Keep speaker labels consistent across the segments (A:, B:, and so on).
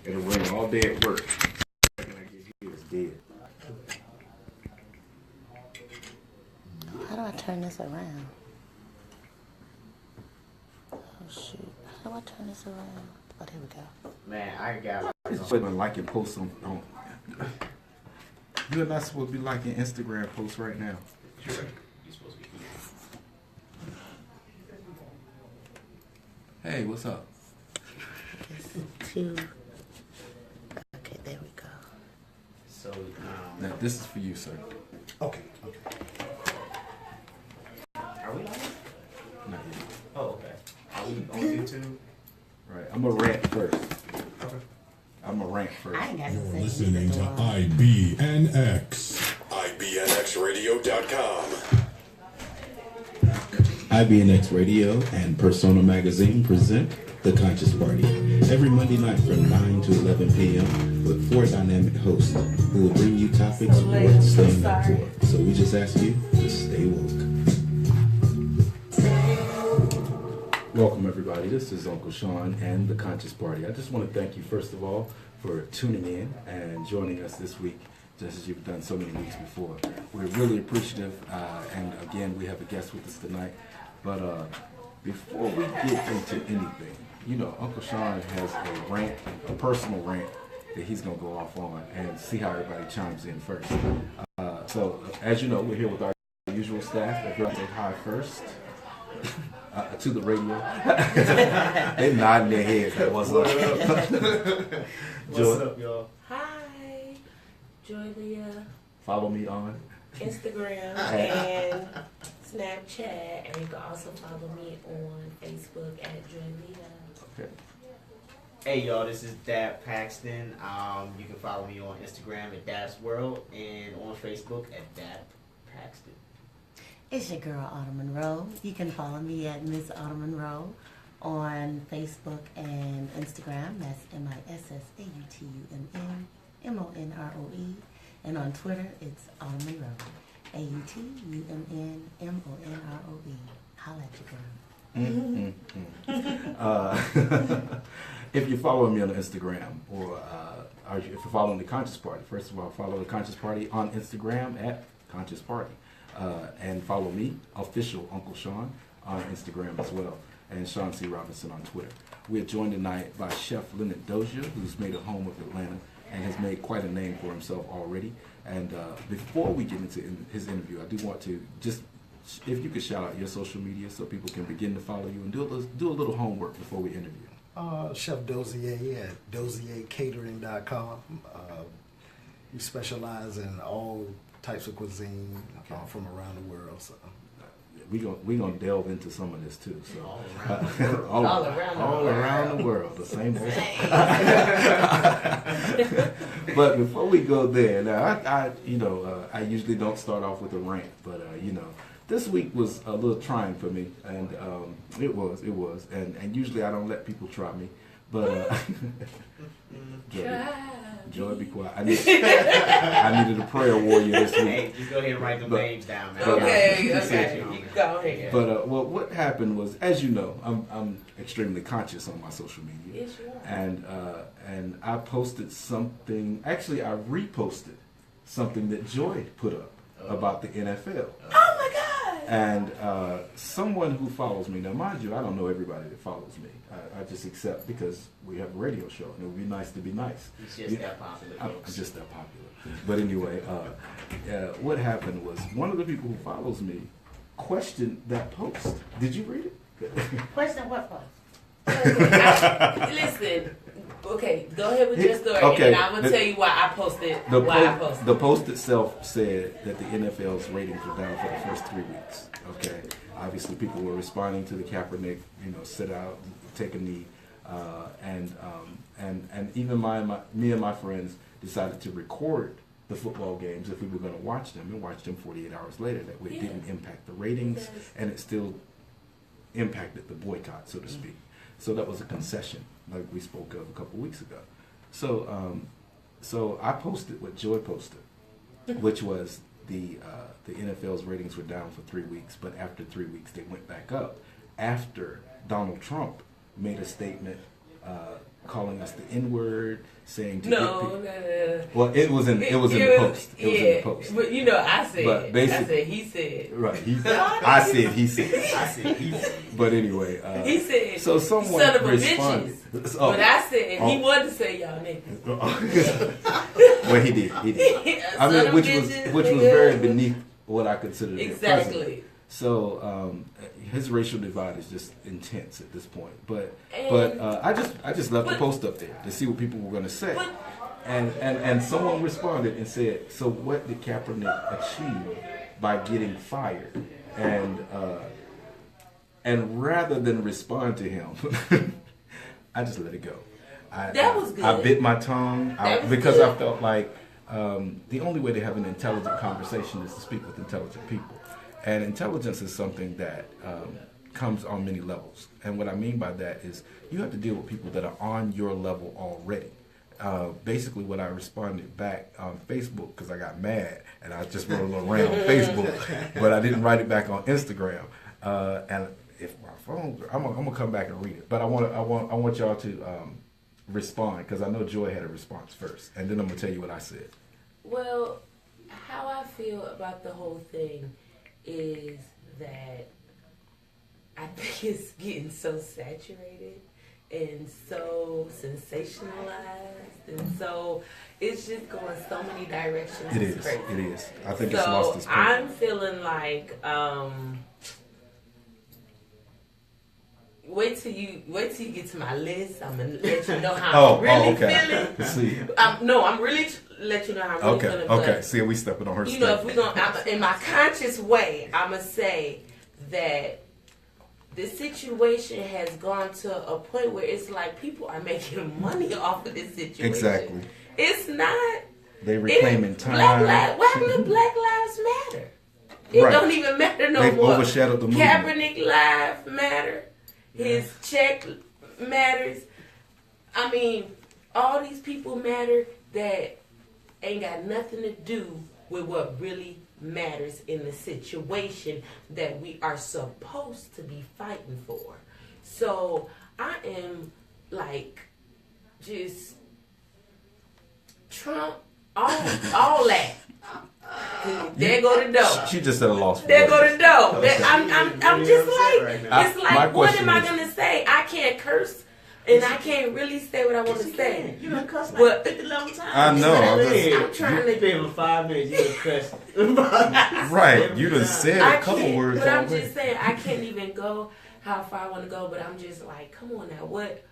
A: It'll ring all day at work. When I get here, it's dead.
B: How do I turn this around? Oh shoot. How do I turn this around? Oh, there we go.
C: Man, I got
A: It's been liking posts on. You're not supposed to be liking Instagram posts right now.
C: You're supposed to be.
A: Hey, what's up?
B: It's two. Okay, there we go.
C: So,
A: Now, this is for you, sir.
D: Okay.
C: are we live?
A: Not yet.
C: Oh, okay. Are we on YouTube?
A: Right. I'm going to rant first.
C: Okay.
A: I'm going to rant first.
B: I ain't got to
E: You're
B: say
E: listening to
B: anything.
E: IBNX. IBNXradio.com.
F: IBNX Radio and Persona Magazine present The Conscious Party every Monday night from 9 to 11 p.m. with 4 dynamic hosts who will bring you topics worth staying up for. So we just ask you to stay woke. Welcome, everybody. This is Uncle Sean and The Conscious Party. I just want to thank you, first of all, for tuning in and joining us this week, just as you've done so many weeks before. We're really appreciative, and again, we have a guest with us tonight. But before we get into anything, you know, Uncle Sean has a rant, a personal rant that he's going to go off on and see how everybody chimes in first. So, as you know, we're here with our usual staff. If you'll say hi first. To the radio. They're nodding their heads. Like, what's up?
C: What's up, y'all?
G: Hi, Doz'ia,
A: Follow me on.
G: Instagram and Snapchat, and you can also follow me on Facebook at Doz'ia.
A: Okay.
C: Hey, y'all, this is Dab Paxton. You can follow me on Instagram at Dab's World and on Facebook at Dab Paxton.
B: It's your girl, Autumn Monroe. You can follow me at Miss Autumn Monroe on Facebook and Instagram. That's MissAutumnMonroe. And on Twitter, it's Autumn Monroe. AutumnMonroe. Holla at your girl.
A: If you're following me on Instagram or if you're following the Conscious Party, first of all, follow the Conscious Party on Instagram at Conscious Party. And follow me, official Uncle Sean, on Instagram as well, and Sean C. Robinson on Twitter. We're joined tonight by Chef Leonard Doz'ia, who's made a home of Atlanta and has made quite a name for himself already. And before we get into his interview, I do want to just, if you could shout out your social media so people can begin to follow you and do a little homework before we interview.
D: Chef Doz'ia at Doz'iaCatering.com. We specialize in all types of cuisine from around the world. So
A: we gonna delve into some of this too. So
G: All
A: around the world, the same old. But before we go there, now I usually don't start off with a rant, but this week was a little trying for me, and it was, and usually I don't let people try me, but Joy, be quiet. I needed a prayer warrior this week.
C: Hey, just go ahead and write the names down, man.
G: Okay. Go ahead.
A: But what happened was, as you know, I'm extremely conscious on my social media.
G: Yes, you are.
A: And I posted something. Actually, I reposted something that Joy put up about the NFL.
G: Oh my God!
A: And someone who follows me, now mind you, I don't know everybody that follows me. I just accept because we have a radio show, and it would be nice to be nice.
C: It's just that popular,
A: I'm
C: folks.
A: just that popular. But anyway, what happened was one of the people who follows me questioned that post. Did you read it?
B: Question what post?
G: Listen, okay, go ahead with your story,
A: Okay,
G: and I'm gonna tell you why I posted.
A: The post itself said that the NFL's ratings were down for the first 3 weeks. Okay, obviously people were responding to the Kaepernick, sit out, take a knee, and even me and my friends decided to record the football games if we were going to watch them, and watch them 48 hours later. That way it didn't impact the ratings, and it still impacted the boycott, so to speak. So that was a concession, like we spoke of a couple weeks ago. So I posted what Joy posted, which was the NFL's ratings were down for 3 weeks, but after 3 weeks they went back up after Donald Trump made a statement calling us the N-word, saying to
G: No.
A: Well, it was in the post. It was in the post.
G: But you know, I said.
A: But basically,
G: he said.
A: Right. I said. He said.
C: I see.
A: But anyway,
G: He said.
A: so someone
G: son of a
A: responded.
G: bitches.
A: Oh.
G: But I said he wanted to say y'all niggas.
A: Well, he did. He did. I mean, which was very beneath what I considered their president.
G: Exactly.
A: So his racial divide is just intense at this point. But
G: And-
A: I just left the post up there to see what people were going to say, and someone responded and said, "So what did Kaepernick achieve by getting fired?" And rather than respond to him, I just let it go.
G: That was good.
A: I bit my tongue because I felt like the only way to have an intelligent conversation is to speak with intelligent people. And intelligence is something that comes on many levels. And what I mean by that is you have to deal with people that are on your level already. Basically what I responded back on Facebook, because I got mad and I just wrote a little rant on Facebook, but I didn't write it back on Instagram. And if my phone, I'm gonna come back and read it. But I want y'all to respond, because I know Joy had a response first, and then I'm gonna tell you what I said.
G: Well, how I feel about the whole thing is that I think it's getting so saturated and so sensationalized, and so it's just going so many directions.
A: It
G: It's
A: is.
G: crazy.
A: It is. I think it's lost its purpose.
G: I'm feeling like wait till you get to my list. I'm gonna let you know how I'm really feeling.
A: See.
G: I'm really let you know how I'm really feeling.
A: Okay. See, we stepping on her.
G: You know, if we're gonna, in my conscious way, I'ma say that the situation has gone to a point where it's like people are making money off of this situation.
A: Exactly.
G: It's not.
A: They reclaiming time.
G: What happened to Black Lives Matter? It
A: Right.
G: don't even matter no
A: They've
G: more.
A: overshadowed the movement.
G: Kaepernick life matter. His check matters. I mean, all these people matter that ain't got nothing to do with what really matters in the situation that we are supposed to be fighting for. So I am like just Trump, all that. There go the dough.
A: She just said a loss.
G: There go the dough.
A: Okay.
G: I'm just like,
C: right now.
G: it's like,
A: My
G: what
A: question
G: am I
A: is-
G: gonna say? I can't curse, and I can't really say what I want to say.
C: You done cussed
G: But-
C: like 50 times.
A: I know.
G: I'm trying to.
C: Give him 5 minutes. You done cussed.
A: Right. You done said
G: I
A: a couple
G: can't,
A: words
G: but I'm
A: already.
G: just saying I can't even go how far I want to go. But I'm just like, come on now, what?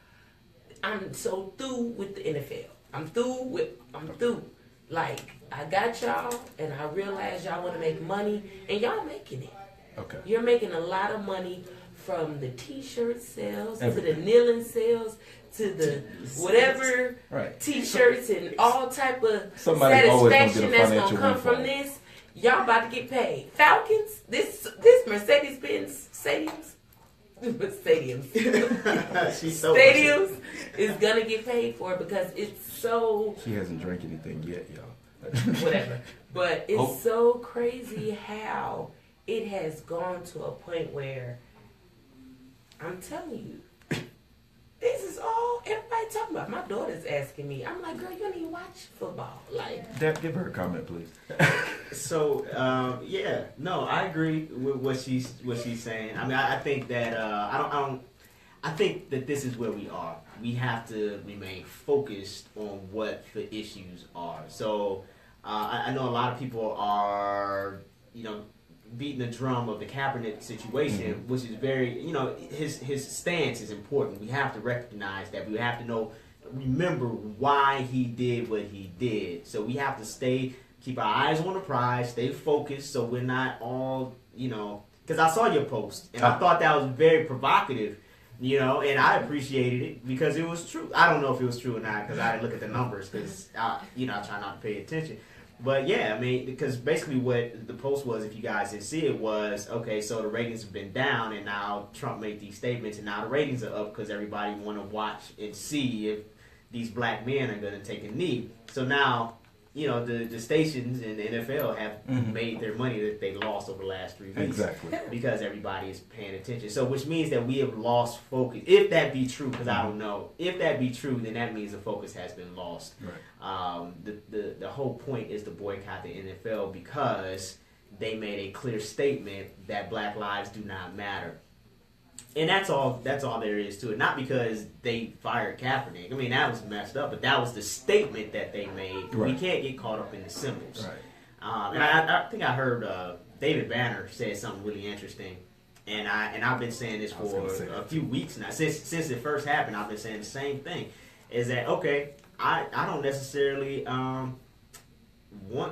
G: I'm so through with the NFL. I'm through. Like, I got y'all, and I realize y'all want to make money, and y'all making it.
A: Okay.
G: You're making a lot of money from the T-shirt sales
A: Everything.
G: to the kneeling sales to the whatever
A: Right.
G: T-shirts and all type of
A: Somebody always gonna get a
G: satisfaction that's gonna
A: financial
G: come from
A: windfall.
G: this. Y'all about to get paid. Falcons, this Mercedes-Benz stadiums
C: She's so
G: stadiums is gonna get paid for because it's so
A: She hasn't drank anything yet, y'all.
G: whatever. But it's
A: Oh.
G: so crazy how it has gone to a point where I'm telling you, this is all everybody talking about. My daughter's asking me. I'm like, girl, you don't even watch football. Like,
A: Dad, give her a comment, please.
C: So yeah, no, I agree with what she's saying. I mean, I think that I think that this is where we are. We have to remain focused on what the issues are. So I know a lot of people are, beating the drum of the Kaepernick situation, which is very, his stance is important. We have to recognize that. We have to remember why he did what he did. So we have to keep our eyes on the prize, stay focused, so we're not all, because I saw your post, and I thought that was very provocative, and I appreciated it because it was true. I don't know if it was true or not because I didn't look at the numbers because, I try not to pay attention. But yeah, I mean, because basically what the post was, if you guys didn't see it, was, okay, so the ratings have been down, and now Trump made these statements, and now the ratings are up because everybody want to watch and see if these black men are going to take a knee. So now the stations in the NFL have
A: Mhm.
C: made their money that they lost over the last 3 weeks.
A: Exactly.
C: Because everybody is paying attention. So which means that we have lost focus. If that be true, because I don't know. If that be true, then that means the focus has been lost.
A: Right.
C: The whole point is to boycott the NFL because they made a clear statement that Black lives do not matter. And that's all there is to it. Not because they fired Kaepernick. I mean, that was messed up, but that was the statement that they made.
A: Right.
C: We can't get caught up in the symbols.
A: Right.
C: And I think I heard David Banner said something really interesting. And I've been saying this for a few weeks now. Since it first happened, I've been saying the same thing. Is that, okay, I don't necessarily want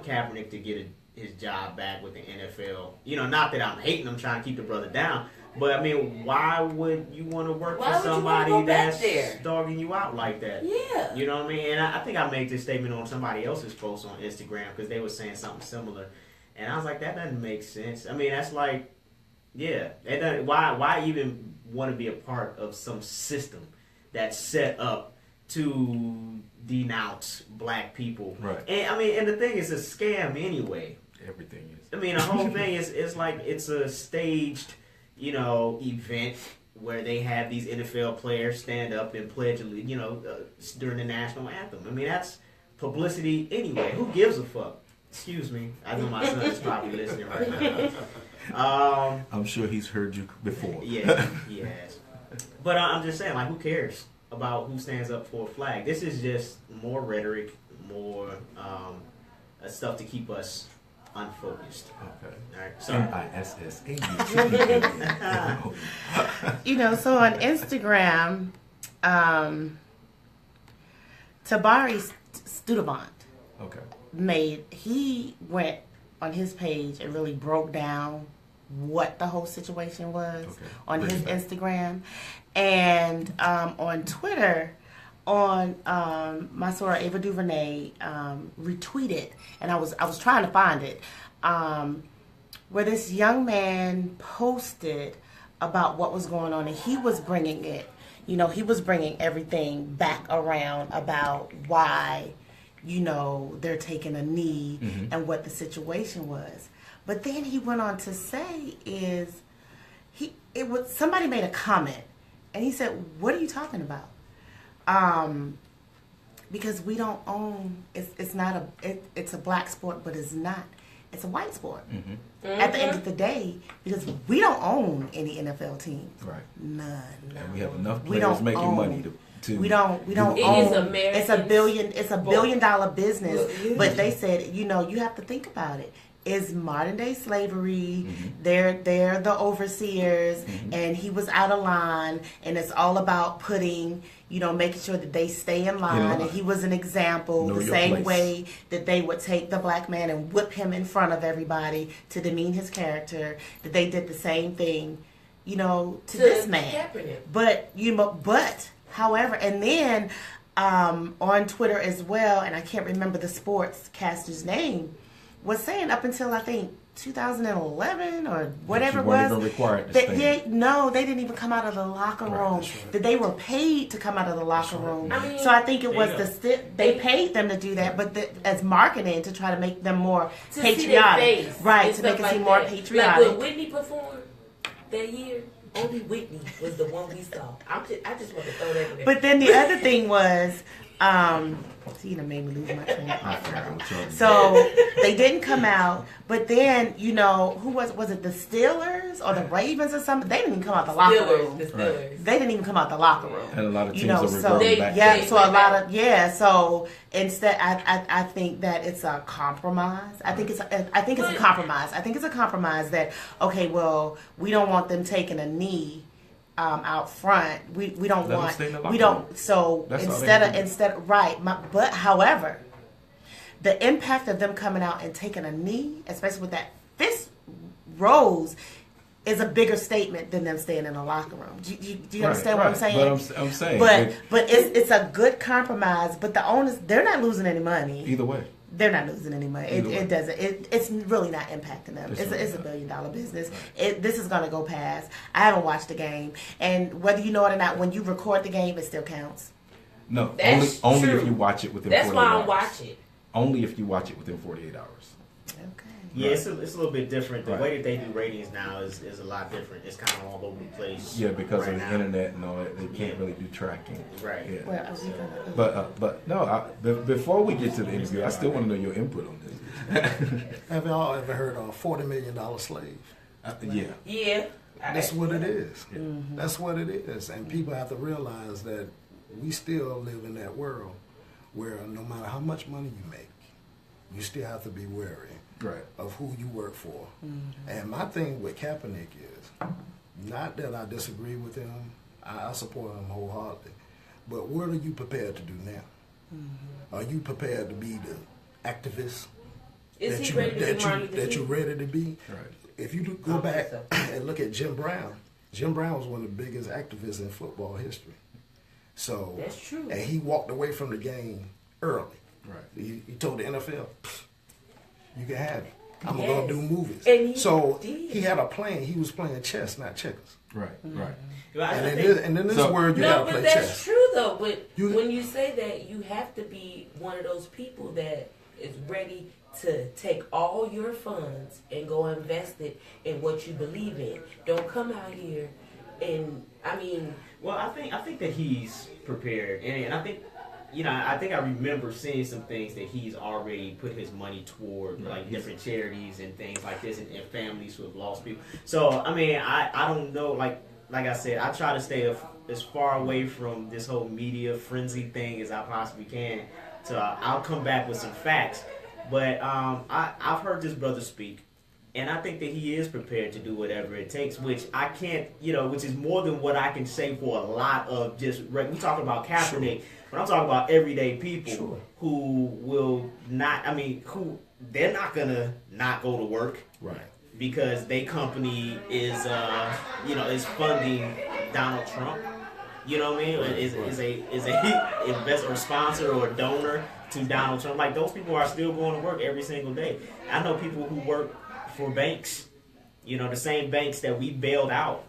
C: Kaepernick to get his job back with the NFL. Not that I'm hating him, trying to keep the brother down. But, I mean, why would you want to work for somebody that's dogging you out like that?
G: Yeah.
C: You know what I mean? And I think I made this statement on somebody else's post on Instagram because they were saying something similar. And I was like, that doesn't make sense. I mean, that's like, yeah. Why even want to be a part of some system that's set up to denounce black people?
A: Right.
C: And, I mean, and the thing is a scam anyway.
A: Everything is.
C: I mean, the whole thing is like it's a staged, event where they have these NFL players stand up and pledge, during the national anthem. I mean, that's publicity anyway. Who gives a fuck? Excuse me. I know my son is probably listening right now.
A: I'm sure he's heard you before.
C: Yeah, he has. But I'm just saying, like, who cares about who stands up for a flag? This is just more rhetoric, more stuff to keep us unfocused.
A: Okay.
C: All right. Sorry.
A: MISSAUTE.
B: So on Instagram, Tabari Studevant
A: Okay.
B: he went on his page and really broke down what the whole situation was on his Instagram. And on Twitter, on my soror Ava DuVernay retweeted, and I was trying to find it, where this young man posted about what was going on, and he was bringing it, he was bringing everything back around about why, they're taking a knee and what the situation was. But then he went on to say somebody made a comment, and he said, "What are you talking about?" Because we don't own. It's not it's a black sport, but it's not. It's a white sport. At the end of the day, because we don't own any NFL teams.
A: Right.
B: None.
A: And we have enough players making money to.
B: We don't own. It's a $1 billion business. But they said, you have to think about it. Is modern day slavery. They're the overseers, and he was out of line, and it's all about putting, making sure that they stay in line. And he was an example, the same way that they would take the black man and whip him in front of everybody to demean his character, that they did the same thing, to this man. But however, and then on Twitter as well, and I can't remember the sportscaster's name, was saying up until I think 2011 or whatever it was,
A: even required to
B: they didn't even come out of the locker room.
A: Right.
B: That they were paid to come out of the locker room.
G: Right.
B: So I think it was they paid them to do that, but as marketing to try to make them more patriotic, right? To make it seem more patriotic.
G: Like when Whitney performed that year, only Whitney was the one we saw. I just want to throw that in there.
B: But then the other thing was. See, you made me lose my train of thought. So they didn't come out, but then who was it? The Steelers or the Ravens or something? They didn't even come out the locker room.
G: The Steelers.
B: They didn't even come out the locker room.
A: And a lot of teams are reverting back.
B: Yeah, so a lot of So instead, I think that it's a compromise. I think it's a compromise. I think it's a compromise that we don't want them taking a knee. Out front, we don't want so but however, the impact of them coming out and taking a knee, especially with that fist rose, is a bigger statement than them staying in the locker room. Do you understand what I'm saying?
A: But I'm saying,
B: but it's a good compromise. But the owners, they're not losing any money
A: either way.
B: They're not losing any money. It doesn't. It's really not impacting them. It's a $1 billion business. Right. This is going to go past. I haven't watched the game, and whether you know it or not, when you record the game, it still counts.
A: No,
G: That's
A: only
G: true.
A: if you watch it within.
G: That's
A: 48
G: why
A: hours.
G: I watch it.
A: only if you watch it within 48 hours.
B: Okay.
C: Yeah,
A: Right.
C: it's a little bit different. The
A: Right.
C: way that they do ratings now is a lot different. It's kind of all over the place.
A: Yeah, because
C: right
A: of the
C: now.
A: internet and all that, they can't
C: Yeah.
A: really do tracking.
C: Right.
A: Yeah.
B: Well, are we gonna?
A: But no, before we get to the interview, I still want to know your input on this.
D: Have y'all ever heard of $40 million slave?
A: Yeah.
G: Yeah.
D: That's what it is. That's what it is. And people have to realize that we still live in that world where no matter how much money you make, you still have to be wary
A: Right.
D: of who you work for. And my thing with Kaepernick is, not that I disagree with him, I support him wholeheartedly, but what are you prepared to do now? Are you prepared to be the activist
G: Is
D: that
G: he
D: you
G: ready to
D: that
G: be
D: you
G: Martin Luther
D: that you're
G: King?
D: ready to be?
A: Right.
D: If you go back and look at Jim Brown was one of the biggest activists in football history. So
G: That's true.
D: and he walked away from the game early.
A: Right.
D: He told the NFL, "You can have it. I'm
G: Yes.
D: gonna do movies."
G: And he
D: so
G: did.
D: he had a plan. He was playing chess, not checkers.
A: Right. Right.
C: Well, I
D: And in
C: think-
D: this, and in this
A: So-
D: world, you
G: No,
D: gotta
G: but
D: play
G: that's
D: chess.
G: true though. But
D: You-
G: when you say that, you have to be one of those people that is ready to take all your funds and go invest it in what you believe in. Don't come out here and
C: Well, I think that he's prepared, and I think, I think I remember seeing some things that he's already put his money toward, like different charities and things like this, and families who have lost people. So, I mean, I don't know, like I said, I try to stay as far away from this whole media frenzy thing as I possibly can. So I'll come back with some facts, but I've heard this brother speak. And I think that he is prepared to do whatever it takes, which I can't, which is more than what I can say for a lot of just, we talking about Kaepernick, but I'm talking about everyday people who will not, who, they're not going to not go to work.
D: Right.
C: Because their company is, is funding Donald Trump. You know what I mean? Is a investor or sponsor or donor to Donald Trump. Like, those people are still going to work every single day. I know people who work for banks, the same banks that we bailed out,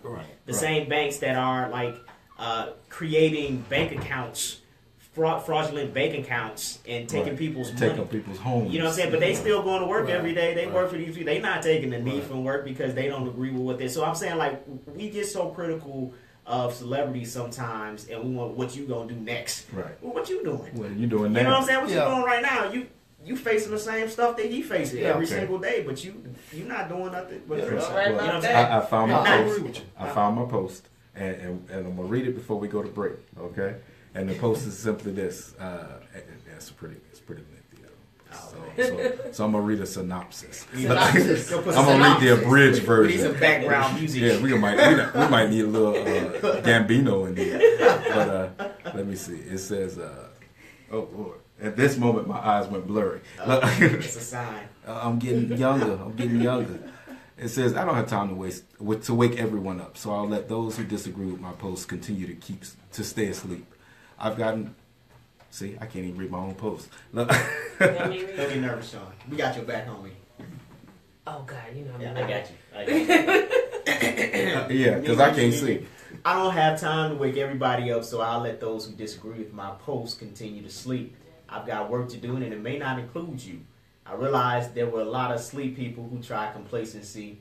C: the same banks that are like creating bank accounts, fraudulent bank accounts, and taking people's money.
A: Taking people's homes.
C: You know what I'm saying? But they still going to work every day. They work for these people. They not taking the knee from work because they don't agree with what they. So I'm saying, like, we get so critical of celebrities sometimes, and we want what you gonna do next.
A: Right.
C: Well, what you doing?
A: What are you doing now?
C: You know what I'm saying? What
D: Yeah.
C: you doing right now? You facing the same stuff that he facing every
A: okay.
C: single day, but you not doing nothing. But
D: Yeah,
C: you know
G: right
C: what
G: about
C: I'm
G: that.
C: saying?
A: I found
C: Yeah,
A: my
C: I
A: post.
D: agree with you.
A: I found my post, and I'm gonna read it before we go to break. Okay, and the post is simply this. It's pretty lengthy. So I'm gonna read a synopsis.
C: Synopsis.
A: I'm gonna read the abridged
C: We
A: version.
C: need some background music.
A: Yeah, we might need a little Gambino in there. But let me see. It says, "Oh Lord." At this moment, my eyes went blurry.
C: It's a sign.
A: I'm getting younger. It says, "I don't have time to wake everyone up, so I'll let those who disagree with my post continue to stay asleep. I've gotten." See, I can't even read my own post.
C: Don't get nervous, Sean. We got your back, homie.
G: oh God,
C: Yeah, I got you.
A: Yeah, because I can't see.
C: I don't have time to wake everybody up, so I'll let those who disagree with my post continue to sleep. I've got work to do, and it may not include you. I realized there were a lot of sleep people who tried complacency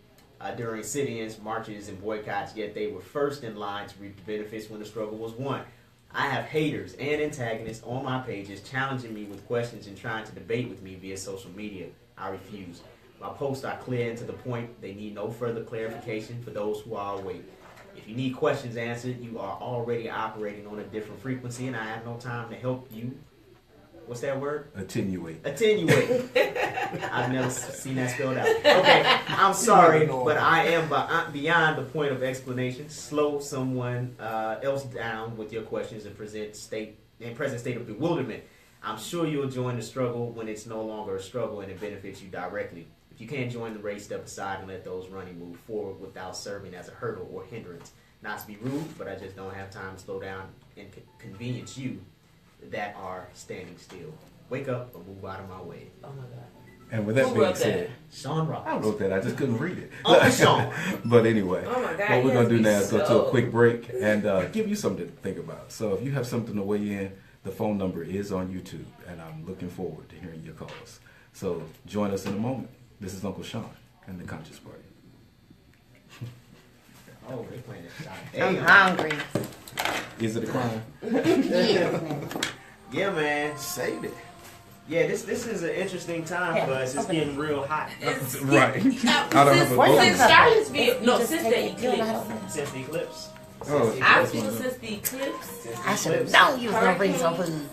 C: during sit-ins, marches, and boycotts, yet they were first in line to reap the benefits when the struggle was won. I have haters and antagonists on my pages challenging me with questions and trying to debate with me via social media. I refuse. My posts are clear and to the point. They need no further clarification for those who are awake. If you need questions answered, you are already operating on a different frequency, and I have no time to help you. What's that word?
A: Attenuate.
C: Attenuate. I've never seen that spelled out. Okay, I'm sorry, but I am beyond the point of explanation. Slow someone else down with your questions and present state of bewilderment. I'm sure you'll join the struggle when it's no longer a struggle and it benefits you directly. If you can't join the race, step aside and let those running move forward without serving as a hurdle or hindrance. Not to be rude, but I just don't have time to slow down and convenience you that are standing still. Wake up or move out of my way.
G: Oh my God.
A: And with that
G: Who
A: being
G: wrote
A: said,
C: Sean
A: I
C: Roberts.
A: wrote that. I just couldn't read it.
C: Uncle Sean.
A: But anyway,
G: Oh my God,
A: what we're
G: he
A: going
G: has
A: to do
G: to be
A: now is go to a
G: so-
A: quick break and give you something to think about. So if you have something to weigh in, The phone number is on YouTube, and I'm looking forward to hearing your calls. So join us in a moment. This is Uncle Sean and the Conscious Party.
C: Oh, they playing this shot.
B: I'm hungry.
A: Is it a crime?
C: Yeah, man.
D: Saved it.
C: Yeah, this is an interesting time for us. It's getting real hot.
A: Right. I don't have a vote.
G: Since Charlottesville, no, since the
B: You don't know how
G: eclipse.
B: to-
C: Since the eclipse.
A: Oh,
G: I feel since the eclipse.
B: I should have known you was gonna bring some food.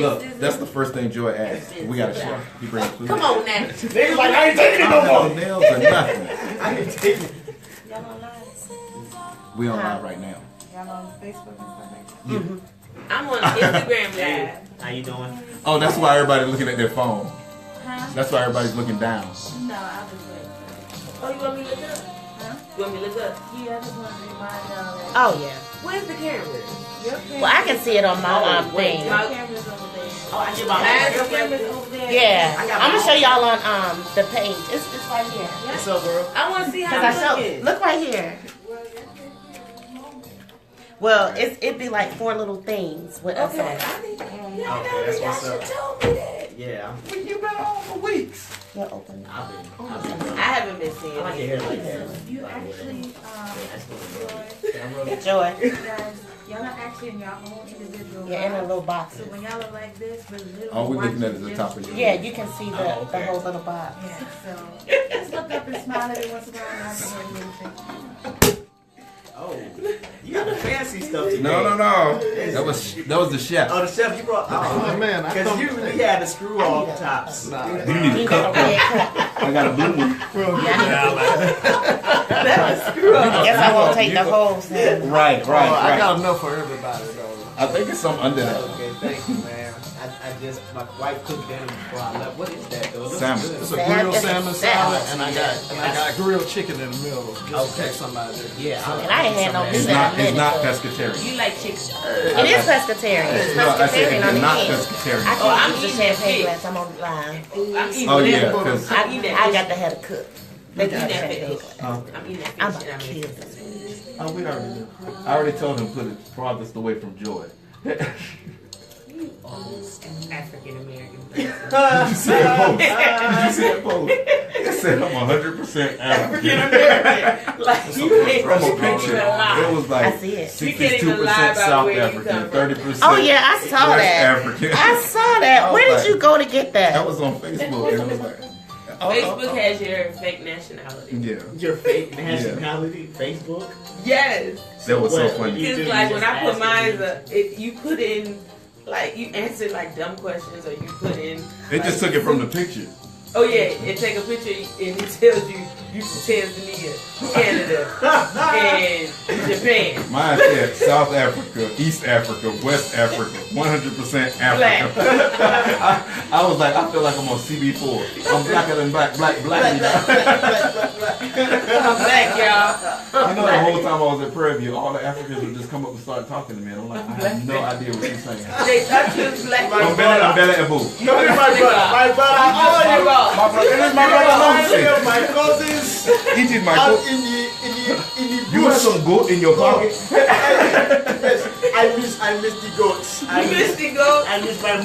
A: look, that's the first thing Joy asked. We got a chef. He brings food.
G: Come on now.
C: Niggas like, I ain't taking it no
A: No
C: more.
A: nails or nothing.
C: I ain't taking it.
E: Y'all on live?
A: We on live right now.
E: Y'all on Facebook and stuff like that?
G: I'm on Instagram live.
C: How you doing?
A: Oh, that's why everybody's looking at their phone.
E: Huh?
A: That's why everybody's looking down.
E: No, I was like,
G: Oh, you want me to look up?
E: huh?
G: You want me to look up?
E: Yeah, I just want to remind y'all that
B: Oh yeah.
G: Where's the camera?
E: your camera,
B: Well, I can see it on my
G: wait,
B: thing.
G: my-
E: your camera's over there.
C: Oh, I get my
G: Mine's
E: Your
G: over
E: camera's
G: there.
E: over there.
B: Yeah,
C: I got
B: I'm gonna
C: my-
B: show y'all on the page. It's right here.
C: What's up, girl?
G: I want to see how
B: Cause I
G: it's
B: show.
G: looking.
B: Look right here. Well, it'd be like 4 little things with us
G: Okay,
B: on it.
G: I think
C: Okay, that's
G: y'all
C: what's
G: should
C: up.
G: told me that.
C: Yeah,
A: You've been on for weeks.
B: Yeah, open it.
C: I've been.
G: I haven't been seeing
C: I like your
G: it.
C: hair like that.
E: You actually,
B: Joy.
E: you guys, y'all are actually in your own individual
B: Yeah, in a
E: box.
B: little box.
E: So when y'all are like this, we're literally
A: All we're looking at is
E: watching
A: the top of your
B: Yeah, you can see the
C: okay.
B: whole little box.
E: Yeah, so just look up and smile every once in a while and I can hear anything.
C: Oh, you got the fancy stuff today.
A: No. That was the chef.
C: Oh, the chef, you brought.
D: Oh, man, I
C: Because
D: come-
C: usually we had the screw off tops.
D: Nah,
A: You need
B: You
A: a
B: got a
A: cup.
B: red cup.
A: I got a blue one.
B: I guess I won't take the whole thing.
A: Right.
D: I got enough for everybody, though.
A: I think it's something under that.
C: Okay, thank you, man. My wife cooked dinner before I left. What is that, though? It looks
A: Salmon.
C: good.
D: It's a grilled salmon salad, and I
C: Yeah.
D: got grilled chicken in the middle. Just in case somebody.
C: Yeah,
B: And I ain't had no
A: It's
B: meat in a
A: not
B: minute.
A: pescatarian.
G: You like chicken?
B: It is pescatarian. It's
A: No, I said
B: pescatarian on
A: it's
B: the
A: not
B: end.
A: pescatarian.
B: I
G: Oh,
B: can't
G: I'm
B: use the
G: eating
B: champagne
G: fish.
B: glass. I'm on the line.
G: I'm eating
A: Oh
G: that.
A: yeah, because
G: I'm eating that
B: I
G: fish.
B: got to have a cook. They got
G: I'm eating that
B: champagne
G: fish.
B: glass.
G: I'm eating that fish.
B: I'm about
G: and I'm
B: to
G: eating
B: kill
G: that
B: this.
G: fish.
A: oh, we already did. I already told him put it farthest away from Joy.
G: African American.
A: Did you see that post? It said I'm 100% African.
G: American. Like you can't
A: From a
G: even
A: picture,
G: lie.
A: it was like
B: I see it.
G: You can't even lie
A: 62%
G: about
A: South
G: where you
A: African,
G: come from.
A: 30%.
B: Oh yeah, I saw
A: West
B: that.
A: African.
B: I saw that.
A: I was
B: Where
A: like-
B: did you go to get
A: That
B: that?
A: was on Facebook, and it was like,
G: Facebook has your fake nationality.
A: yeah,
C: Your fake nationality, Facebook.
G: Yes.
A: that was so
C: What?
A: funny.
C: You
G: Because
C: do,
G: like
C: you
G: when
C: just
G: I put
C: ask
G: mine,
C: it.
G: if you put in, like you answer like dumb questions or you put in.
A: They just took it from the picture.
G: Oh yeah, and take a picture and it tells you from Tanzania, Canada, and Japan.
A: Mine said South Africa, East Africa, West Africa, 100% Africa. I was like, I feel like I'm on CB4. I'm blacker than black.
G: I'm black, y'all.
A: You know, the whole time I was at Prairie View, all the Africans would just come up and start talking to me. And I'm like, I have no idea what you're saying.
G: They thought you was black.
A: I'm Bella and Boo.
C: No, it's my brother. My brother.
G: Oh, you wrong.
A: My brother, it is my brother Lucy.
C: My cousins.
A: It is my
C: I'm
A: goat.
C: in the
A: You have some goat in your pocket?
C: Yes, I miss the goats.
G: You missed the goat.
C: I miss my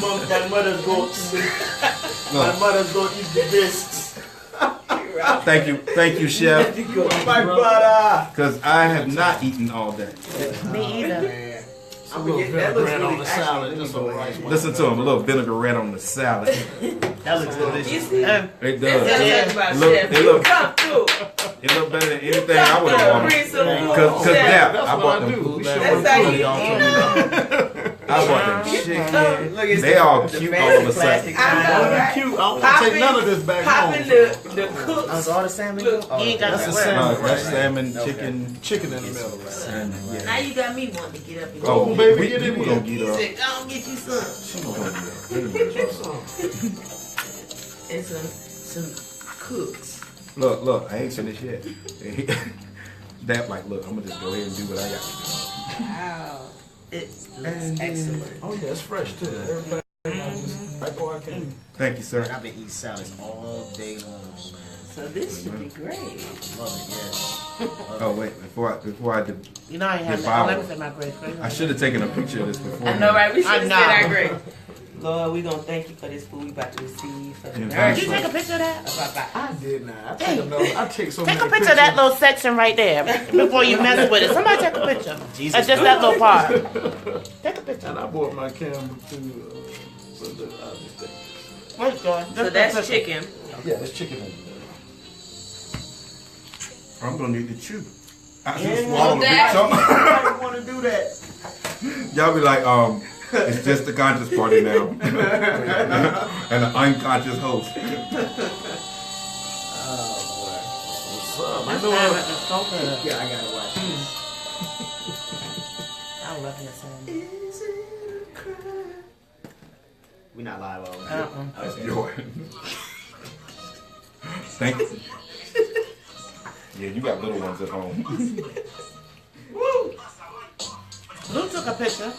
C: mother's goats. My
A: No.
C: mother's goat is the best.
A: Thank you, chef.
C: My brother.
A: Because I have not eaten all day.
B: Me either.
C: Man.
D: A little vinaigrette on the salad, just some rice.
A: Listen to him, a little vinaigrette on the salad.
C: That looks
G: You
C: delicious.
G: see?
A: It
G: That's
A: does.
G: what about
A: Look,
G: chef.
A: it look-
G: Come through.
A: It looked better than anything I would have
G: Bring
A: wanted.
G: some food.
A: Cause
G: Chef.
A: now I bought
D: what I
A: them
D: do.
A: food
D: We
A: last
D: show
A: week.
G: That's how
A: They
G: you
A: all told me no. I bought them chicken.
C: Look, it's
A: They all
C: the
A: cute
C: fancy
A: all of a
C: plastic
A: sudden.
G: I know,
C: kind.
G: right?
D: Cute. I don't want to take none of this back
G: Popping
D: home.
G: the cooks.
B: That's all the salmon.
G: Look,
B: You ain't got
D: that's
B: to
D: the
B: worry.
D: salmon.
A: That's salmon, chicken,
D: Chicken in the middle.
A: and
G: Now you got me wanting to get up and
A: oh,
G: go.
D: baby,
A: we
D: get in
A: were
D: here.
A: gonna get
G: He
A: her.
G: said, go and get you some.
A: She was gonna get her.
G: And some cooks.
A: Look, I ain't finished yet. That like, look, I'm gonna just go ahead and do what I got to do.
G: Wow. It looks excellent.
D: Oh yeah, it's fresh too. Everybody just right before I came.
A: Thank you, sir.
C: I've been eating salads all day long, man.
G: So this should be great.
C: Love it, yeah.
F: Oh wait, before I did,
B: You know I ain't have
F: Devour.
B: that. Let me say my grace.
F: I should have taken a picture of this before.
G: I know, right? We should
B: I
G: have
B: know.
G: said our great. Lord, we gonna thank you for this food we about to receive. For the
F: Yeah,
B: Did
G: nourishment.
B: you take a picture of that?
D: I did not. I take so
B: Take
D: many
B: a picture of that little section right there before you mess with it. Somebody take a picture.
C: Jesus.
B: Just that little part. Take a picture.
D: And I bought my camera too. So that I'll just take this.
B: Where's going?
G: So that's chicken.
D: Yeah, it's chicken in there.
F: I'm gonna need to chew. I
C: Yeah,
F: just swallowed a big
G: that-
F: chunk.
C: I don't want to do that.
F: Y'all be like, it's just the conscious party now, and an unconscious host.
D: What's up? I
B: This
D: know
B: salad is so good.
C: Yeah, I gotta watch this.
B: I love your salad.
C: We not live over.
B: Uh-uh.
C: Okay.
F: Joy. Thank you. Yeah, you got little ones at home.
B: Lou took a picture.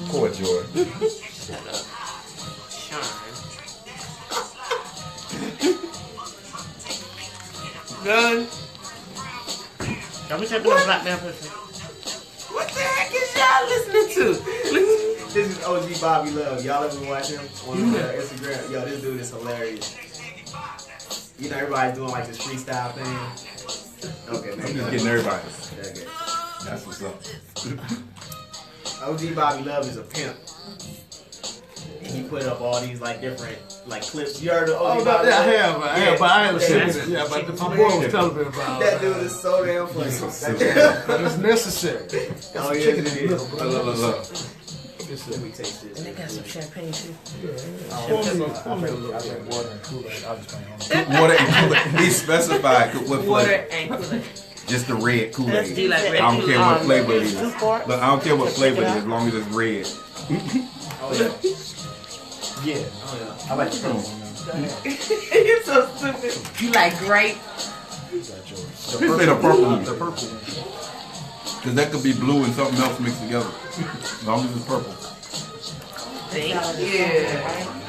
F: Poor Joy.
G: Shut up. Shine.
B: Good. Can we take a little black man picture?
G: What the heck is y'all listening to?
C: This is OG Bobby Love. Y'all ever watch him on Instagram? Yo, this dude is hilarious. You know, everybody's doing like this freestyle thing. Okay, man.
F: I'm just getting everybody.
C: Okay.
F: That's what's up.
C: OG Bobby Love is a pimp. And he put up all these like different like clips. You heard of OG
D: Oh,
C: Bobby
D: yeah, I
C: Love?
D: have, but I haven't seen
C: that's-
D: it. Yeah, but my boy was telling me about
C: That
D: it.
C: dude is so damn funny.
D: But it's necessary.
C: Oh, yeah,
D: Chicken
C: it
D: in the
C: is.
D: middle,
F: Look,
D: bro.
F: look, look.
C: Let me taste this.
B: And they got some champagne too.
F: Water and Kool-Aid. He specified what
G: Water
F: flavor.
G: and Kool-Aid.
F: Just the red Kool-Aid.
G: Do you like red
F: I don't care what
G: Kool-Aid?
F: flavor it is.
B: Two parts.
F: Look, I don't care what flavor it is as long as it's red.
C: Oh, yeah. Yeah. Oh, yeah. I like the
G: You're so stupid. You like grape?
F: He said the purple one. The purple one. Because that could be blue and something else mixed together. As long as it's purple.
G: Thank you.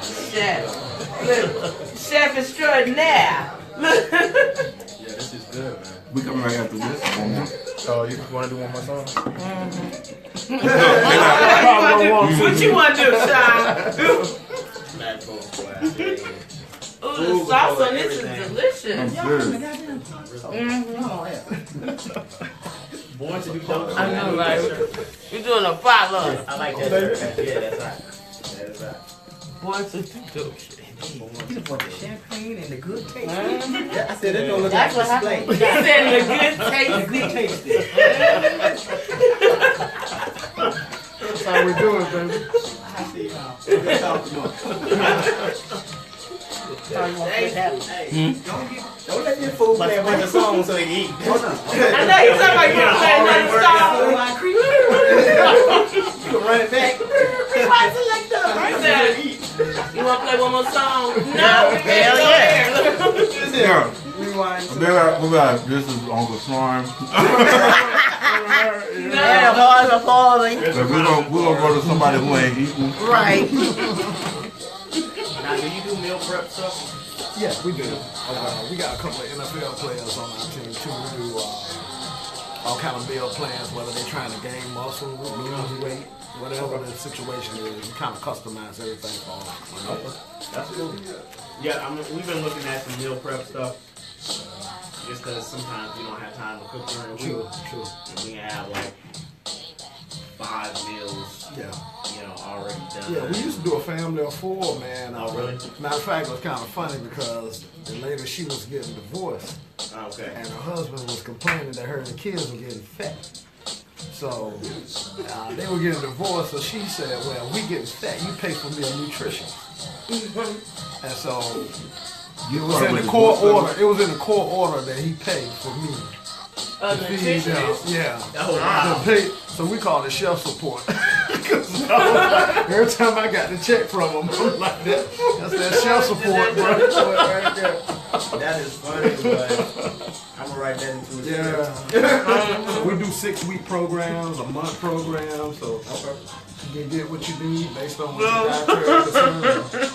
G: Chef. Look, Chef extraordinaire. Look.
C: Yeah, this is good, man.
F: We coming right after this. One more.
H: Oh, you want to do one more song?
G: What you want to do, Sean?
C: Mad Bull, boy.
G: Ooh, the sauce on this is
F: I'm
G: delicious.
F: serious.
C: Born to be dope.
G: I know, right? You're doing a potluck.
C: I like that. Yeah, that's right. That is right.
G: Born to do shit.
C: You just want the champagne and the good taste. Yeah, I said that don't look
B: That's
C: like
B: what
C: display.
B: happened.
G: He said the good taste.
C: Good taste.
D: That's how we do it, baby.
C: I see you now. Good talk, man. Hey, don't let your food play with the song so he eat.
G: I know he's talking about you playing another song.
C: You can run it back.
G: He said, you want to play one more song? No,
B: Hell yeah.
F: Yeah.
C: Rewind.
F: This is Uncle Sean.
B: Yeah, boys are falling.
F: We're gonna go to somebody who ain't eating.
B: Right.
C: Now, do you do meal prep stuff?
D: Yeah, we do. We got a couple of NFL players on our team too. We do all kind of meal plans, whether they're trying to gain muscle, lose weight, whatever the situation is. We kind of customize everything for them.
C: That's cool. Yeah, we've been looking at some meal prep stuff. Just because sometimes we don't have time to cook during the week.
D: Sure.
C: And we have like 5 meals,
D: Yeah.
C: you know, already done.
D: Yeah, we used to do a family of 4, man.
C: Oh, really?
D: Matter of fact, it was kind of funny because the lady, she was getting divorced,
C: Okay.
D: and her husband was complaining that her and the kids were getting fat. So they were getting divorced, so she said, well, we getting fat, you pay for me a nutrition. And so it was in the court order. It was in the court order that he paid for me.
G: A
D: to feed them.
G: nutritionist?
D: Yeah.
C: Oh, wow.
D: To pay, so we call it chef support. 'Cause every time I got the check from him, I'm like that's that chef support, bro. Right there.
C: That is funny, but I'm going to write that into a
D: Yeah. We do 6-week programs, a month program, so you can get what you need based on what your dietary concerns.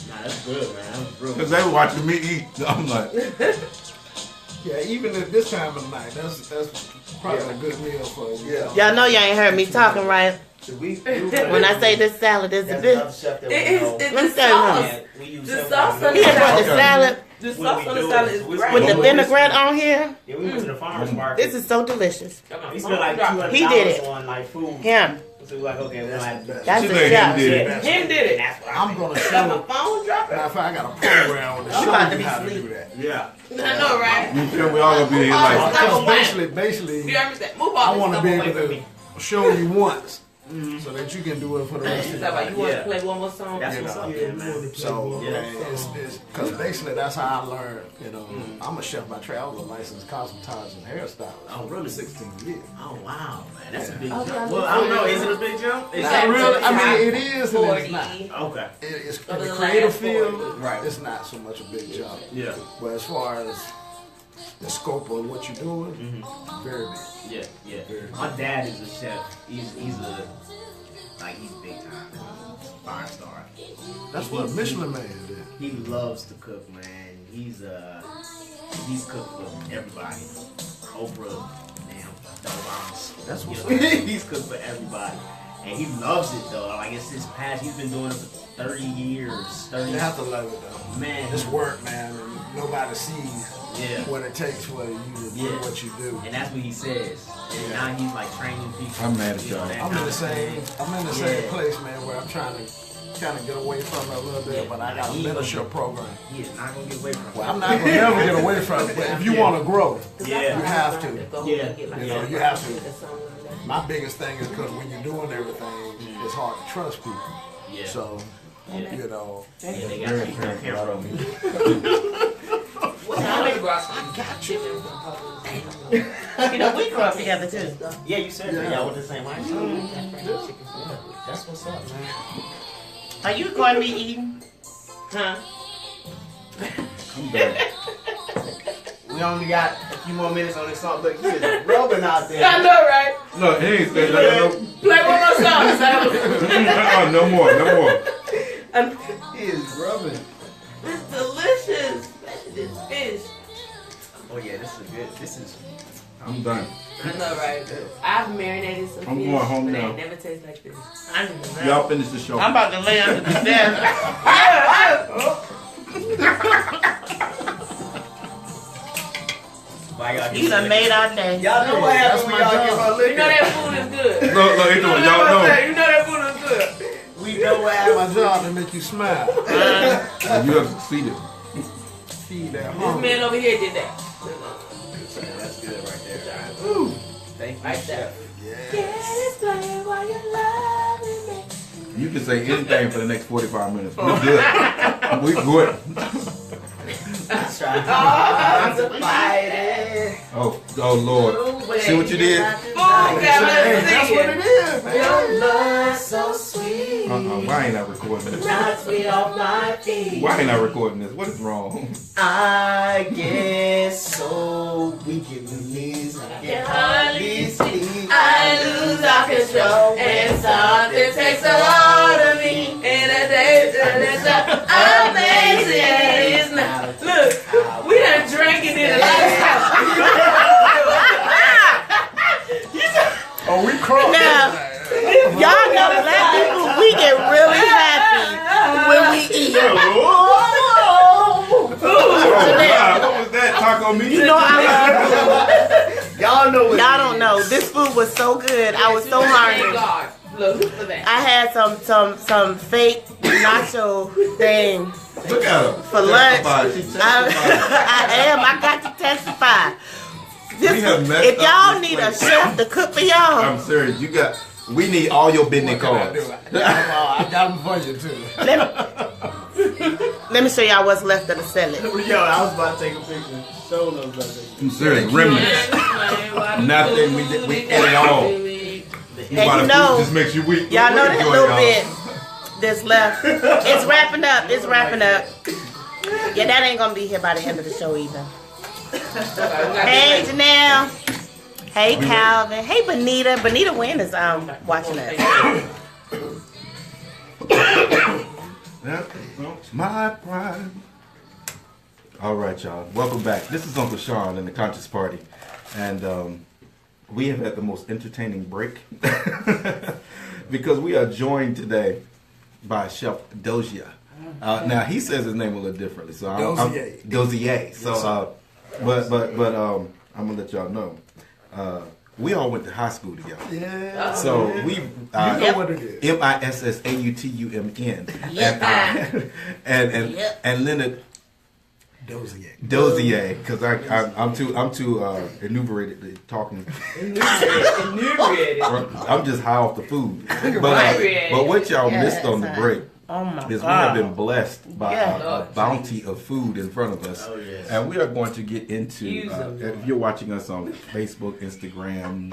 C: Now, That's good, man. That's
F: Because
C: brilliant.
F: they were watching me eat. I'm like,
D: Yeah, even at this time of the night, that's probably a good meal for you.
C: Yeah.
B: Y'all know y'all ain't heard me talking right. When I say this salad is a
C: that's
B: bit.
C: another chef that we
G: It's
C: know.
B: Let me
G: the
B: tell you
G: sauce.
B: something.
C: We use
G: The
C: several
G: sauce on
B: He done brought the
F: Okay.
B: salad
G: The
C: When
G: sauce
C: we
G: on the
C: do
G: salad
C: it,
G: is
C: we-
G: great.
B: with the
C: Well,
B: vinaigrette on here.
C: Yeah, we went to the farmer's market.
B: This is so delicious.
G: Come on,
C: We spent like
G: drop it.
C: $200
B: He did it.
C: on like food.
B: Him.
C: So we like, okay, we'll have to.
B: That's
F: She
B: the
F: said
B: chef.
F: him did it.
G: Him did it.
C: That's what
D: I'm gonna
G: Got
D: show.
G: my phone drop
D: Matter
G: it.
D: of fact, I got a program to
B: I'm
D: show
B: about to
D: you
B: be
D: how to
B: asleep.
D: do that.
C: Yeah.
G: I know, right?
F: you feel we all gonna be here like,
D: Because basically,
G: You understand? Move
D: I
G: on.
D: want to be
C: away
D: able
C: from
D: to
C: me.
D: show you once, so that you can do it for the rest of
G: You
D: your life.
G: want to
C: Yeah.
G: play one more song?
C: That's
D: You
C: what's
D: know.
C: up, yeah, man.
D: So,
C: Yeah.
D: it's because basically that's how I learned. You know, I'm a chef by trade. I was a licensed cosmetologist and hairstylist.
C: Oh, really?
D: 16 years.
C: Oh, wow, man. That's a big
G: Okay,
C: jump.
G: I'm
C: Well, I don't know. Is it a big jump? Is
G: Not
C: that
G: really.
C: really?
D: I mean, it is and it's not.
G: 40.
C: Okay.
D: It's
G: For
D: in
G: the
D: the creative
G: last
D: field,
G: 40.
C: Right.
D: it's not so much a big jump.
C: Yeah.
D: But as far as the scope of what you're doing, very big.
C: Yeah, yeah.
D: Very
C: My dad is a chef. He's big time. 5-star.
D: That's what a Michelin man did.
C: He loves to cook, man. He's cooked for everybody. Oprah, damn, Obama.
D: That's what's
C: You know, he's cooked for everybody. And he loves it though. Like it's his passion. He's been doing it for 30 years. 30
D: You have to love it though.
C: Man.
D: It's work, man, and nobody sees
C: Yeah.
D: what it takes for you to do
C: Yeah.
D: what you do.
C: And that's what he says. And now he's like training people.
F: I'm mad at
C: you know,
F: y'all.
C: that
D: I'm in
C: kind
D: the
C: of
D: same
C: thing.
D: I'm in the same
C: Yeah.
D: place, man, where I'm trying to kind of get away from it a little bit,
C: Yeah.
D: but I got a
C: He-
D: mentorship program.
C: He is not gonna get away from it.
D: Well, I'm not gonna never get away from it, but if you
C: Yeah.
D: want to grow,
C: Yeah.
D: you have to.
C: Yeah.
D: You know, you have to. My biggest thing is because when you're doing everything, it's hard to trust people.
C: Yeah.
D: So,
C: Yeah.
D: you know,
C: Yeah, they got people that care about me.
B: You know, we grew up together too.
C: Yeah, you said that.
D: Yeah.
C: Y'all went to the same high school. That's what's up, man.
B: Are you going to be eating? Huh?
F: I'm done.
C: We only got a few more minutes on this song. Look, he is rubbing out there.
G: I know, right?
F: No, he ain't said nothing.
G: Play one more song, Sam.
F: No more, no more.
C: He is rubbing.
G: It's delicious. This fish.
C: Oh yeah, this is good. This is.
F: I'm done.
G: I know, right? I've marinated some
F: I'm
G: fish,
F: going home
G: but
F: now.
G: it never tastes like this.
F: Y'all finish the show.
B: I'm about to lay under the desk.
C: Why y'all
B: You done made our day.
C: Y'all know what happens when y'all get my
G: You
C: liquor.
G: know that food is good.
F: Look, he told y'all know.
G: You know that food is good.
C: We know what
D: my
C: happens.
D: job to make you smile.
F: You have succeeded.
D: Feed that
G: This
D: hunger.
G: man over here did that.
C: That's good right there. Ooh. Thank you,
G: Right there.
F: You can say anything for the next 45 minutes. We're good. We good.
C: That's right.
F: Oh Lord. See what you did?
G: Food got
D: Hey,
G: us
D: that's what it
G: singing.
D: is, man.
C: Your love so sweet.
F: Why ain't I recording this?
C: Knocks me off my feet.
F: Why ain't I recording this? What is wrong?
C: I get so weak in the knees. I can hardly speak.
G: I lose all control and something takes a hold of me. And a day is amazing. It's not. Look, we done drank it in a lifetime.
D: Oh, we crossed.
B: Now, y'all know black people, we get really happy when we eat.
F: God, what was that? Taco meat?
B: You know I love
C: Y'all know what
B: Y'all don't know. This food was so good. I was so hungry.
G: Look, look for that.
B: I had some fake nacho thing
F: Look at her.
B: for lunch.
F: Testified. She
B: I got to testify. This
F: We have
B: was-
F: messed
B: if
F: up
B: y'all
F: this
B: need
F: place.
B: a chef to cook for y'all,
F: I'm serious. We need all your business
D: What
F: cards.
D: can I do? I got them for you too.
B: let me show y'all what's left of the salad.
C: Yo, I was about to take a picture. Show them brother.
F: I'm serious. Remnants. Nothing. We ate it all.
B: And you know,
F: just makes you weak.
B: y'all know
F: What
B: that
F: you doing,
B: little
F: y'all?
B: bit that's left. It's wrapping up. It's wrapping up. Yeah, that ain't gonna be here by the end of the show either. Hey Janelle. Hey Calvin. Hey Bonita. Bonita Wynn is watching us.
A: My prime. All right, y'all. Welcome back. This is Uncle Sean and the Conscious Party. And we have had the most entertaining break because we are joined today by Chef Doz'ia. Now, he says his name a little differently. So
D: Doz'ia.
A: Doz'ia. So, but I'm going to let y'all know. We all went to high school together.
D: Yeah.
A: So we
D: you know what it is.
A: MISSAUTUMN.
B: Yep.
A: And Leonard
D: Doz'ia.
A: because I'm too enumerated talking.
C: Inebriated.
A: I'm just high off the food. But what y'all
B: Yes,
A: missed on the break
B: Oh my
A: is we
B: God.
A: have been blessed by
B: Yeah.
A: a bounty of food in front of us.
C: Oh, yes.
A: And we are going to get into,
G: Use them.
A: if you're watching us on Facebook, Instagram,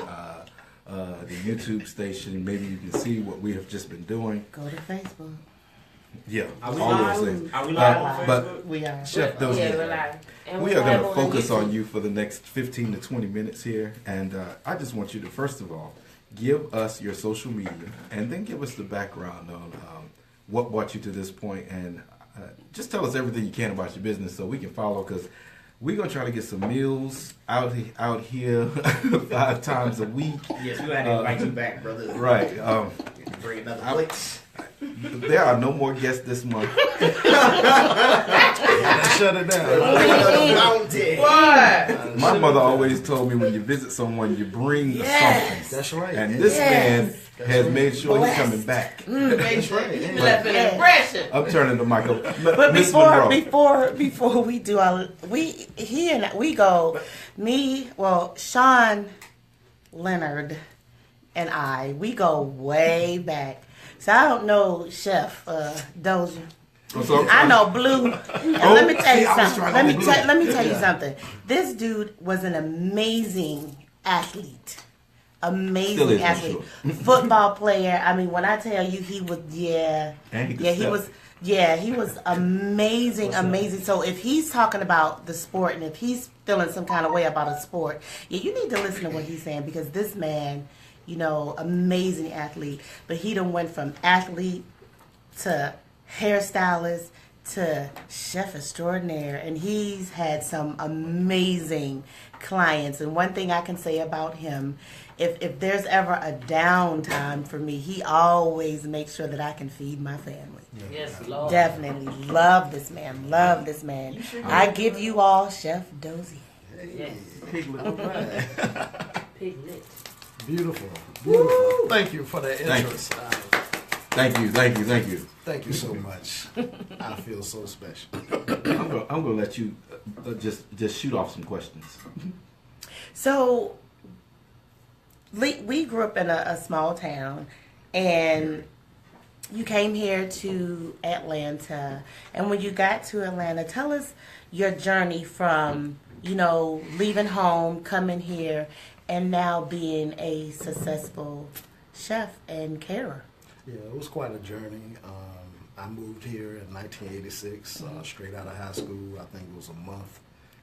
A: the YouTube station, maybe you can see what we have just been doing.
B: Go to Facebook.
A: Yeah,
C: Are we
A: all
C: live?
A: those things.
C: Are we live on
A: But
C: Facebook?
B: We are.
A: Chef
G: Yeah, we're
A: Doz'ia,
G: live. And
A: we
G: we're
A: are going
G: live
A: to focus
G: YouTube.
A: on you for the next 15 to 20 minutes here. And I just want you to, first of all, give us your social media and then give us the background on what brought you to this point. And just tell us everything you can about your business so we can follow, because we're going to try to get some meals out here 5 times a week.
C: Yes, we had to invite you back, brother.
A: Right.
C: Bring another plate.
A: There are no more guests this month.
D: Shut it down.
C: Mountain.
G: What?
A: My mother always told me when you visit someone, you bring something.
D: That's right.
A: And this man has made sure he's coming back.
D: That's right.
G: You left an impression.
A: I'm turning the mic over.
B: But
A: Miss Monroe.
B: before we do our Sean Leonard and we go way back. So I don't know Chef Doz'ia. I know Blue. And let me tell you something. Let me tell you something. This dude was an amazing athlete.
A: Still is, I'm sure.
B: Football player. I mean, when I tell you he was,
A: And he could step.
B: he was amazing. So if he's talking about the sport and if he's feeling some kind of way about a sport, you need to listen to what he's saying, because this man, amazing athlete, but he done went from athlete to hairstylist to chef extraordinaire, and he's had some amazing clients. And one thing I can say about him, if there's ever a downtime for me, he always makes sure that I can feed my family.
G: Yes, Lord.
B: Definitely love this man. I give you all Chef Doz'ia.
G: Yes. Piglet.
D: Beautiful. Thank you for the interest.
A: Thank you.
D: Thank you so much. I feel so special.
A: I'm gonna let you just shoot off some questions.
B: So we grew up in a small town, and you came here to Atlanta. And when you got to Atlanta, tell us your journey from, leaving home, coming here, and now being a successful chef and caterer.
D: Yeah, it was quite a journey. I moved here in 1986, straight out of high school. I think it was a month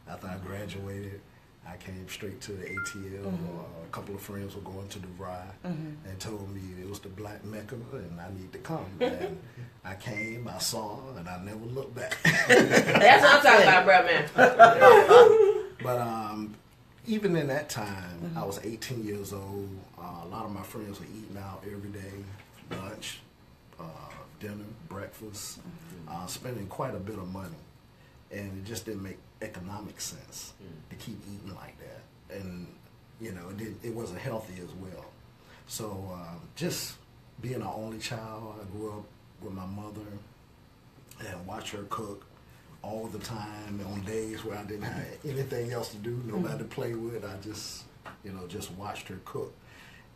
D: after I graduated. I came straight to the ATL. A couple of friends were going to DeVry and told me it was the Black Mecca and I need to come. And I came, I saw, and I never looked back.
G: That's what I'm talking about, bro, man.
D: But even in that time, I was 18 years old. A lot of my friends were eating out every day, lunch, dinner, breakfast, spending quite a bit of money. And it just didn't make economic sense to keep eating like that. And, it wasn't healthy as well. So just being an only child, I grew up with my mother and watched her cook all the time on days where I didn't have anything else to do, nobody to play with. I just watched her cook.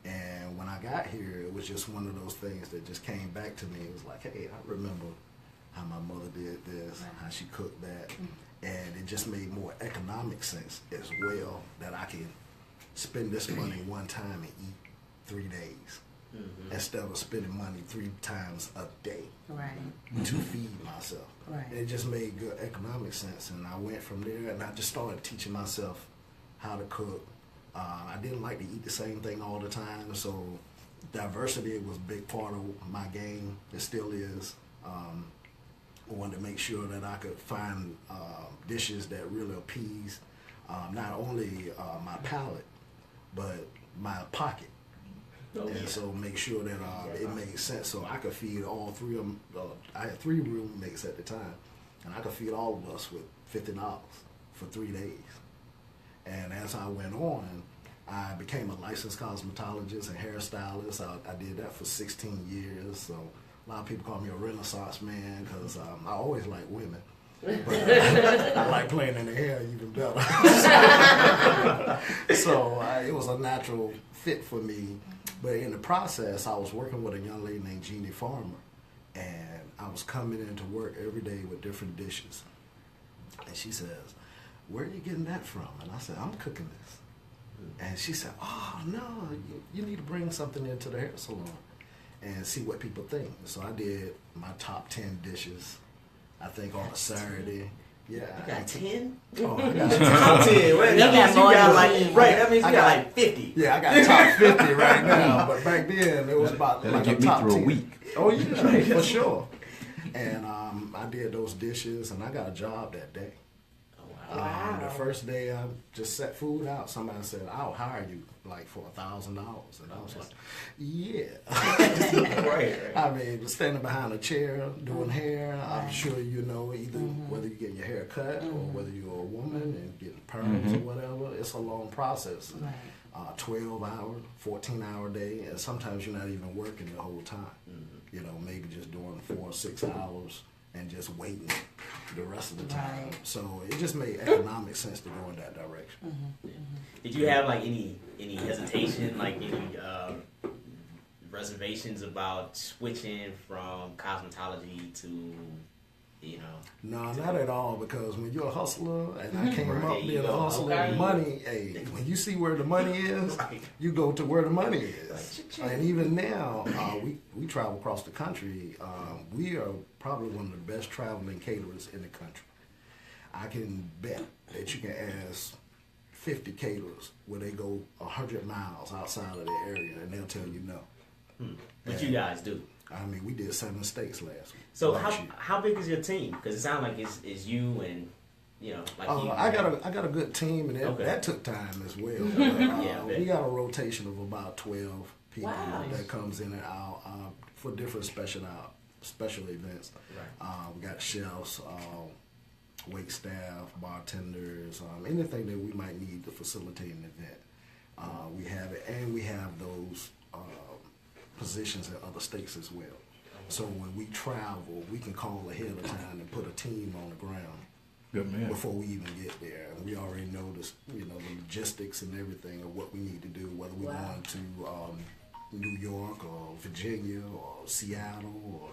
D: And when I got here, it was just one of those things that just came back to me. It was like, hey, I remember how my mother did this, how she cooked that. And it just made more economic sense as well, that I can spend this money one time and eat 3 days instead of spending money 3 times a day to feed myself.
B: Right.
D: And it just made good economic sense. And I went from there and I just started teaching myself how to cook. I didn't like to eat the same thing all the time, so diversity was a big part of my game. It still is. wanted to make sure that I could find dishes that really appease not only my palate, but my pocket. And so make sure that it made sense so I could feed all three of them. I had 3 roommates at the time, and I could feed all of us with $50 for 3 days. And as I went on, I became a licensed cosmetologist and hairstylist. I did that for 16 years. So a lot of people call me a Renaissance man because I always like women. But I like playing in the hair even better. So it was a natural fit for me. But in the process, I was working with a young lady named Jeannie Farmer. And I was coming into work every day with different dishes. And she says, "Where are you getting that from?" And I said, "I'm cooking this." And she said, "Oh, no, you need to bring something into the hair salon and see what people think." So I did my top 10 dishes, I think, on a Saturday. Yeah.
C: You got 10?
D: Oh, I got
C: Top 10. Well, that means you got like, right, that means you got like 50.
D: Yeah, I got top 50 right now. But back then, it was about
A: That'll
D: like
A: get
D: a
A: me
D: top
A: through
D: 10.
A: a week.
D: Oh, yeah, for sure. And I did those dishes, and I got a job that day.
G: Wow.
D: The first day I just set food out, somebody said, "I'll hire you like for $1,000." And I was like, "Yeah."
C: Right.
D: I mean, standing behind a chair doing hair, I'm sure you know either whether you're getting your hair cut or whether you're a woman and getting perms or whatever, it's a long process. 12-hour, 14-hour day, and sometimes you're not even working the whole time. You know, maybe just doing 4 or 6 hours and just waiting the rest of the time. So it just made economic sense to go in that direction.
C: Did you have like any hesitation, like any reservations about switching from cosmetology to, you know?
D: No, not at all, because when you're a hustler, and I came up being a
C: go.
D: hustler,
C: Okay.
D: money, when you see where the money is, you go to where the money is. And even now, we travel across the country. We are probably one of the best traveling caterers in the country. I can bet that you can ask 50 caterers where they go 100 miles outside of their area, and they'll tell you no.
C: But you guys do.
D: I mean, we did 7 states last week.
C: So
D: last year.
C: how big is your team? Because it sounds like it's you and, you know, like you.
D: I got a good team, and that took time as well. We got a rotation of about 12 people that comes in and out for different special events.
C: Right.
D: We got chefs, wait staff, bartenders, anything that we might need to facilitate an event. We have it, and we have those positions in other states as well. So when we travel, we can call ahead of time and put a team on the ground.
A: Good man.
D: Before we even get there, and we already know this, the logistics and everything of what we need to do, whether we're going to New York or Virginia or Seattle or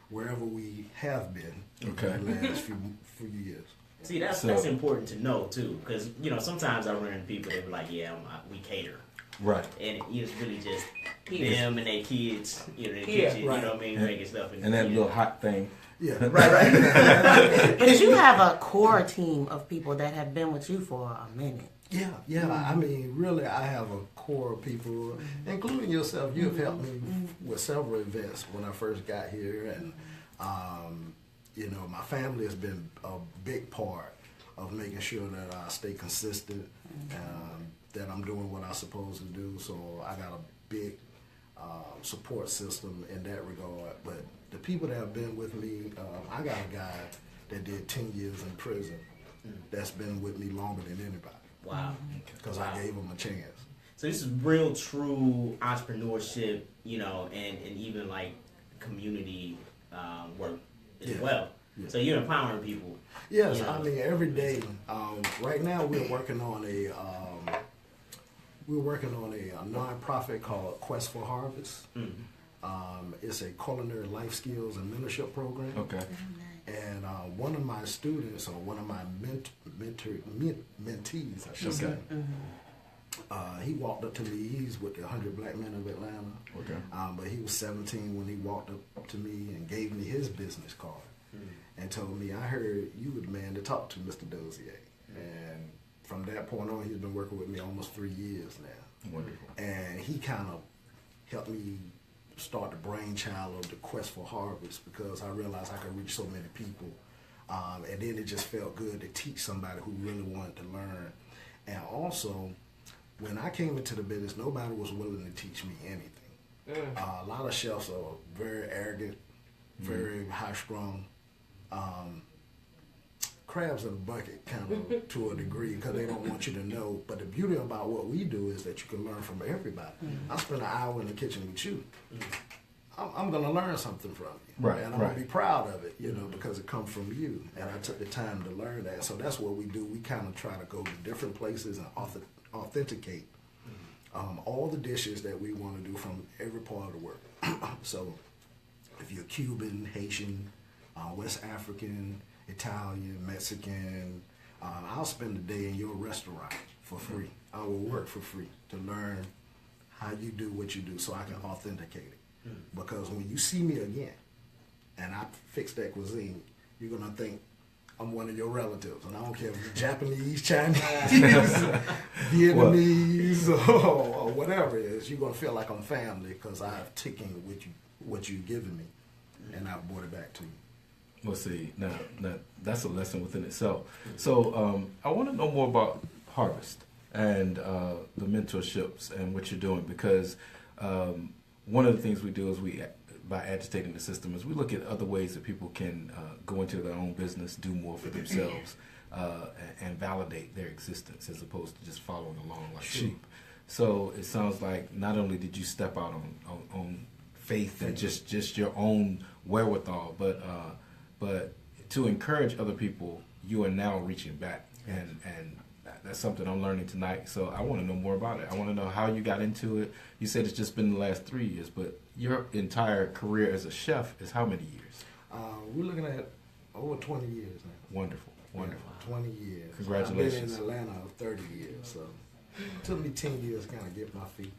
D: wherever we have been in the last few years.
C: See, that's important to know too, because sometimes I run into people that be like, "Yeah, we cater."
A: Right.
C: And it's really just them and their kids, in the kitchen, you know what I mean, making stuff.
A: And that little hot thing.
D: Yeah,
B: right. But you have a core team of people that have been with you for a minute.
D: Yeah. I mean, really, I have a core of people, including yourself. You have helped me with several events when I first got here, and my family has been a big part of making sure that I stay consistent, that I'm doing what I'm supposed to do. So I got a big support system in that regard. But the people that have been with me, I got a guy that did 10 years in prison that's been with me longer than anybody.
C: Wow.
D: Because I gave him a chance.
C: So this is real, true entrepreneurship, and even like community work as well. Yeah. So you're empowering people.
D: Yes, I mean every day. Right now we're working on a nonprofit called Quest for Harvest. It's a culinary life skills and mentorship program.
A: Okay.
D: And one of my students, or one of my mentees, I should say, he walked up to me. He's with the 100 Black Men of Atlanta.
A: Okay.
D: But he was 17 when he walked up to me and gave me his business card and told me, "I heard you were the man to talk to, Mr. Doz'ia." And from that point on, he's been working with me almost 3 years now.
A: Wonderful.
D: And he kind of helped me start the brainchild of the Quest for Harvest because I realized I could reach so many people. And then it just felt good to teach somebody who really wanted to learn. And also, when I came into the business, nobody was willing to teach me anything. A lot of chefs are very arrogant, very high-strung. Crabs in a bucket, kind of, to a degree, because they don't want you to know. But the beauty about what we do is that you can learn from everybody. I spend an hour in the kitchen with you. I'm going to learn something from you.
A: Right,
D: and I'm going to be proud of it, because it comes from you. And I took the time to learn that. So that's what we do. We kind of try to go to different places and authenticate all the dishes that we want to do from every part of the world. So if you're Cuban, Haitian, West African, Italian, Mexican, I'll spend a day in your restaurant for free. I will work for free to learn how you do what you do so I can authenticate it. Because when you see me again and I fix that cuisine, you're going to think I'm one of your relatives. And I don't care if you're Japanese, Chinese, Vietnamese, or whatever it is. You're going to feel like I'm family because I've taken what you've given me and I've brought it back to you.
A: Well, see, now that's a lesson within itself. So I want to know more about Harvest and the mentorships and what you're doing, because one of the things we do is by agitating the system, is we look at other ways that people can go into their own business, do more for themselves, and validate their existence as opposed to just following along like sheep. So it sounds like not only did you step out on faith and just your own wherewithal, but to encourage other people, you are now reaching back, and that's something I'm learning tonight. So I want to know more about it. I want to know how you got into it. You said it's just been the last 3 years, but your entire career as a chef is how many years?
D: We're looking at over 20 years now.
A: Wonderful.
D: Yeah, 20 years.
A: Congratulations.
D: I've been in Atlanta 30 years, so it took me 10 years to kind of get my feet.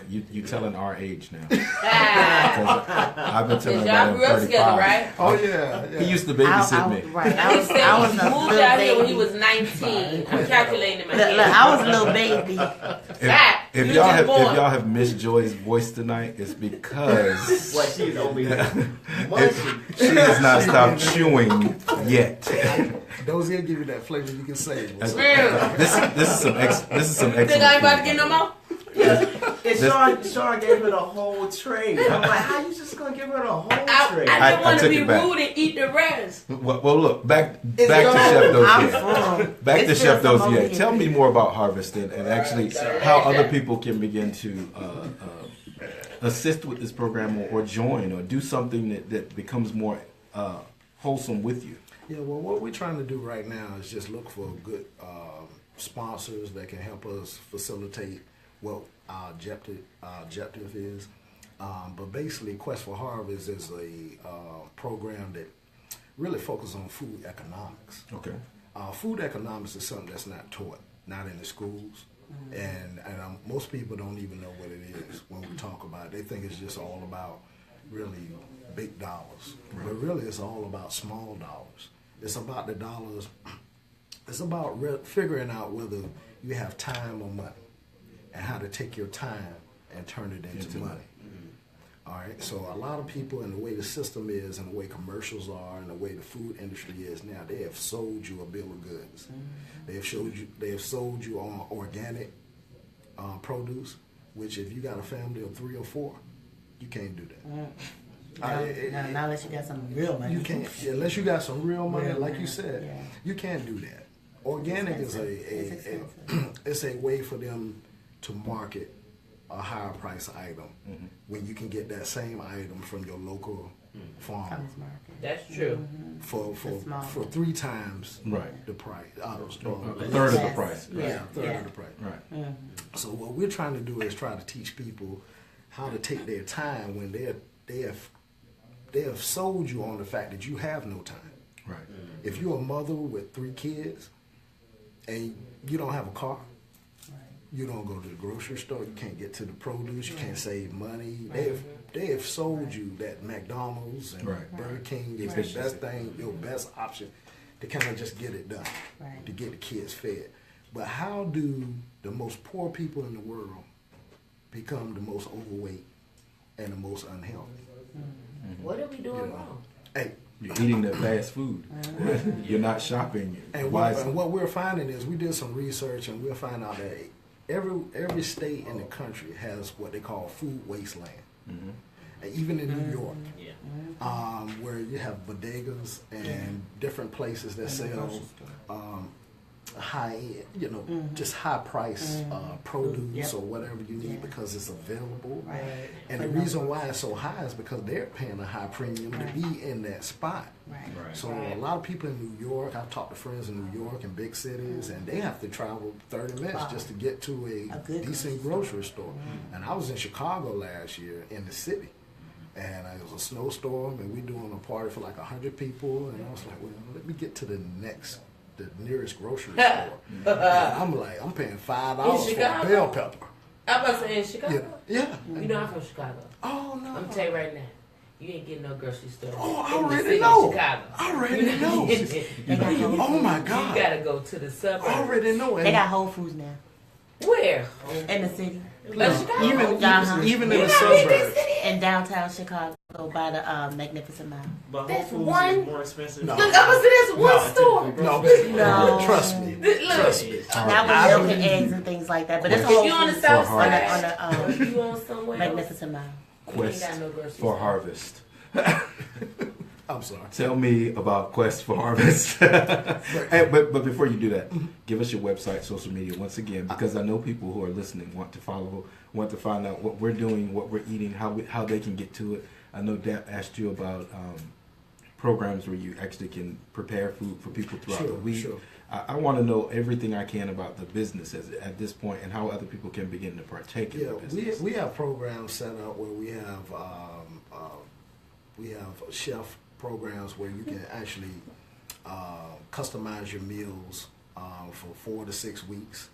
A: You telling our age now. I've been telling
G: y'all
A: about
G: grew up together, right?
D: Oh, yeah.
A: He used to babysit me.
B: Right.
G: He said
B: I was
G: he
B: a
G: moved
B: little
G: out here when he
B: baby.
G: was 19. I'm calculating in my
B: Look,
G: head.
B: I was a little baby.
A: If y'all have missed Joy's voice tonight, it's because
C: What she's over here munching.
A: she has not stopped chewing yet.
D: Doz'ia give you that flavor you can save.
A: This is some excellent.
G: Think I ain't about to get no more?
C: And Sean gave her the whole tray. I'm like, how you just gonna give her the whole tray?
G: I didn't want to
A: took
G: be
A: it back.
G: rude and eat the rest.
A: Well, look, back to
C: It's
A: Chef
C: gone.
B: I'm
A: Doz'ia.
B: full.
A: Back to
B: It's
A: Chef
B: still some over
A: Doz'ia.
B: here.
A: Tell me more about Harvest and actually how other people can begin to assist with this program or join or do something that becomes more wholesome with you.
D: Yeah, well, what we're trying to do right now is just look for good sponsors that can help us facilitate what our objective is. But basically, Quest for Harvest is a program that really focuses on food economics.
A: Okay.
D: Food economics is something that's not taught, not in the schools. And most people don't even know what it is when we talk about it. They think it's just all about really big dollars. Right. But really, it's all about small dollars. It's about the dollars. It's about figuring out whether you have time or money and how to take your time and turn it into money. All right, so a lot of people, and the way the system is, and the way commercials are, and the way the food industry is now, they have sold you a bill of goods. They have sold you on organic produce, which if you got a family of 3 or 4, you can't do that.
B: Not unless you got some real money.
D: You can't, unless you got some real money,
B: Real
D: like
B: money,
D: you said.
B: yeah.
D: You can't do that. Organic is it's a way for them to market a higher price item when you can get that same item from your local farm
B: Farmers market.
G: That's true.
D: for
B: small
D: 3 times
A: Right.
D: the price.
A: A third of the price.
D: Yeah, a third of the price.
A: Right.
D: So what we're trying to do is try to teach people how to take their time when they have sold you on the fact that you have no time.
A: Right.
D: If you're a mother with 3 kids and you don't have a car, you don't go to the grocery store, you can't get to the produce, you can't save money. They have sold you that McDonald's and Burger King is the best thing, your best option to kind of just get it done, to get the kids fed. But how do the most poor people in the world become the most overweight and the most unhealthy.
G: What are we doing wrong?
D: Hey,
A: You're eating that fast food. You're not shopping.
D: and what we're finding is we did some research and we'll find out that every state in the country has what they call food wasteland. And even in New York, where you have bodegas and different places that sell high, just high price produce or whatever you need because it's available.
B: Right.
D: And the reason why it's so high is because they're paying a high premium to be in that spot.
B: Right.
D: So a lot of people in New York, I've talked to friends in New York and big cities, and they have to travel 30 minutes just to get to a decent grocery store. And I was in Chicago last year in the city. And it was a snowstorm, and we doing a party for like 100 people. And I was like, well, let me get to the nearest grocery store. And I'm paying $5 for a bell pepper.
G: I'm about to say in Chicago.
D: Yeah.
G: You know I'm from Chicago.
D: Oh no.
G: I'm gonna tell you right now. You ain't getting no grocery store.
D: Oh, I
G: in the
D: already
G: city
D: know.
G: of Chicago.
D: I already know. Oh my God.
G: You gotta go to the suburbs.
D: I already know.
B: They got Whole Foods now
G: Where?
B: in the city,
G: Chicago.
D: Even in the suburbs.
B: in downtown Chicago by the Magnificent Mile.
C: But
G: That's
C: Whole Foods
G: one-
C: is more expensive.
D: No.
G: Look, I'm gonna say that's one store.
B: No.
D: Trust me. Trust me.
B: Not with milk and eggs and things like that, but it's a
G: If
B: Whole
G: you on the
B: Foods
G: south
B: on
G: side,
B: the
G: or you on somewhere else,
B: Magnificent Mile.
G: you ain't
A: Quest
G: got no grocery
A: for
G: store.
A: harvest.
D: I'm sorry.
A: Tell me about Quest for Harvest. Hey, but before you do that, give us your website, social media once again, because I know people who are listening want to follow, want to find out what we're doing, what we're eating, how they can get to it. I know Dap asked you about programs where you actually can prepare food for people throughout the week.
D: Sure.
A: I want to know everything I can about the business at this point and how other people can begin to partake in the business.
D: We have programs set up where we have chef programs where you can actually customize your meals for 4 to 6 weeks.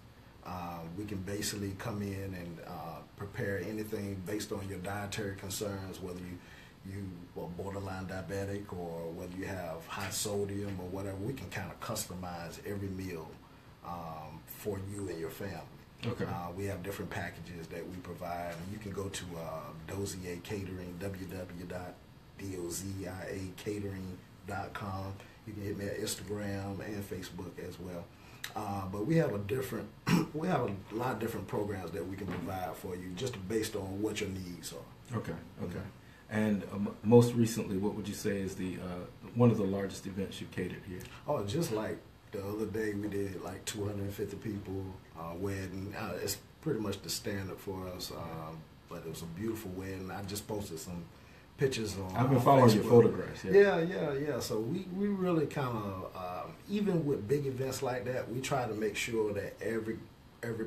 D: We can basically come in and prepare anything based on your dietary concerns, whether you are borderline diabetic or whether you have high sodium or whatever. We can kind of customize every meal for you and your family.
A: Okay.
D: We have different packages that we provide. You can go to Doz'ia Catering, www.doziacatering.com. You can hit me at Instagram and Facebook as well. But we have we have a lot of different programs that we can provide for you, just based on what your needs are.
A: Okay. And most recently, what would you say is the one of the largest events you catered here?
D: Oh, just like the other day, we did like 250 people wedding. It's pretty much the standard for us, but it was a beautiful wedding. I just posted some pictures on.
A: I've been following your photographs.
D: Yeah. So we really kind of even with big events like that, we try to make sure that every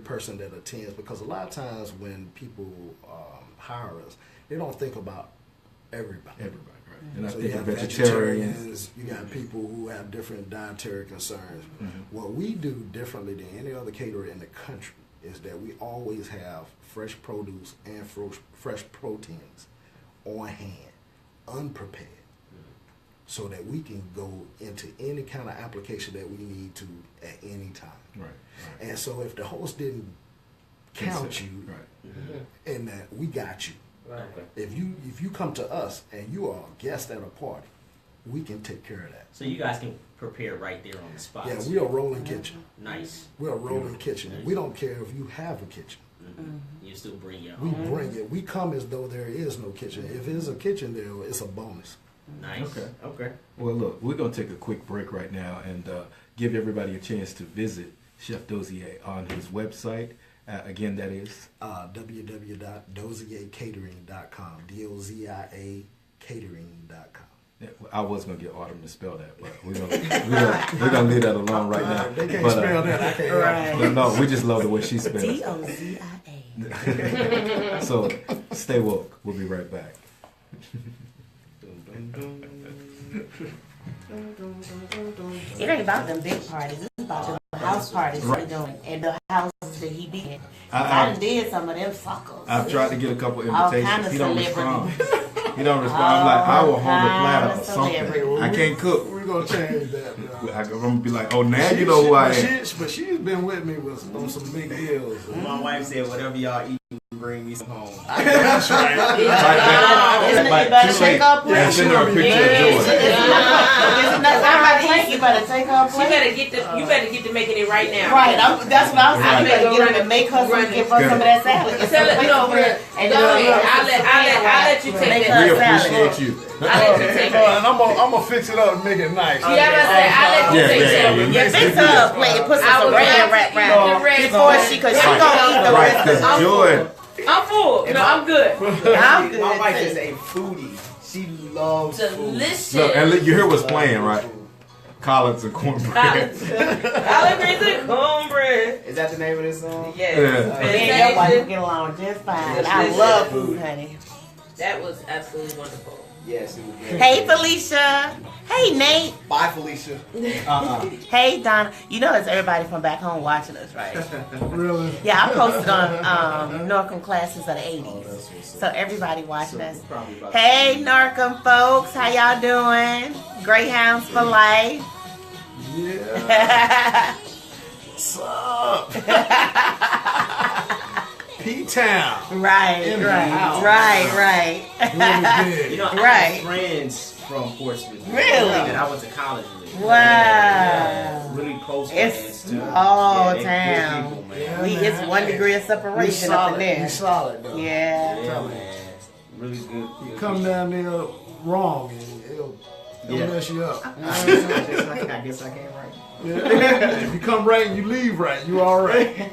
D: person that attends, because a lot of times when people hire us, they don't think about everybody.
A: Right. And I
D: So you
A: think
D: have
A: vegetarians.
D: you got people who have different dietary concerns. What we do differently than any other caterer in the country is that we always have fresh produce and fresh proteins on hand, unprepared, so that we can go into any kind of application that we need to at any time.
A: Right.
D: And so if the host didn't count you, in that, we got you.
G: Right.
D: If you come to us and you are a guest at a party, we can take care of that.
C: So you guys can prepare right there on the spot.
D: Yeah, we are a rolling kitchen.
C: Nice.
D: We're a rolling kitchen. We don't care if you have a kitchen.
C: You still bring your
D: We
C: own.
D: bring it. We come as though there is no kitchen. If there's a kitchen there, it's a bonus.
C: Nice. Okay.
A: Well, look, we're going to take a quick break right now and give everybody a chance to visit Chef Doz'ia on his website. Again, that is
D: www.doziacatering.com. DOZIA catering.com.
A: I was going to get Autumn to spell that, but we're gonna leave that alone right now.
D: They can't
A: But,
D: spell that. I can't.
B: Right.
A: No, we just love the way she spells it.
B: DOZIA.
A: So stay woke. We'll be right back.
B: It ain't about them big parties. It's about the house parties he doing and the houses that he be in. I done did some of them suckers.
A: I've tried to get a couple
B: All
A: invitations.
B: kind of
A: He don't
B: celebrities.
A: respond. He don't respond. I'm like, I will hold a platter
B: All
A: or something.
B: celebrities.
A: I can't cook.
D: We're going to change that.
A: I'm going to be like, oh, now you know who I am.
D: But she's been with me on some big deals.
C: My wife said, whatever y'all eat, Bring me some home.
D: That's right.
B: Isn't it better take her
F: Yeah,
B: place?
F: send her a picture of Joy.
B: You better take her
G: She
B: place.
G: better get the. You better get to making it right now.
B: Right, that's what I was saying. You better
G: Right.
B: get her to make her some, give her some of that salad. Get
G: Tell
B: some
G: her, no,
B: plates
G: and
B: and
G: go
B: do a
G: ahead.
B: little-
G: I'll let you take
B: Make
G: that.
F: We
B: her salad.
F: appreciate you.
G: I'll let you take that.
D: And I'm gonna fix it up and make it nice.
G: Yeah, I was say, I'll let you
F: Yeah,
G: take
F: yeah,
G: that.
F: yeah.
B: Yeah, fix her up plate and put
G: I
B: some
G: would
B: bread
G: have
B: wrap
G: to eat
B: around
G: the rest
B: before
G: of
B: she,
G: it.
B: cause she
F: Right.
B: gonna eat the
F: Right,
B: rest of
F: because
B: it.
G: I'm
F: Joy,
G: I'm full. No, I'm good.
B: I'm good.
C: My wife
B: too.
C: is a foodie. She loves food.
G: Delicious.
F: look, and you hear what's playing, right? Collards and cornbread.
G: Collard greens and cornbread.
C: Is that the name of this song?
G: Yes.
F: Yeah.
B: Me and your wife get along just fine. I love food, honey.
G: That was absolutely wonderful.
C: Yes, it was good.
B: Hey, Felicia. Hey, Nate.
C: Bye, Felicia.
B: Hey, Donna. You know it's everybody from back home watching us, right?
D: Really?
B: Yeah, I posted on Norcom Classes of the 80s. So everybody watching us. Hey, Norcom folks. How y'all doing? Greyhounds for life.
D: Yeah. What's up? P-Town.
B: Right,
D: In the
B: right,
D: house.
B: right.
D: Really big.
C: You know, I
B: Right.
C: have friends from Portsmouth.
B: Really?
C: That I went to college with.
B: Wow.
C: Yeah, really close
B: It's
C: friends too.
B: all
C: they good
B: town.
C: people, man.
D: Yeah,
B: We
D: man.
B: It's 1 degree of
D: We
B: separation up in
D: solid.
B: there.
D: We solid, though.
B: Yeah.
C: Yeah, man. Really good.
D: You come down there wrong and it'll
C: Yeah.
D: mess you up.
C: I guess I came right.
D: Yeah. If you come right and you leave right, you all right.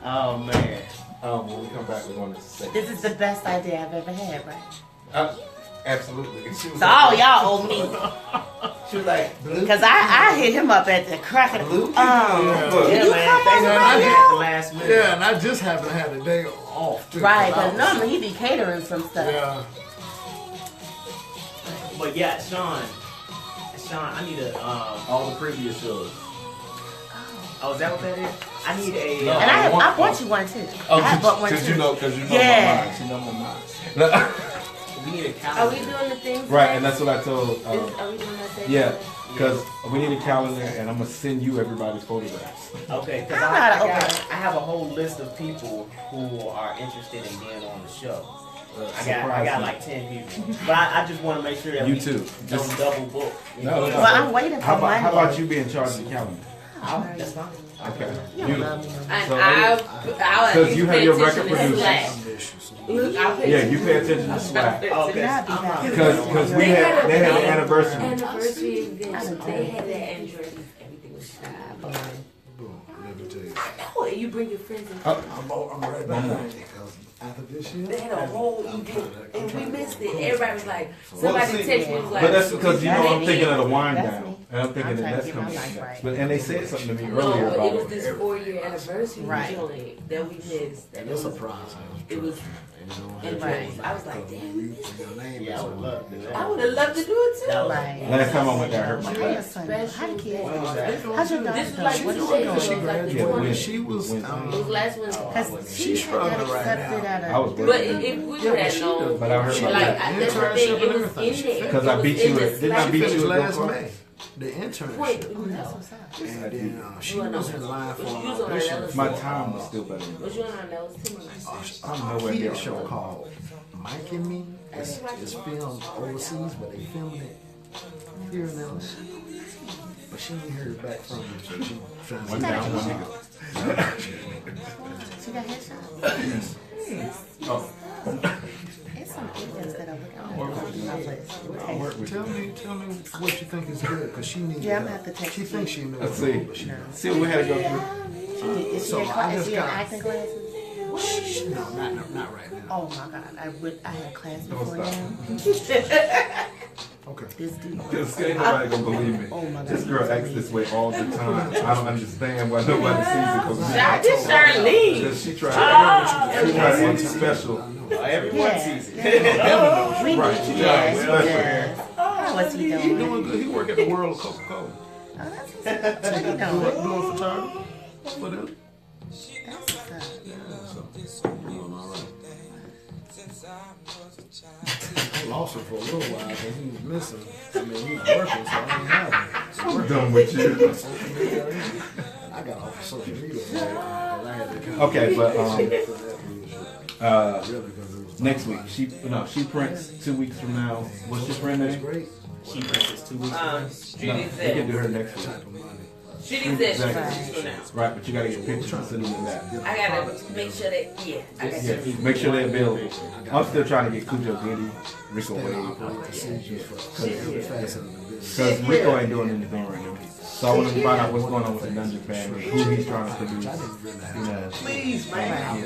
C: Oh man.
F: When we come back, we're going to say.
B: This is the best idea I've ever had, right?
F: Absolutely. And she was
B: So
F: like,
B: all y'all owe me.
F: She was like, blue.
B: Because I hit him up at the crack of the
F: Blue?
B: Did
C: Yeah,
B: you
C: man.
B: come
C: Thanks
B: over
C: for
B: right
C: the
B: now?
C: last minute.
D: Yeah, and I just happen to have the day off too.
B: Right,
D: I
B: because
D: was-
B: normally he be catering some stuff.
D: Yeah.
C: But yeah, Sean, I need a
F: All the previous shows.
C: Oh, is that what that is? I need a.
F: No.
B: And I
F: want
B: bought
F: one.
B: you one too.
F: Oh,
B: I bought one
F: because
B: too.
F: you know my
B: Yeah.
F: mind. She know my mind.
C: We need a
G: Are
C: calendar.
G: we doing the things?
F: Right, and that's what I told.
G: Are we doing that thing?
F: Yeah, because we need a calendar, and I'm gonna send you everybody's photographs.
C: Okay, because
B: I'm not open.
C: I have a whole list of people who are interested in being on the show. I got like 10 people, but I just want to make sure that
F: You
C: we
F: too.
C: don't
F: Just
C: double book.
F: No.
B: Well, I'm waiting for
F: how
B: Monday.
F: about you be in charge of the calendar?
C: That's fine.
F: Okay.
B: You don't love me.
G: And
F: So,
G: I'll
F: because you have your record
G: producers.
F: producers.
G: Look, I'll pay
F: Yeah, you pay attention to swag.
C: Okay.
B: Not be bad.
F: Because they had an anniversary.
G: Anniversary event. They had that anniversary. Everything was fine.
D: Boom. Let me tell you.
G: Oh, and you bring your friends and
D: I'm ready behind it. After this year,
G: they had a whole event and we missed it. Everybody was like, somebody
F: see,
G: texted me was like,
F: But that's because you know I'm thinking of the wind
B: That's
F: down,
B: me.
F: and I'm thinking
B: I'm
F: that
B: trying to
F: that's
B: get my
F: coming.
B: life right.
F: But and they said something to me
G: no,
F: earlier
G: it
F: about
G: was this 4-year anniversary
B: Right.
G: joint that we missed. That
D: it's a
G: was,
D: process.
G: it was and
B: Right.
G: I was like, damn,
D: Your name
C: Yeah, I would love to do that.
G: I would have loved to do it too.
B: Right.
F: Last time I went there, I hurt my
B: How
F: back.
B: your son doing? How the kids
C: When was
B: doing?
C: that?
B: How's your daughter
G: This is
B: doing?
G: like
B: What is
G: you
B: she
G: said,
B: doing?
G: it was like the
F: Yeah,
G: 20th.
F: when
D: She was.
G: It was last Wednesday.
B: Because
D: She's
B: she had
D: struggling
B: got
D: right
B: accepted
D: now.
B: at
F: I was
B: a...
G: But
F: working.
G: if we
D: Yeah,
G: would
D: but
G: have
D: she
G: known,
D: does.
F: But I heard
G: like,
F: my back.
G: that's the thing, it was in there.
F: Because I
G: It was
F: beat
G: in
F: you
G: the
F: at- didn't I
G: slack
F: beat
D: Finished
F: you at
D: last
F: go-kart?
D: May. The internship.
G: point.
B: That's what's up.
D: And then she
G: You
D: was
G: know,
D: in line for
G: you
D: an
G: was on
D: audition.
G: that
F: My time was still better.
G: Was you on our nose too?
F: I'm nowhere
D: A
F: near
D: TV show
F: it.
D: called Mike and Me. It's filmed overseas, but they filming it here in LA. But she ain't heard back from him, so she trying to
F: One down, one nigga.
B: She got headshots.
F: Oh,
B: It's some agents that are looking on my list.
F: I'll work with you.
D: Tell me what you think is good, cause she needs.
B: Yeah, I'm gonna have to text
D: She
B: you.
D: thinks she knows.
F: Let's see.
D: but she don't.
F: See what we had to go through.
B: Is she
D: So
B: in,
D: I
B: is
D: just
B: she in
D: got-
B: acting classes?
D: Shh, no, not right now.
B: Oh my God, I had a class
F: Don't
B: before
F: stop.
B: now.
D: Okay.
B: This dude.
F: Because ain't nobody gonna believe me.
B: Oh my God.
F: This girl acts this way all the time. I don't understand why nobody sees it.
G: I just Charlene.
F: Because she tried something special.
C: Everyone
B: Yeah.
C: sees it.
B: We
F: Right,
B: do.
F: she
B: Yes,
F: does.
B: he does. What's he
D: He
B: doing?
D: doing good. He work at the World of Coca-Cola.
B: Oh, that's what's up. What he doing?
D: Doing photography for them.
B: That's what's up.
D: So, doing all right. I lost him for a little while because he was missing. I mean, he was working, so I didn't have him.
F: I'm done with you.
D: I got off of social media because I
A: Okay, but next week she prints 2 weeks from now. What's your print name?
C: She prints 2 weeks.
A: No, you can do her next week.
G: She said she prints for now.
A: Right, but you gotta get pictures and send them to that.
G: I gotta make sure that, I got
A: Yeah, make sure they're available. I'm still trying to get Cujo Goody, Rico Wade. Because Rico ain't doing anything right now. So I want to find out what's going on with the Dungeon family, who he's trying to produce. You know.
C: Please, man.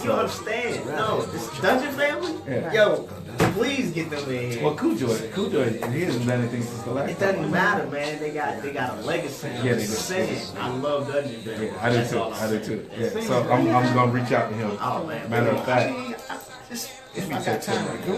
C: You understand? No, this Dungeon family?
A: Yeah.
C: Yo, please get them in here.
A: Well, Cujo, he hasn't done anything since the last
C: It
A: time.
C: doesn't matter, man. They got a legacy.
A: Yeah, they do.
C: I love Dungeon family.
A: Yeah, I do too. Yeah, so I'm gonna reach out to him.
C: Oh man.
A: Matter of fact,
D: If I got time to go,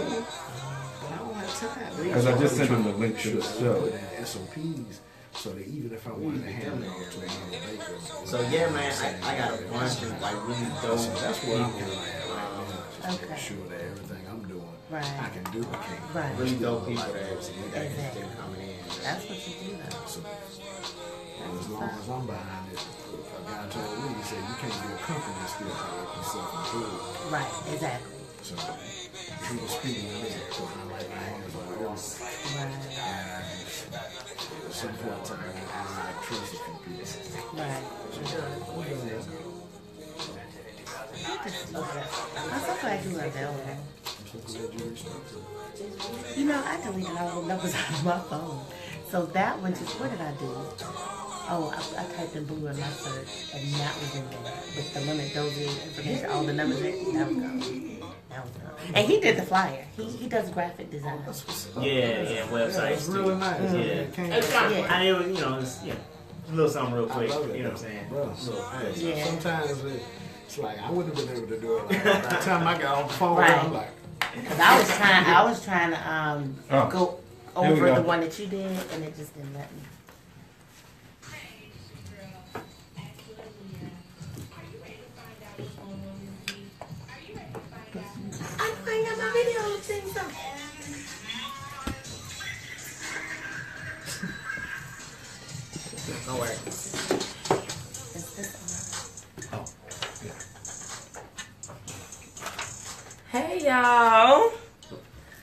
A: as I just sent him the link to the show.
D: SOPs, so that even if I wanted to hand it off to another baker.
C: So yeah, man, I got a bunch of like really dope.
D: So that's what I'm doing right now. Just
B: Okay.
D: making sure that everything I'm doing,
B: Right.
D: I can duplicate.
B: Right.
C: Really dope people that
B: Exactly.
C: coming in.
B: That's what you do though.
D: So, and as long as I'm behind it, a guy told me, he said, you can't be a company and still call yourself employed.
B: Right, exactly.
D: So he was speaking to me because I like my hands on everything.
B: Right,
D: And at some point in time, I trust a few people.
B: right. I'm so glad you were available.
D: I'm so glad you respect it.
B: You know, I deleted all the numbers out of my phone. So that one just, what did I do? Oh, I typed in blue in my search, and that was in there. With the limit, Doz'ia information, all the numbers, that was gone. That was gone. And he did the flyer. He does graphic design.
C: Yeah, websites.
D: It's really nice.
C: Yeah.
D: It came
G: It's
D: out.
G: fine.
C: I it was, you know, it's, a little something real
D: I
C: quick.
D: love it.
C: You know what I'm saying?
D: Bro,
B: Yeah.
D: sometimes it's like I wouldn't have been able to do it. Like, by the time I got on the phone,
B: Right.
D: I'm like,
B: Because I was trying to
A: Oh,
B: go
A: here we
B: over
A: go.
B: the one that you did, and it just didn't let me. I know I ain't got my video thing so.
C: No way.
B: Is this Hey y'all.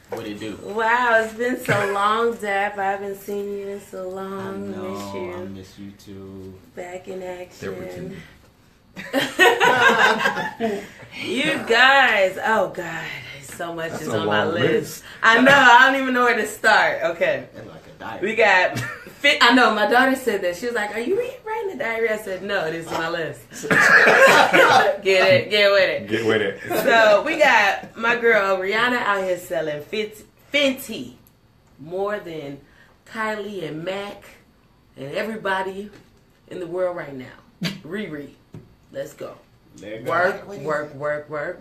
C: What it do?
G: Wow, it's been so long, Dap. I haven't seen you in so
C: I
G: long.
C: know.
G: Miss
C: I
G: you.
C: miss you too.
G: Back in
A: They're
G: action.
A: pretending.
G: You guys, oh God, so much
A: That's
G: is
A: a
G: on my
A: long
G: list.
A: list.
G: I know, I don't even know where to start. Okay,
C: That's like a diet.
G: we got. I know my daughter said that. She was like, "Are you writing the diary?" I said, "No, this is my list." Get with it.
A: Get with it.
G: So we got my girl Rihanna out here selling Fenty more than Kylie and Mac and everybody in the world right now. Riri, let's go.
C: There you go.
G: Work.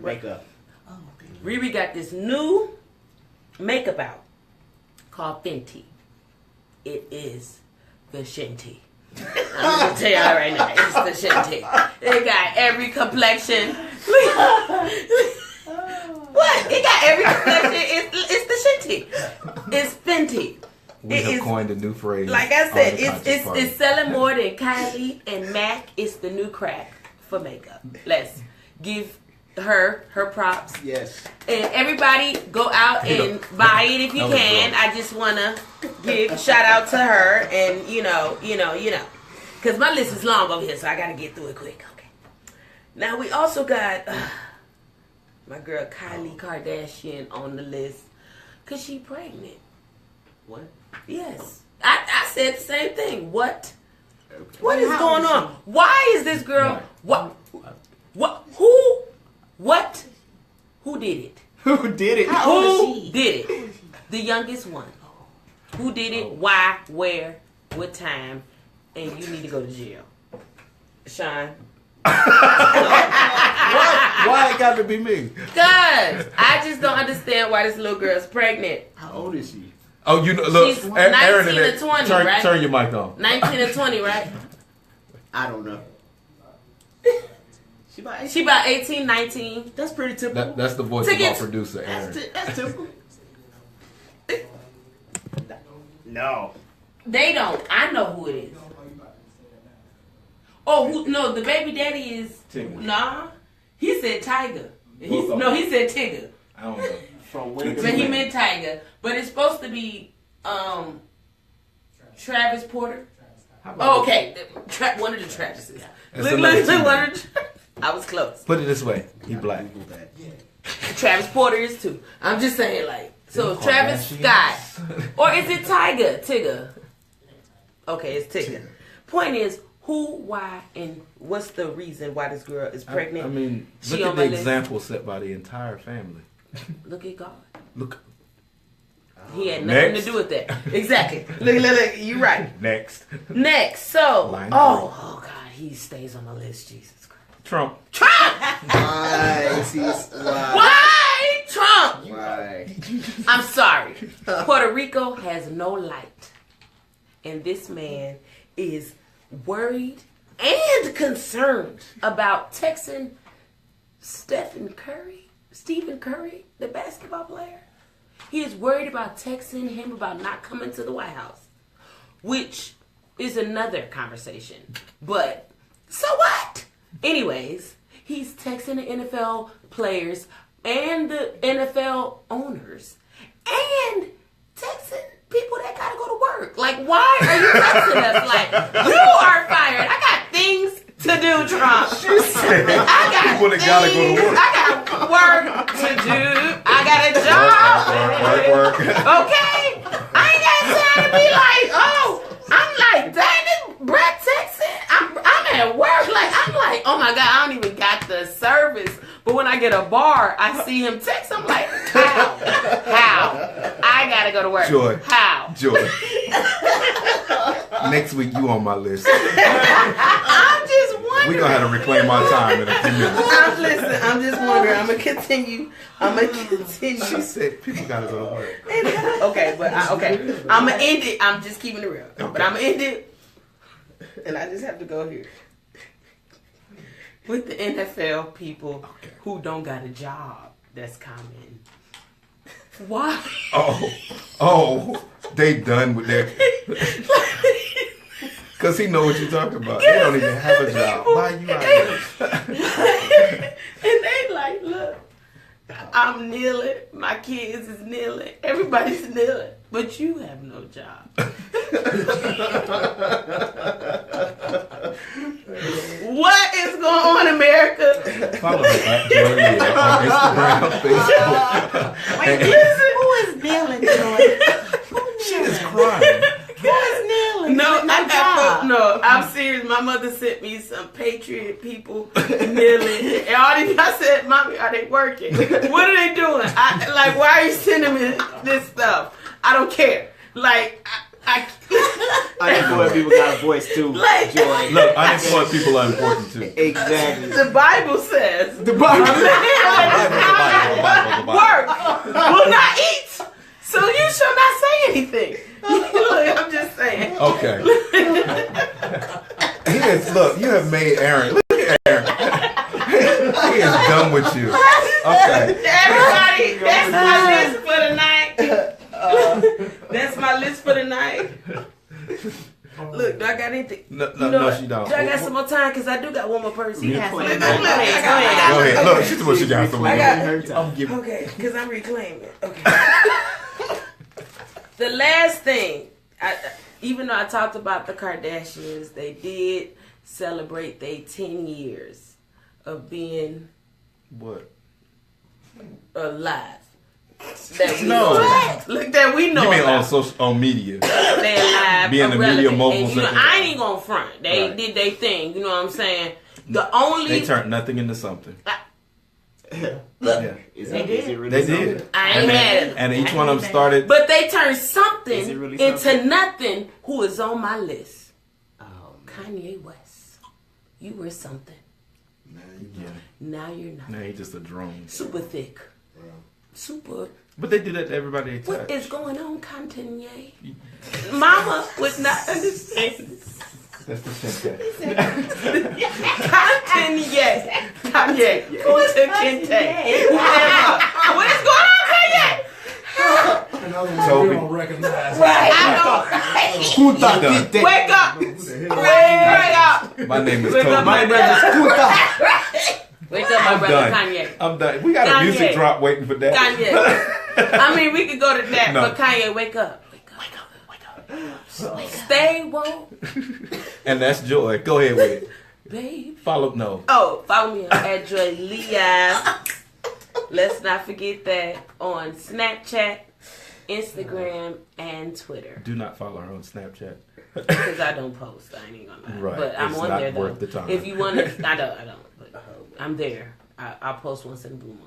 C: Makeup.
B: Oh,
G: Riri got this new makeup out called Fenty. It is the Shinty. I'm gonna tell y'all right now, it's the Shinty. It got every complexion. What? It got every complexion. It's the Shinty. It's Fenty.
A: We
G: It
A: have
G: is-
A: coined a new phrase.
G: Like I
A: on
G: said,
A: the Conscious Party.
G: it's selling more than Kylie and Mac. It's the new crack for makeup. Let's give her props.
C: Yes.
G: And everybody go out and buy it if you
A: That was
G: can.
A: rough.
G: I just want to give a shout out to her and you know. Because my list is long over here, so I got to get through it quick. Okay. Now we also got my girl Kylie Kardashian on the list because she pregnant.
C: What?
G: Yes. I said the same thing. What is
B: How
G: going
B: old is
G: on? Why is this girl?
A: Right.
G: What? Who? What? Who did it?
C: Who did it?
B: How old is
G: Who
B: she?
G: did it? The youngest one. Who did it? Why? Where? What time? And you need to go to jail. Sean.
A: Why it got to be me?
G: Cause I just don't understand why this little girl's pregnant.
C: How old is she?
A: Oh, you know, look,
G: She's
A: Aaron
G: 19
A: and
G: or 20,
A: turn,
G: right?
A: turn your mic on.
G: 19 or 20, right?
C: I don't know. She about 18.
G: She about 18, 19.
C: That's pretty typical.
A: That's the voice
G: Tickets.
A: of our producer, Aaron.
C: That's typical. No.
G: They don't. I know who it is. Oh, no, the baby daddy is
A: Tigger.
G: Nah, he said Tiger.
A: Well,
G: No, he said Tigger.
A: I don't know.
C: From when
G: But he meant Tiger. But it's supposed to be Travis Porter. Oh, okay. One of the Travises.
A: That's
G: Look,
A: another
G: look,
A: two
G: one
A: names.
G: of the I was close.
A: Put it this way: he black.
G: Travis Porter is too. I'm just saying, like, so
A: Them
G: Travis
A: Kardashians.
G: Scott. Or is it Tigger? Okay, it's Tigger. Point is, who, why, and what's the reason why this girl is pregnant?
A: I mean,
G: She
A: look
G: on
A: at
G: my
A: the
G: list.
A: example set by the entire family.
G: Look at God.
A: Look.
G: He had nothing
A: Next.
G: to do with that. Exactly. Look, you right.
A: Next.
G: Next, so,
A: Line
G: oh God, he stays on the list, Jesus Christ.
A: Trump.
C: Nice. Wow.
G: Why Trump?
C: Why?
G: I'm sorry. Puerto Rico has no light. And this man is worried and concerned about texting Stephen Curry, the basketball player. He is worried about texting him about not coming to the White House, which is another conversation. But so what? Anyways, he's texting the NFL players and the NFL owners and texting people that gotta go to work. Like, why are you texting us? Like, you are fired. I got things to do, Trump.
A: She said
G: I got
A: people that gotta go to work.
G: I got work to do. I got a job.
A: Work.
G: Okay? I ain't got time to be like, oh, I'm like, dang it, Brett texting. I'm at work. Like, I'm like, oh my God, I don't even got the service. But when I get a bar, I see him text. I'm like, how? How? I gotta go to work.
A: Joy.
G: How?
A: Joy. Next week you on my list.
G: I'm just wondering.
A: We're gonna have to reclaim our time in a few minutes.
G: I'm just wondering. I'm gonna continue.
A: She said people gotta go to work.
G: Okay, but I'm gonna end it. I'm just keeping it real. But I'm gonna end it, and I just have to go here with the NFL people who don't got a job. That's common. Why?
A: Oh, they done with their. Cause he know what you're talking about. They don't even have a job. Why you out here?
G: And they like, look, I'm kneeling. My kids is kneeling. Everybody's kneeling. But you have no job. What is going on, America?
A: Follow her at Doz'ia on Instagram, Facebook.
B: Wait, who is kneeling, Joy?
A: She is crying.
B: Who is kneeling?
G: No,
B: With
G: I got
B: job?
G: no. I'm serious. My mother sent me some patriot people kneeling, and all these. I said, "Mommy, are they working? What are they doing? Like, why are you sending me this stuff? I don't care. Like,
C: Unemployed people got a voice too.
G: Like-
C: Joy.
A: Look, unemployed people are important too.
C: Exactly.
G: the Bible says,
C: The Bible.
G: work will not eat, so you shall not say anything." Look, I'm just saying.
A: Okay. Look, you have made Aaron. Look at Aaron. He is done with you. Okay.
G: Everybody, that's my list for the night. That's my list for the night. Look, do I got anything?
A: No, she don't.
G: Do I got some more time? Because I do got one more person.
B: She has
G: Go
B: some
G: ahead.
B: more
G: Go ahead.
A: Go ahead. Look, she's what she got for me.
G: I got-
C: her time.
A: I'm giving.
G: Okay, because I'm reclaiming. Okay. The last thing, even though I talked about the Kardashians, they did celebrate their 10 years of being
A: What?
G: alive. That we
A: No.
G: know. Look, that we know.
A: You mean
G: about.
A: on media?
G: They alive,
A: Being the
G: irrelevant.
A: media moguls
G: And, you know,
A: that they
G: I
A: are.
G: ain't even gonna front. They
A: Right.
G: did their thing. You know what I'm saying? The only
A: They turned nothing into something.
G: look,
A: Yeah.
C: Is
B: They
C: it
B: did.
C: really
A: They
C: something?
A: did.
G: I ain't
A: And
G: mad at them.
A: And each one of them started.
G: But they turned
C: Is
G: something
C: it really
G: into
C: something?
G: nothing. Who is on my list?
C: Oh,
G: Kanye West. You were something.
A: Yeah.
G: Now you're not.
A: Now he's just a drone.
G: Super thick. Super.
A: But they do that to everybody they
G: What
A: touch.
G: is going on, Kanye? Mama would not understand.
A: That's the same
G: Kanye. Who is the Kente? Whoever. What is going on, Kanye?
D: another one
F: Toby.
D: we don't recognize.
G: Right. I know.
F: Who thought that?
G: Wake up. Wake up.
F: My name is
G: Wake
F: Toby.
G: up, my brother. Wake up, my
F: I'm
G: brother
F: done.
G: Kanye.
F: I'm done. We got a
G: Kanye.
F: music drop waiting for that.
G: Kanye. I mean, we could go to that,
F: No.
G: but Kanye, wake up. Wake up. Wake up. Stay woke,
F: And that's Joy. Go ahead with it.
G: babe.
F: Follow. No.
G: Oh, follow me at Doz'ia. Let's not forget that on Snapchat, Instagram, and Twitter.
F: Do not follow her on Snapchat.
G: Because I don't post. I ain't even gonna lie.
F: Right.
G: But I'm
F: It's
G: on
F: not
G: there though.
F: worth the time.
G: If you want to, I don't. But I'm there. I'll post once in a blue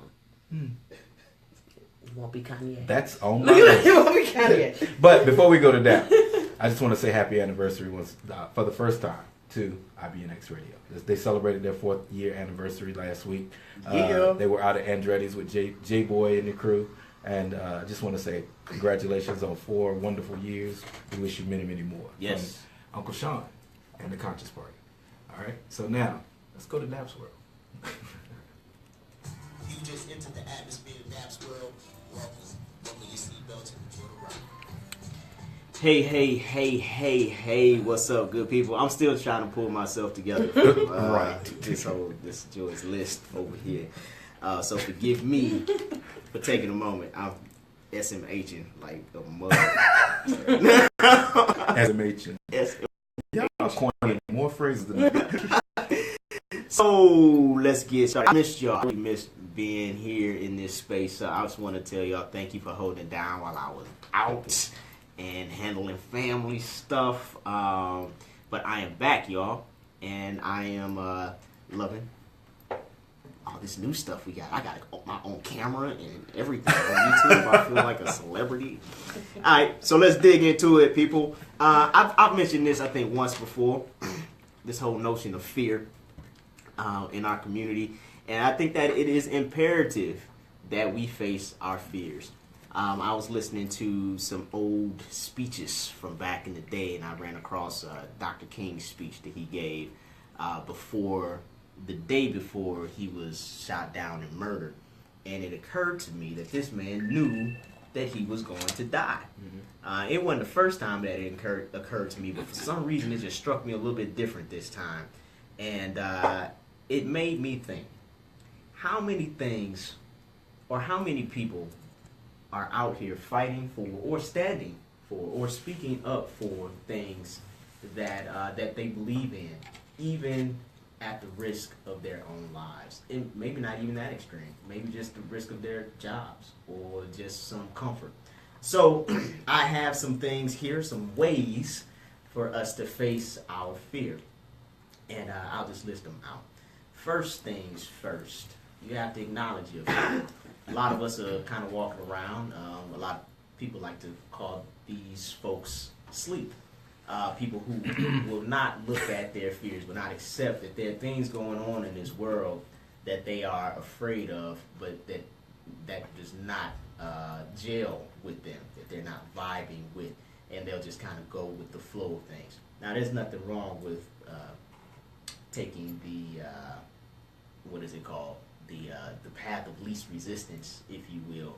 G: moon. It won't be Kanye.
F: That's on my
G: Look at that.
F: list.
G: It won't be Kanye.
F: But before we go to that, I just want to say happy anniversary once for the first time to IBNX Radio. They celebrated their 4th year anniversary last week. They were out at Andretti's with J Boy and the crew. And I just want to say congratulations on 4 wonderful years. We wish you many, many more.
C: Yes.
F: From Uncle Sean and the Conscious Party. All right. So now, let's go to Daps World.
I: You just entered the atmosphere of Daps World. Welcome your seatbelts and enjoy the ride.
C: Hey, what's up, good people? I'm still trying to pull myself together.
F: Right.
C: This Joy's list over here. So forgive me for taking a moment. I'm SMHing like a mother.
F: SMH. Y'all coining more phrases than me.
C: So let's get started. I missed y'all. I missed being here in this space. I just want to tell y'all thank you for holding it down while I was out and handling family stuff. But I am back, y'all, and I am loving all this new stuff we got. I got my own camera and everything on YouTube. I feel like a celebrity. All right, so let's dig into it, people. I've mentioned this, I think, once before. This whole notion of fear in our community, and I think that it is imperative that we face our fears. I was listening to some old speeches from back in the day, and I ran across Dr. King's speech that he gave the day before he was shot down and murdered. And it occurred to me that this man knew that he was going to die. Mm-hmm. It wasn't the first time that it occurred to me, but for some reason it just struck me a little bit different this time. And it made me think, how many things or how many people are out here fighting for or standing for or speaking up for things that they believe in, even at the risk of their own lives. And maybe not even that extreme. Maybe just the risk of their jobs or just some comfort. So I have some things here, some ways for us to face our fear. And I'll just list them out. First things first, you have to acknowledge your fear. A lot of us are kind of walking around. A lot of people like to call these folks sleep. People who will not look at their fears, will not accept that there are things going on in this world that they are afraid of, but that does not gel with them, that they're not vibing with, and they'll just kind of go with the flow of things. Now, there's nothing wrong with taking the what is it called? The path of least resistance, if you will.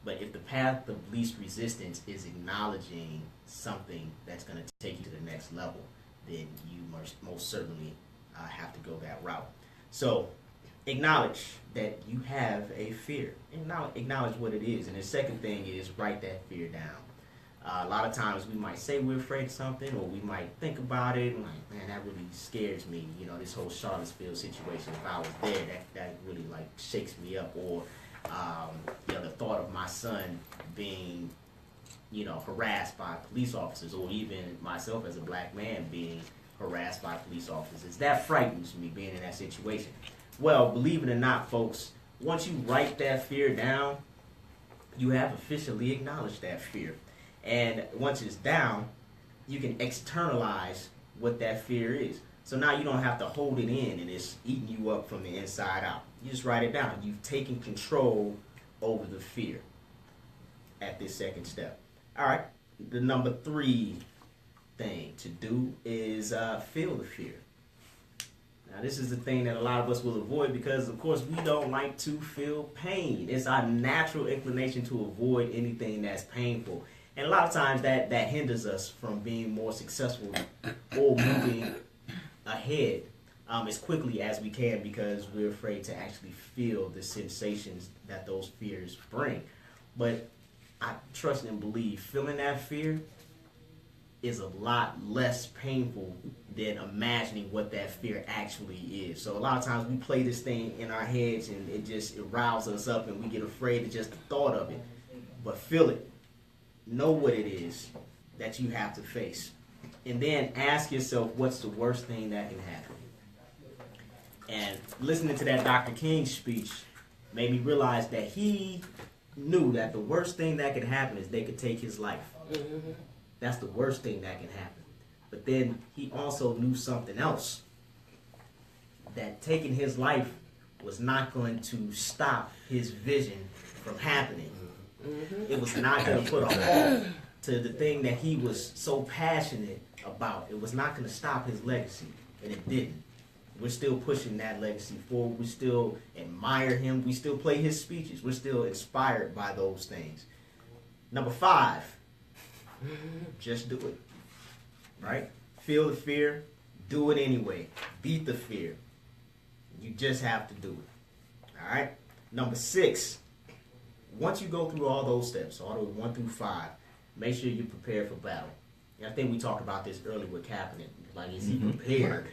C: But if the path of least resistance is acknowledging something that's going to take you to the next level, then you most certainly have to go that route. So acknowledge that you have a fear. Acknowledge what it is. And the second thing is write that fear down. A lot of times we might say we're afraid of something, or we might think about it and like, man, that really scares me. You know, this whole Charlottesville situation, if I was there, that really like shakes me up. Or the thought of my son being, harassed by police officers, or even myself as a black man being harassed by police officers. That frightens me, being in that situation. Well, believe it or not, folks, once you write that fear down, you have officially acknowledged that fear. And once it's down, you can externalize what that fear is. So now you don't have to hold it in and it's eating you up from the inside out. You just write it down. You've taken control over the fear at this second step. All right. The number 3 thing to do is feel the fear. Now, this is the thing that a lot of us will avoid because, of course, we don't like to feel pain. It's our natural inclination to avoid anything that's painful. And a lot of times that hinders us from being more successful or moving ahead as quickly as we can because we're afraid to actually feel the sensations that those fears bring. But I trust and believe feeling that fear is a lot less painful than imagining what that fear actually is. So a lot of times we play this thing in our heads and it riles us up and we get afraid of just the thought of it. But feel it. Know what it is that you have to face. And then ask yourself what's the worst thing that can happen. And listening to that Dr. King speech made me realize that he knew that the worst thing that could happen is they could take his life. Mm-hmm. That's the worst thing that can happen. But then he also knew something else. That taking his life was not going to stop his vision from happening. Mm-hmm. It was not going to put a halt to the thing that he was so passionate about. It was not going to stop his legacy. And it didn't. We're still pushing that legacy forward. We still admire him. We still play his speeches. We're still inspired by those things. Number 5. Just do it. Right? Feel the fear. Do it anyway. Beat the fear. You just have to do it. All right? Number 6. Once you go through all those steps, all the way 1 through 5, make sure you're prepared for battle. And I think we talked about this earlier with Kaepernick. Like, is he prepared?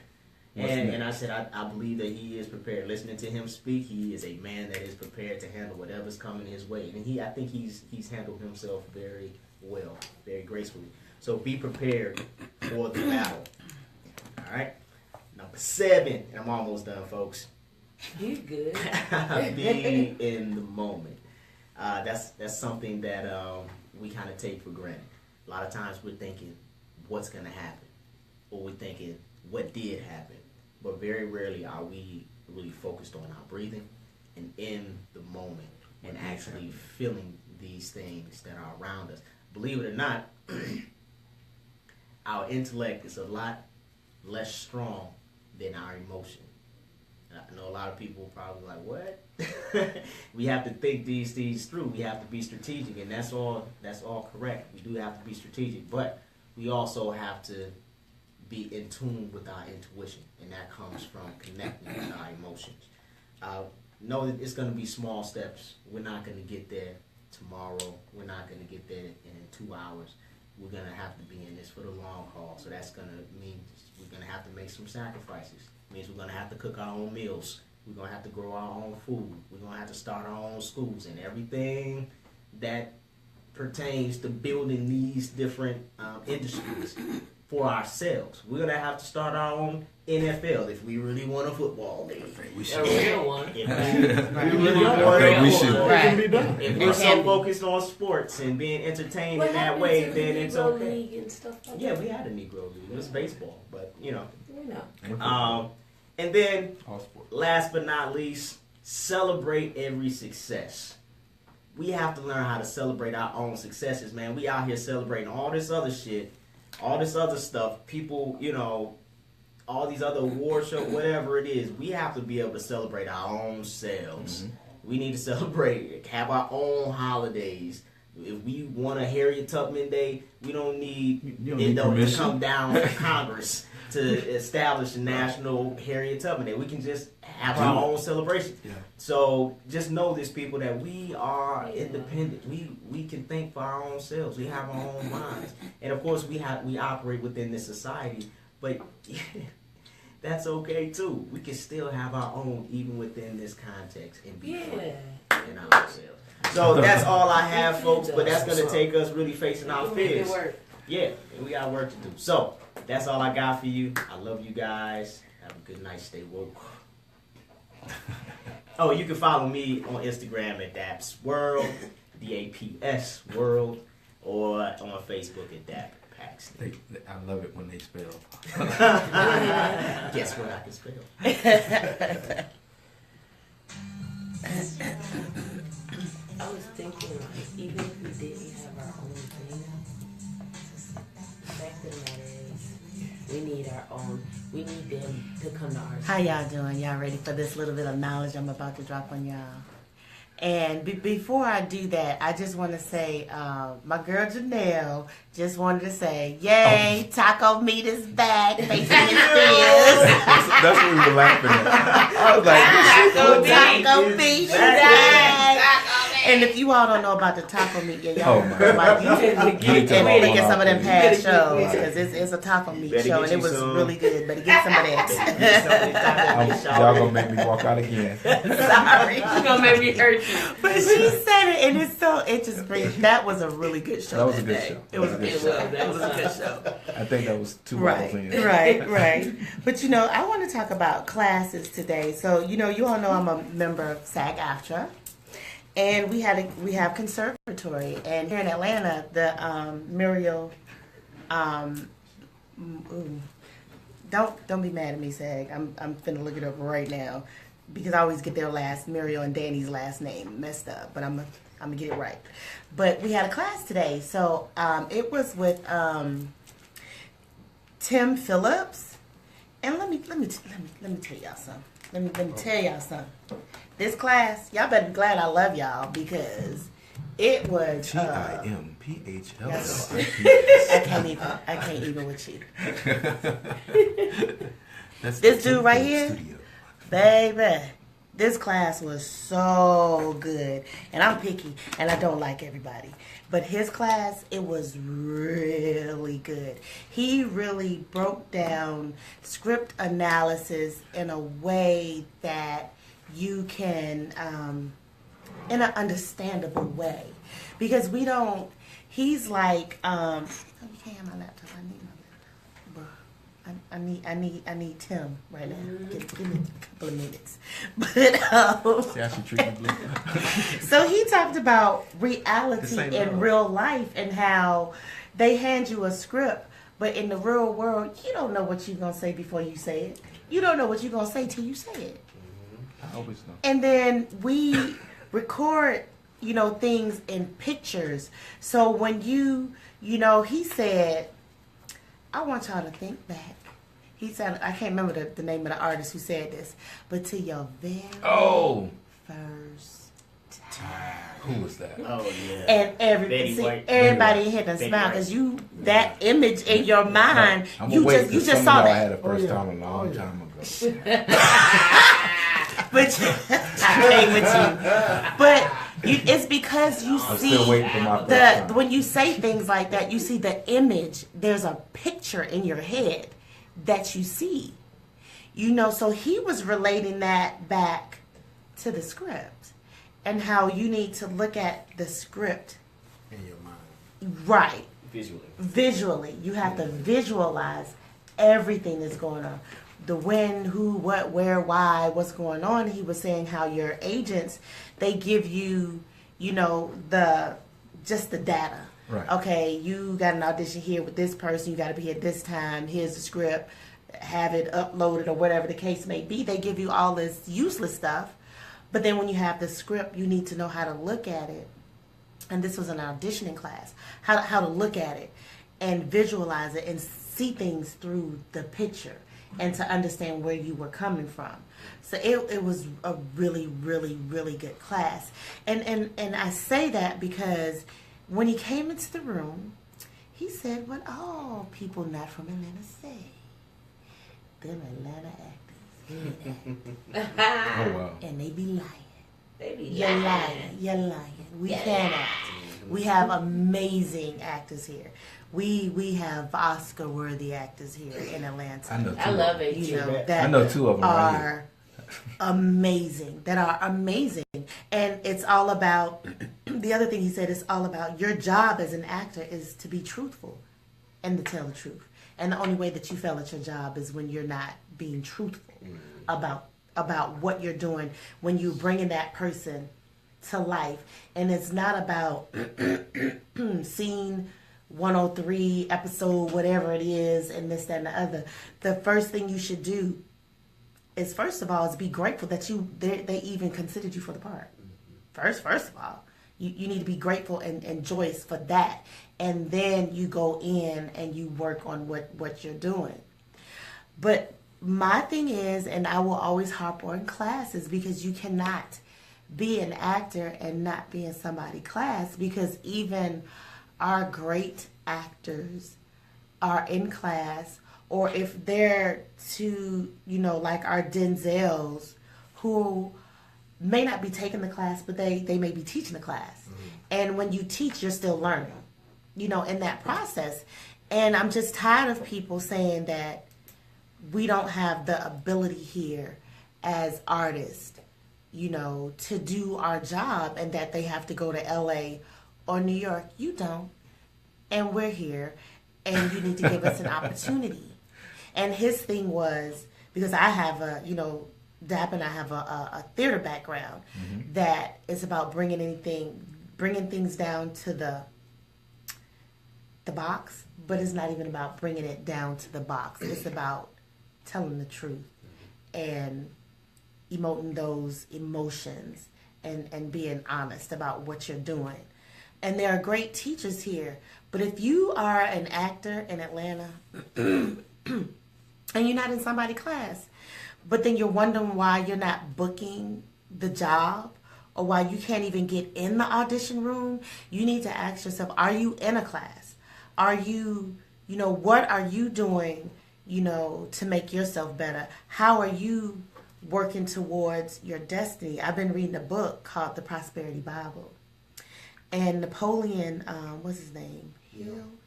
C: And I said, I believe that he is prepared. Listening to him speak, he is a man that is prepared to handle whatever's coming his way. And I think he's handled himself very well, very gracefully. So be prepared for the battle. All right? Number 7, and I'm almost done, folks.
G: You good.
C: Be in the moment. That's something that we kind of take for granted. A lot of times we're thinking, what's going to happen? Or we're thinking, what did happen? But very rarely are we really focused on our breathing and in the moment and actually feeling these things that are around us. Believe it or not, our intellect is a lot less strong than our emotion. I know a lot of people probably like, what? We have to think these things through. We have to be strategic, and that's all correct. We do have to be strategic, but we also have to be in tune with our intuition, and that comes from connecting with our emotions. Know that it's going to be small steps. We're not going to get there tomorrow. We're not going to get there in 2 hours. We're going to have to be in this for the long haul. So that's going to mean we're going to have to make some sacrifices. It means we're going to have to cook our own meals. We're going to have to grow our own food. We're going to have to start our own schools and everything that pertains to building these different industries for ourselves. We're going to have to start our own NFL if we really want a football league.
A: We
G: A real one.
C: If we really want
A: Okay, we should.
B: Right.
C: If we're so focused on sports and being entertained in that way, then it's okay.
G: League and stuff like
C: Yeah,
G: that?
C: we had a Negro League. It was baseball, but
G: You know.
C: And then,
A: All sports.
C: last but not least, celebrate every success. We have to learn how to celebrate our own successes, man. We out here celebrating all this other shit, all this other stuff. People, all these other award shows, whatever it is. We have to be able to celebrate our own selves. Mm-hmm. We need to celebrate, have our own holidays. If we want a Harriet Tubman Day, we don't need to come down to Congress to establish a national Harriet Tubman Day. We can just have our own celebration. Yeah. So just know this, people, that we are independent. We can think for our own selves. We have our own minds. And of course we operate within this society, but that's okay too. We can still have our own even within this context and be free in ourselves. So that's all I have, folks, but that's going to take us really facing our fears. Yeah, and we got work to do. So that's all I got for you. I love you guys. Have a good night. Stay woke. Oh, you can follow me on Instagram at Daps World, DAPS World, or on Facebook at Dap Paxton.
A: I love it when they spell.
C: Guess what I can spell?
G: I was thinking, like, even if we didn't have our own thing, the fact of the matter is, we need our own We need them to come to our
B: How y'all doing? Y'all ready for this little bit of knowledge I'm about to drop on y'all? And before I do that, I just want to say, my girl Janelle just wanted to say, yay, taco meat is back. Facing his fears.
F: That's what we were laughing at. I was like,
B: Taco meat is back. And if you all don't know about the taco meat, yeah, y'all get some of them past shows because it's a taco meat show and it was really good. Better get some of that.
F: y'all gonna make me walk out again.
B: Sorry,
G: You're gonna make me hurt you.
B: but she said it, and it just brings. That was a really good show.
F: That was a good
B: day.
F: show.
B: It was a good show. It was a good show.
F: I think that was 2 hours in.
B: Right. But I want to talk about classes today. So you all know I'm a member of SAG-AFTRA. And we have conservatory, and here in Atlanta, the Muriel. Don't be mad at me, SAG. I'm finna look it up right now because I always get their Muriel and Danny's last name messed up, but I'm gonna get it right. But we had a class today, so it was with Tim Phillips, and let me tell y'all something. Let me tell y'all something. This class, y'all better be glad I love y'all because it was
F: TIMPHLLIP.
B: I can't even with you.
F: That's
B: This dude right here,
F: studio.
B: baby. This class was so good, and I'm picky, and I don't like everybody. But his class, it was really good. He really broke down script analysis in a way that you can, in an understandable way, because we don't. He's like, you can't have my laptop. I need my laptop. I need Tim right now. Give me a couple of minutes. But
F: See how she treat me blue?
B: so he talked about reality in real life and how they hand you a script, but in the real world, you don't know what you're gonna say before you say it. You don't know what you're gonna say till you say it.
F: I always know.
B: And then we record, things in pictures. So when he said, I want y'all to think back. He said, I can't remember the name of the artist who said this, but to your very first time.
F: Who was that?
C: Oh yeah.
B: And everybody hit and smile because that image in your mind, you just saw that.
F: I had a first time a long time ago.
B: But I came with you. But it's because you
F: I'm
B: see
F: still waiting for my first time.
B: when you say things like that, you see the image. There's a picture in your head that you see. So he was relating that back to the script and how you need to look at the script
D: In your mind.
B: right.
C: Visually.
B: You have to visualize everything that's going on. The when, who, what, where, why, what's going on. He was saying how your agents, they give you, just the data.
F: Right.
B: Okay, you got an audition here with this person. You got to be at this time. Here's the script. Have it uploaded or whatever the case may be. They give you all this useless stuff. But then when you have the script, you need to know how to look at it. And this was an auditioning class. How to look at it and visualize it and see things through the picture and to understand where you were coming from. So it was a really, really, really good class. And I say that because when he came into the room, he said what all people not from Atlanta say. Them Atlanta actors.
F: Oh wow.
B: And they be lying.
G: You're
B: You're lying. We can't act. We have amazing actors here. We have Oscar-worthy actors here in Atlanta.
G: I love it.
B: That
F: I know 2 of them right
B: are amazing. That are amazing. And it's all about, the other thing he said is all about your job as an actor is to be truthful and to tell the truth. And the only way that you fail at your job is when you're not being truthful about what you're doing, when you're bringing that person to life. And it's not about scene 103, episode, whatever it is, and this, that, and the other. The first thing you should do is, first of all, is be grateful that they even considered you for the part. First of all, you need to be grateful and joyous for that. And then you go in and you work on what you're doing. But my thing is, and I will always harp on classes, because you cannot be an actor and not be in somebody's class, because even our great actors are in class, or if they're to, like our Denzels, who may not be taking the class, but they may be teaching the class. And when you teach, you're still learning, in that process. And I'm just tired of people saying that we don't have the ability here as artists, to do our job, and that they have to go to LA or New York. You don't. And we're here, and you need to give us an opportunity. And his thing was, because I have Dap and I have a theater background, that is about bringing things down to the box, but it's not even about bringing it down to the box. It's about telling the truth and emoting those emotions and being honest about what you're doing. And there are great teachers here, but if you are an actor in Atlanta and you're not in somebody's class, but then you're wondering why you're not booking the job, or why you can't even get in the audition room, you need to ask yourself, are you in a class? Are you, what are you doing, to make yourself better? How are you working towards your destiny? I've been reading a book called The Prosperity Bible. And Napoleon, what's his name?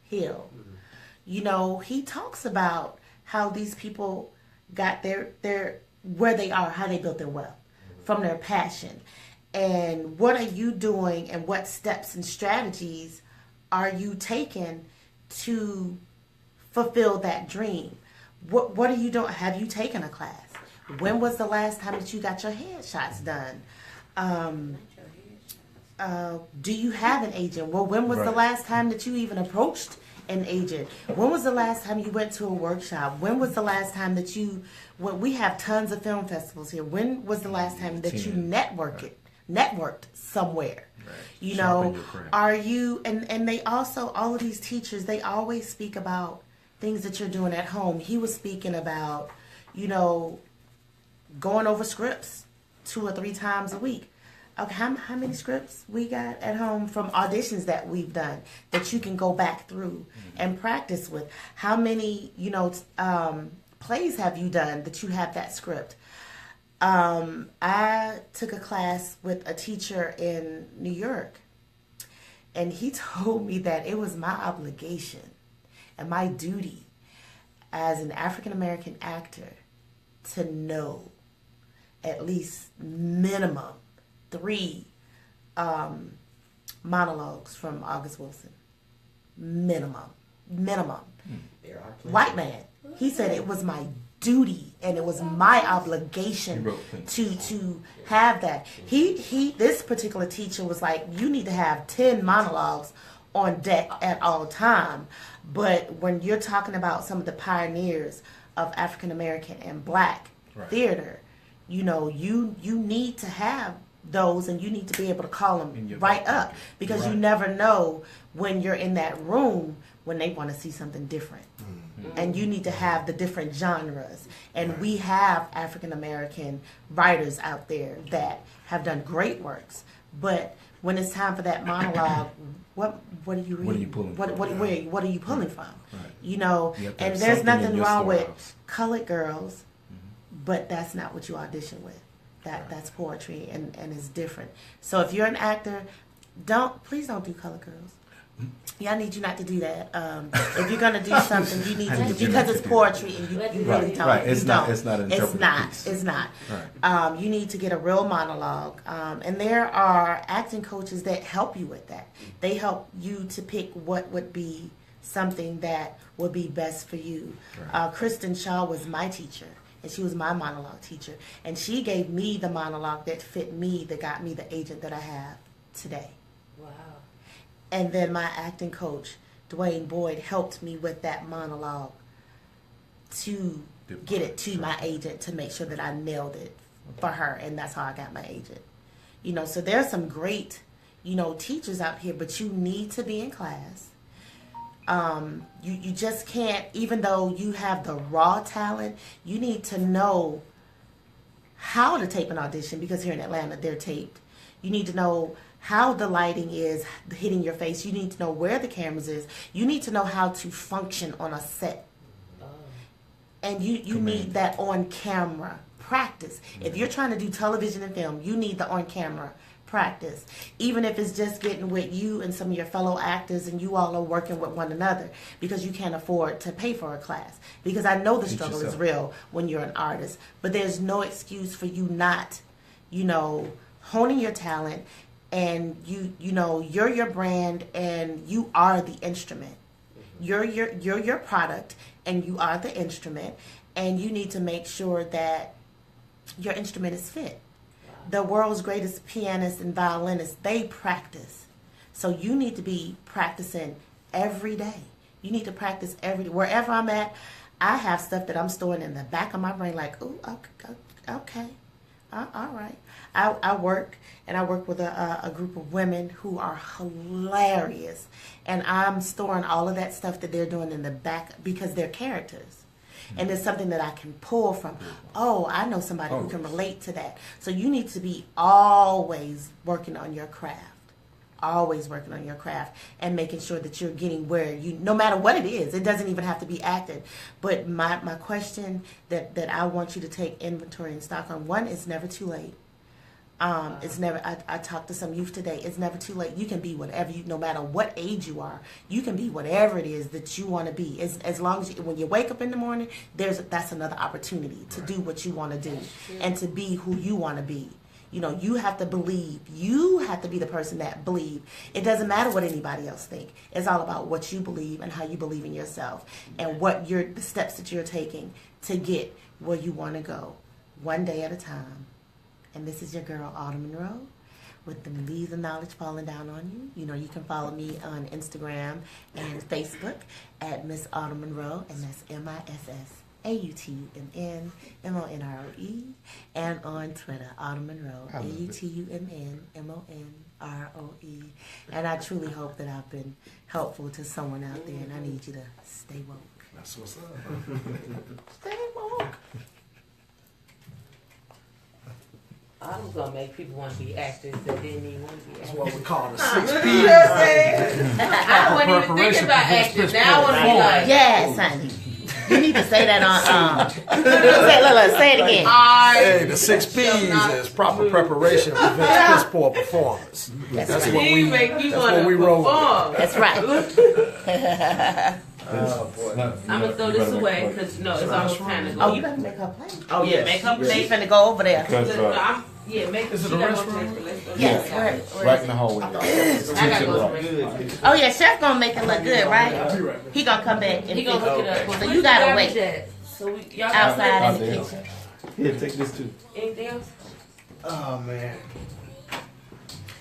B: Hill. He talks about how these people got their where they are, how they built their wealth from their passion. And what are you doing, and what steps and strategies are you taking to fulfill that dream? What are you doing? Have you taken a class? When was the last time that you got your headshots done? Do you have an agent? Well, when was the last time that you even approached an agent? When was the last time you went to a workshop? When was the last time that we have tons of film festivals here. When was the last time that you networked somewhere? Are you, and they also, all of these teachers, they always speak about things that you're doing at home. He was speaking about, going over scripts 2 or 3 times a week. Okay, how many scripts we got at home from auditions that we've done that you can go back through and practice with? How many, plays have you done that you have that script? I took a class with a teacher in New York, and he told me that it was my obligation and my duty as an African American actor to know at least minimum 3 monologues from August Wilson. Minimum. White man. He said it was my duty and it was my obligation to have that. This particular teacher was like, you need to have 10 monologues on deck at all time. But when you're talking about some of the pioneers of African American and Black theater, you need to have those, and you need to be able to call them right up, because you never know when you're in that room when they want to see something different. And you need to have the different genres. And we have African American writers out there that have done great works. But when it's time for that monologue, what are you reading? What are you pulling from? And there's nothing wrong with colored girls, but that's not what you audition with. That's poetry, and it's different. So if you're an actor, please don't do colored girls. Yeah, I need you not to do that. If you're gonna do something, you need to do, because it's poetry, and you really don't.
A: Right. It's not an interpretive piece.
B: It's not.
A: Right.
B: You need to get a real monologue, and there are acting coaches that help you with that. They help you to pick what would be something that would be best for you. Right. Kristen Shaw was my teacher, and she was my monologue teacher, and she gave me the monologue that fit me, that got me the agent that I have today.
G: Wow.
B: And then my acting coach, Dwayne Boyd, helped me with that monologue to get it to my agent, to make sure that I nailed it for her, and that's how I got my agent. So there's some great, teachers out here, but you need to be in class. You just can't, even though you have the raw talent, you need to know how to tape an audition, because here in Atlanta, they're taped. You need to know how the lighting is hitting your face. You need to know where the cameras is. You need to know how to function on a set. And you need that on camera practice. If you're trying to do television and film, you need the on camera practice. Even if it's just getting with you and some of your fellow actors and you all are working with one another, because you can't afford to pay for a class. Because I know the struggle is real when you're an artist, but there's no excuse for you not, honing your talent, and you're your brand and you are the instrument. You're your product and you are the instrument, and you need to make sure that your instrument is fit. The world's greatest pianists and violinists, they practice. So you need to be practicing every day. You need to practice wherever I'm at. I have stuff that I'm storing in the back of my brain like, ooh, okay. All right. I work with a group of women who are hilarious. And I'm storing all of that stuff that they're doing in the back because they're characters. And it's something that I can pull from. Oh, I know somebody who can relate to that. So you need to be always working on your craft. Always working on your craft and making sure that you're getting where no matter what it is, it doesn't even have to be acted. But my question that I want you to take inventory and stock on, one, it's never too late. It's never. I talked to some youth today. It's never too late. You can be whatever no matter what age you are. You can be whatever it is that you want to be. As long as when you wake up in the morning, that's another opportunity to do what you want to do and to be who you want to be. You have to believe. You have to be the person that believe. It doesn't matter what anybody else think. It's all about what you believe and how you believe in yourself and the steps that you're taking to get where you want to go, one day at a time. And this is your girl, Autumn Monroe, with the leaves of knowledge falling down on you. You can follow me on Instagram and Facebook at Miss Autumn Monroe, and that's MissAutumnMonroe, and on Twitter, Autumn Monroe, AutumnMonroe. And I truly hope that I've been helpful to someone out there, and I need you to stay woke.
D: That's what's up.
B: Stay woke.
G: I was gonna make people want to be actors that didn't even want to be actors.
D: That's what we call the 6
G: You
D: P's.
G: know what I'm saying? I wasn't even thinking about acting. Now I want to be like,
B: yes, honey. You need to say that on. Say it again.
D: Hey, the 6 P's is proper preparation prevents piss poor performance. That's
B: right.
D: what
G: you make me want to
D: roll.
G: perform.
B: That's right.
D: Oh boy.
G: I'm gonna throw this away because it's almost time to go.
B: Oh, you better make her play.
C: Oh yeah,
G: make her play.
B: She's finna go over there.
G: Make
D: Is it
G: she
D: a
G: got
D: restaurant?
G: one place.
B: Yes.
H: Right in the hallway.
G: I gotta go.
C: Good.
B: Oh yeah, Chef gonna make it look good, right? He gonna come back and
G: He gonna look it up.
B: So you gotta wait
G: So y'all
B: outside in the
H: there.
B: kitchen.
C: Here, take this too.
G: Anything else?
C: Oh man.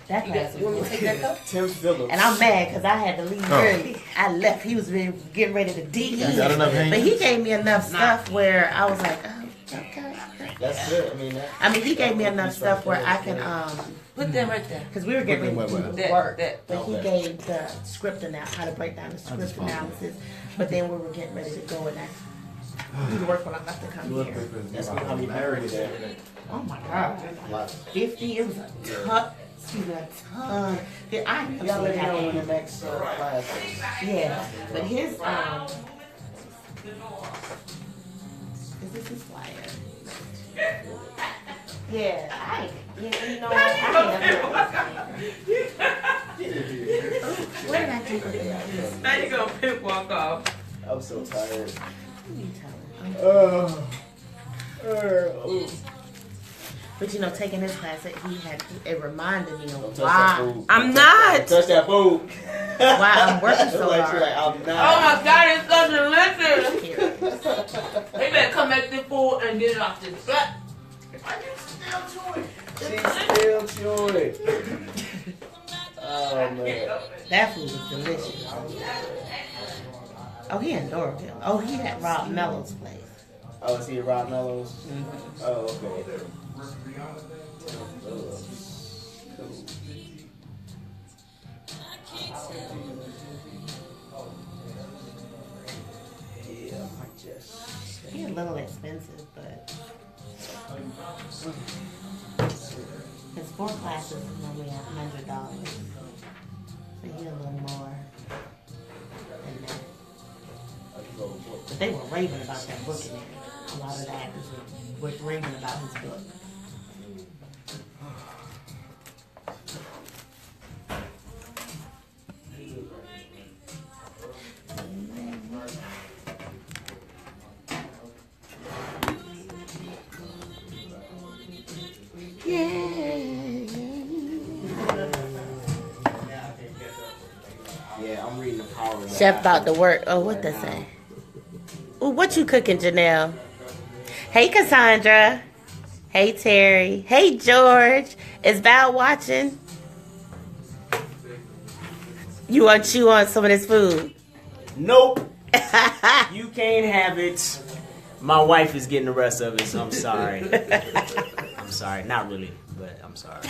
B: That
G: You
B: glass
G: want me to take that cup?
C: Tim Phillips.
B: And I'm mad because I had to leave early. I left. He was getting ready to dig in.
H: got enough hands?
B: But he gave me enough stuff where I was like, oh, okay.
C: That's good.
B: I mean, he gave me enough stuff where I can,
G: Put that right there.
B: because we were getting ready to do the
G: That-
B: work.
G: that-
B: But he gave the script how to break down the script analysis. But then we were getting ready to go and do the work when I left to come here.
C: That's how we married that.
B: Oh my God. 50, it was a ton. Excuse me, a ton. I
C: Y'all let me know when the
B: have
C: next class is.
B: Yeah, but his, is this his flyer? Yeah, you know what? I What did I do with it?
G: Now you gonna pick walk off.
C: I'm so tired.
B: You tell him. But taking this class, it reminded me of why
G: I'm not.
C: Touch that food.
B: why I'm working so
C: Like,
B: hard.
C: I'm
G: Oh
C: not.
G: my God, it's so delicious.
B: Here.
G: They better come back to food and get it off this gut.
C: She's still chewing. Oh man.
B: That food was delicious. Oh, he in Doraville. Oh, he at Rob Mellow's place.
C: Oh, is he at Rob Mellows?
B: Mm-hmm.
C: Oh, okay.
B: He's a little expensive, but his 4 classes is only $100. So he's a little more than that. But they were raving about that book in there. A lot of the actors were raving about his book.
C: Yeah, I'm reading the Power.
B: Chef about to work. Oh, what that say? Ooh, what you cooking, Janelle? Hey, Cassandra. Hey, Terry. Hey, George. Is Val watching? You want to chew on some of this food?
C: Nope. You can't have it. My wife is getting the rest of it, so I'm sorry. I'm sorry. Not really, but I'm sorry.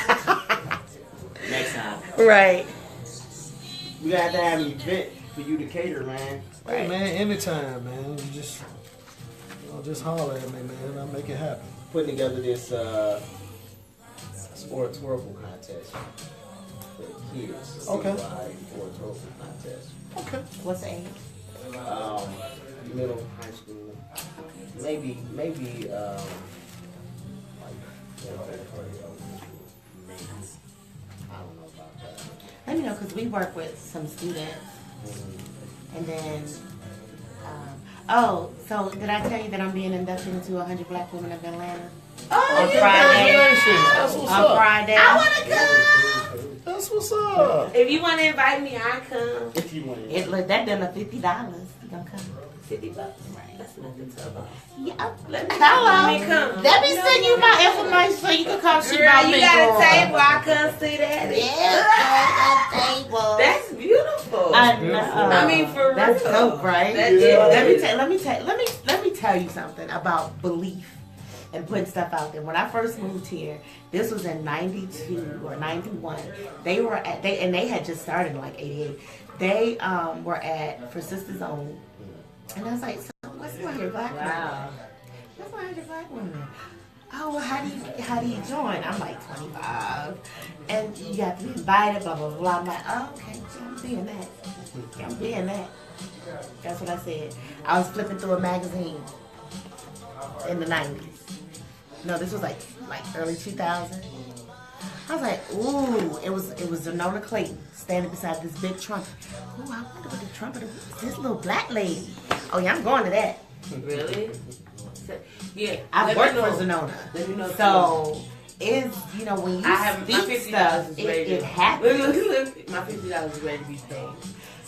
C: Next time.
B: Right.
C: We got to have an event for you to cater, man.
D: Hey, man, anytime, man. You just holler at me, man. I'll make it happen.
C: Putting together this sports twirl contest for the kids.
D: Okay.
C: Sports twirl contest.
D: Okay.
B: What's the age?
C: Middle, high school. Maybe, like, I don't know about that.
B: Let me know, because we work with some students. And then, so did I tell you that I'm being inducted into 100 Black Women of Atlanta?
G: Oh,
B: On Friday.
D: That's what's
B: On
D: up.
B: Friday.
G: I want to come.
D: That's what's up.
G: If you want to invite me, I come.
C: If you want to.
B: It look that dinner $50. You gonna come?
G: $50. That's nothing to about.
B: Yeah.
G: Let me
B: Hello.
G: come.
B: Let me send you my information so you can come shoot
G: Girl,
B: my
G: you got a table. I come see that.
B: Yeah, a table.
G: That's beautiful.
B: I know.
G: I mean, for real.
B: That's dope, right?
G: That is.
B: Let me tell you something about belief and putting stuff out there. When I first moved here, this was in 92 or 91. They had just started in like 88. They were at For Sisters Only. And I was like, so what's 100 Black women?
G: Wow.
B: What's 100 Black women? Oh, well, how do you join? I'm like 25. And you got to be invited, blah, blah, blah. I'm like, oh, okay, I'm being that. I'm being that. That's what I said. I was flipping through a magazine in the 90s. No, this was like early 2000. I was like, ooh, it was Zonona Clayton standing beside this big trumpet. Ooh, I wonder what the trumpeter was. This little black lady. Oh yeah, I'm going to that.
G: Really? Yeah.
B: I worked for Zonona.
G: Let me know.
B: So it's, when you
G: I have my
B: speak
G: $50
B: stuff,
G: is ready.
B: it happens.
G: Look. My $50 is ready to be paid.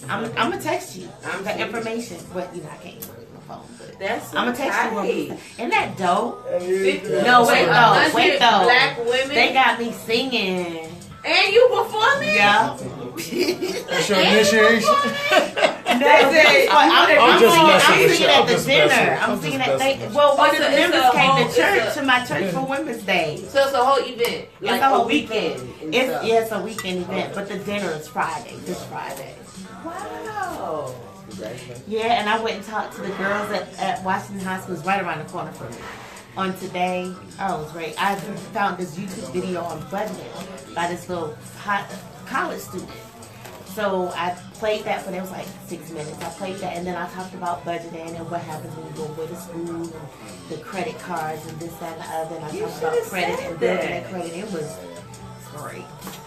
B: I'm gonna text you
G: I'm
B: the
G: serious.
B: information. But I can't use my phone. But
G: That's so
B: I'm gonna text you.
G: tight.
B: Isn't that dope?
G: 50,
B: No, wait though.
G: 100 Black women.
B: They got me singing.
G: And you performing?
B: Yeah.
D: That's your initiation?
B: I'm
D: just
B: singing
D: messing with you.
B: at
D: I'm
B: the
D: just
B: dinner.
D: messing.
B: I'm
D: I'm
B: singing
D: just
B: at
D: messing.
B: one of the
G: It's
B: members
G: a
B: came
G: whole-
B: to church,
G: it's a-
B: to my church for Women's Day.
G: So it's a whole event. Like
B: It's a whole
G: weekend. and stuff.
B: It's a weekend event, but the dinner is Friday, this Friday.
G: Wow.
B: Yeah, and I went and talked to the girls at Washington High School. It's right around the corner from me. On today, oh, it was great. I found this YouTube video on budgeting by this little hot college student. So I played that for them. It was like 6 minutes. I played that, and then I talked about budgeting and what happens when you go away to school and the credit cards and this, that, and the other. And I
G: You
B: talked about
G: should've
B: credit
G: said
B: and building
G: that.
B: that credit. It was great.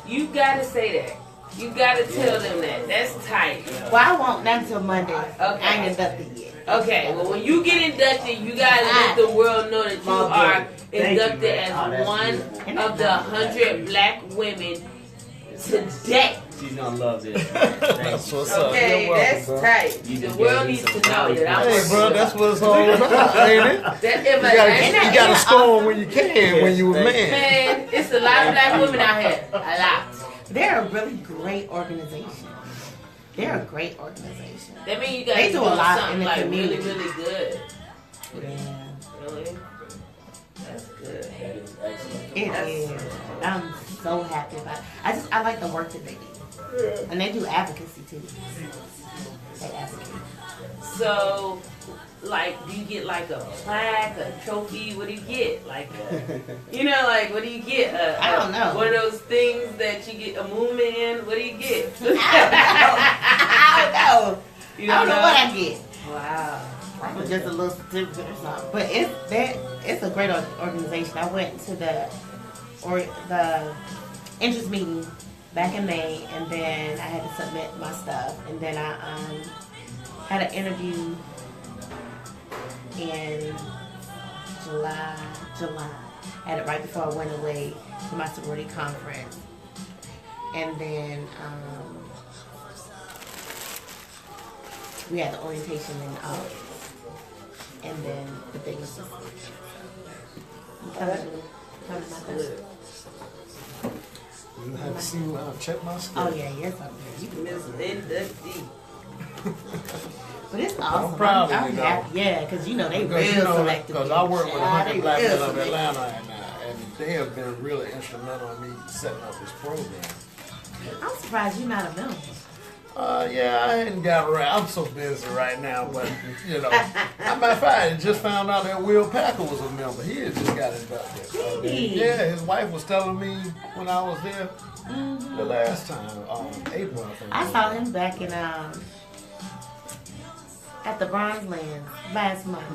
G: You gotta say that. You gotta tell them that. That's tight.
B: Well, I won't not until Monday.
G: Okay.
B: I ain't inducted yet.
G: Okay, well, when you get inducted, you gotta let the world know that you are inducted as one of the 100 Black women today.
C: She's gonna love this.
D: That's what's up.
G: Okay,
D: You're welcome,
G: that's
D: bro.
G: tight. The world needs to know that I'm.
D: Hey, bro, that's what it's all about, ain't it?
G: That if
D: You gotta score when you can, when you a man.
G: Man, it's a lot of Black women out here. A lot.
B: They're a really great organization. They're a great organization.
G: That means you guys
B: They do a
G: doing
B: lot
G: something
B: in the
G: like
B: community.
G: really, really good.
B: Yeah.
G: Really? That's good.
B: It is. I'm so happy about it. I like the work that they do. And they do advocacy too. They advocate.
G: So, like, do you get like a plaque, a trophy? What do you get? Like, you know, like, what do you get?
B: I don't know.
G: One of those things that you get a movement in. What do you get?
B: I don't know.
G: You
B: I don't know what I get.
G: Wow.
B: Probably just a little certificate or something. But it's a great organization. I went to the interest meeting back in May, and then I had to submit my stuff, and then I had an interview in July. I had it right before I went away to my sorority conference, and then we had the orientation in August. And then the big one.
D: You have to see when I check my stuff.
B: Oh yeah, yes, I'm here. You can
G: Miss Linda D.
B: But it's awesome.
D: I'm proud of
B: I'm
D: you, though.
B: happy. Yeah, because you know they
D: Because,
B: real
D: you know,
B: selective.
D: because I work with
B: Yeah,
D: 100
B: they
D: Black
B: real
D: Men of
B: selective.
D: Atlanta, and they have been really instrumental in me setting up this program.
B: I'm surprised you're not a member.
D: Yeah, I ain't got around. I'm so busy right now, but you know, matter of fact, I just found out that Will Packer was a member. He had just got inducted.
B: Really?
D: Yeah, his wife was telling me when I was there the last time, April, I think.
B: I saw him back in at the Bronze Land last month.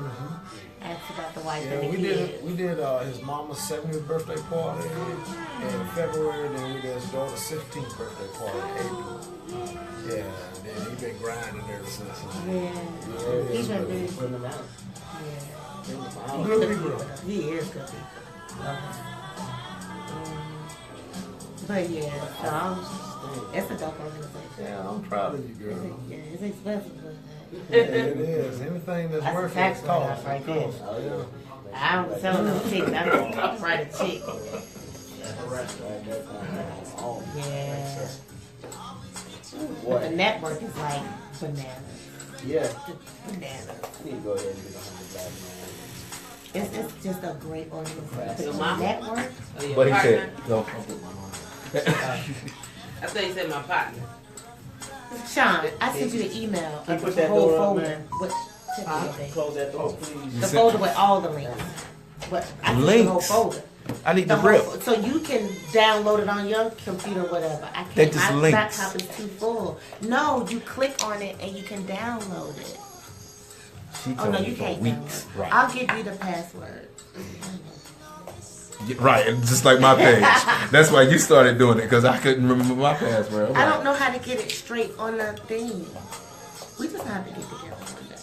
B: Asked about the wife
D: Yeah,
B: and the
D: we
B: kids.
D: did his mama's 70th birthday party in February, then we did his daughter's 16th birthday party in April. Yeah, and then he been grinding ever since.
B: Yeah, he's been really
C: Putting them out.
B: yeah.
D: Good people.
B: He is good people. But yeah, so it's a dope organization.
D: Yeah, I'm proud of you, girl.
B: Yeah, it's expensive, but
D: Yeah, it is. Anything that's
B: that's a
D: worth it
B: tax
D: is
B: write-off
D: cost.
B: right there.
D: Oh, yeah.
B: I don't sell no tickets. I don't write a check. Yeah. But the network is like bananas.
C: Yeah.
B: Bananas.
C: I need to go ahead and get 100 Black Men.
B: It's just a great organization.
G: Your
B: The
G: mama?
B: network.
G: Oh, your
F: But he
G: partner?
F: said, no.
G: I thought you said my partner.
B: Sean, I sent you the email
C: Can you
B: of
C: put
B: the
C: that
B: whole
C: door up,
B: folder.
C: man?
B: What?
C: Close that door, please.
B: The folder with all the links. But I sent you the whole
F: Links?
B: folder.
F: I need
B: The
F: the rip.
B: whole, so you can download it on your computer, whatever. I
F: They're
B: can't.
F: just
B: My
F: links.
B: laptop is too full. No, you click on it and you can download it.
F: She
B: Oh
F: told
B: no,
F: me
B: you
F: for
B: can't
F: weeks.
B: download.
F: Right.
B: I'll give you the password.
F: Yeah, right, just like my page. That's why you started doing it, because I couldn't remember my password. I'm
B: I
F: like,
B: don't know how to get it straight on the thing. We just have to get together one day.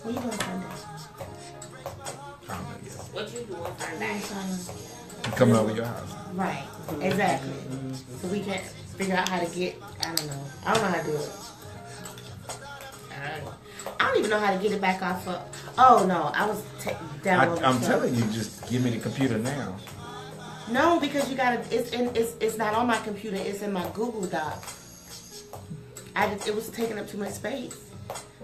B: What you doing Sunday?
F: I don't know yet.
G: What you doing Sunday?
F: I'm coming over your house.
B: Right, exactly. So we can figure out how to get. I don't know. I don't know how to do it. I don't even know how to get it back off of. Oh no, I was downloading.
F: I'm
B: stuff.
F: telling you, just give me the computer now.
B: No, because you gotta. It's not on my computer. It's in my Google Doc. It was taking up too much space,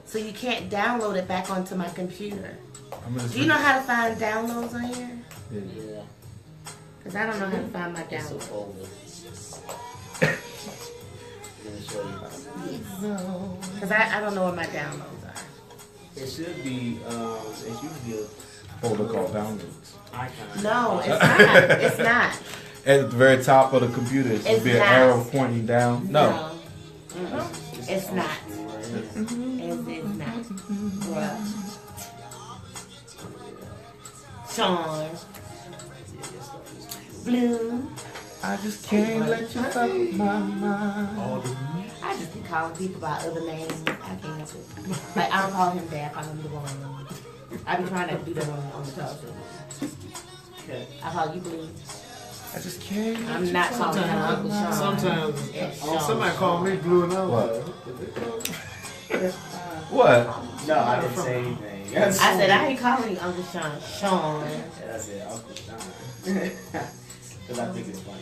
B: so you can't download it back onto my computer.
F: I'm gonna
B: Do you know how to find downloads on here?
C: Yeah.
B: Because I don't know how to find my
C: It's a
B: downloads.
C: folder. Let me show you.
B: Because I don't know where my downloads are.
C: It should be, it's usually
F: folder called downloads.
C: a icon.
B: No, it's not. It's not.
F: At the very top of the computer, it should
B: It's
F: be an
B: not.
F: arrow pointing down. No.
B: Mm-mm. It's not. It's not. Bruh. Sean. Blue.
F: I just can't let you fuck my mind.
B: I just be calling people by other names. I can't help it. Like, I don't call him Dad. I call him Devon. I be trying to do that on the talk show. I call you Blue.
F: I just can't.
B: I'm not calling him Uncle Sean.
D: Sometimes
B: It's Sean.
D: somebody call me Blue and I was like,
F: What?
C: No, I didn't say anything.
B: I said, I ain't calling you Uncle Sean. Sean.
C: I said Uncle Sean. Because I think it's funny.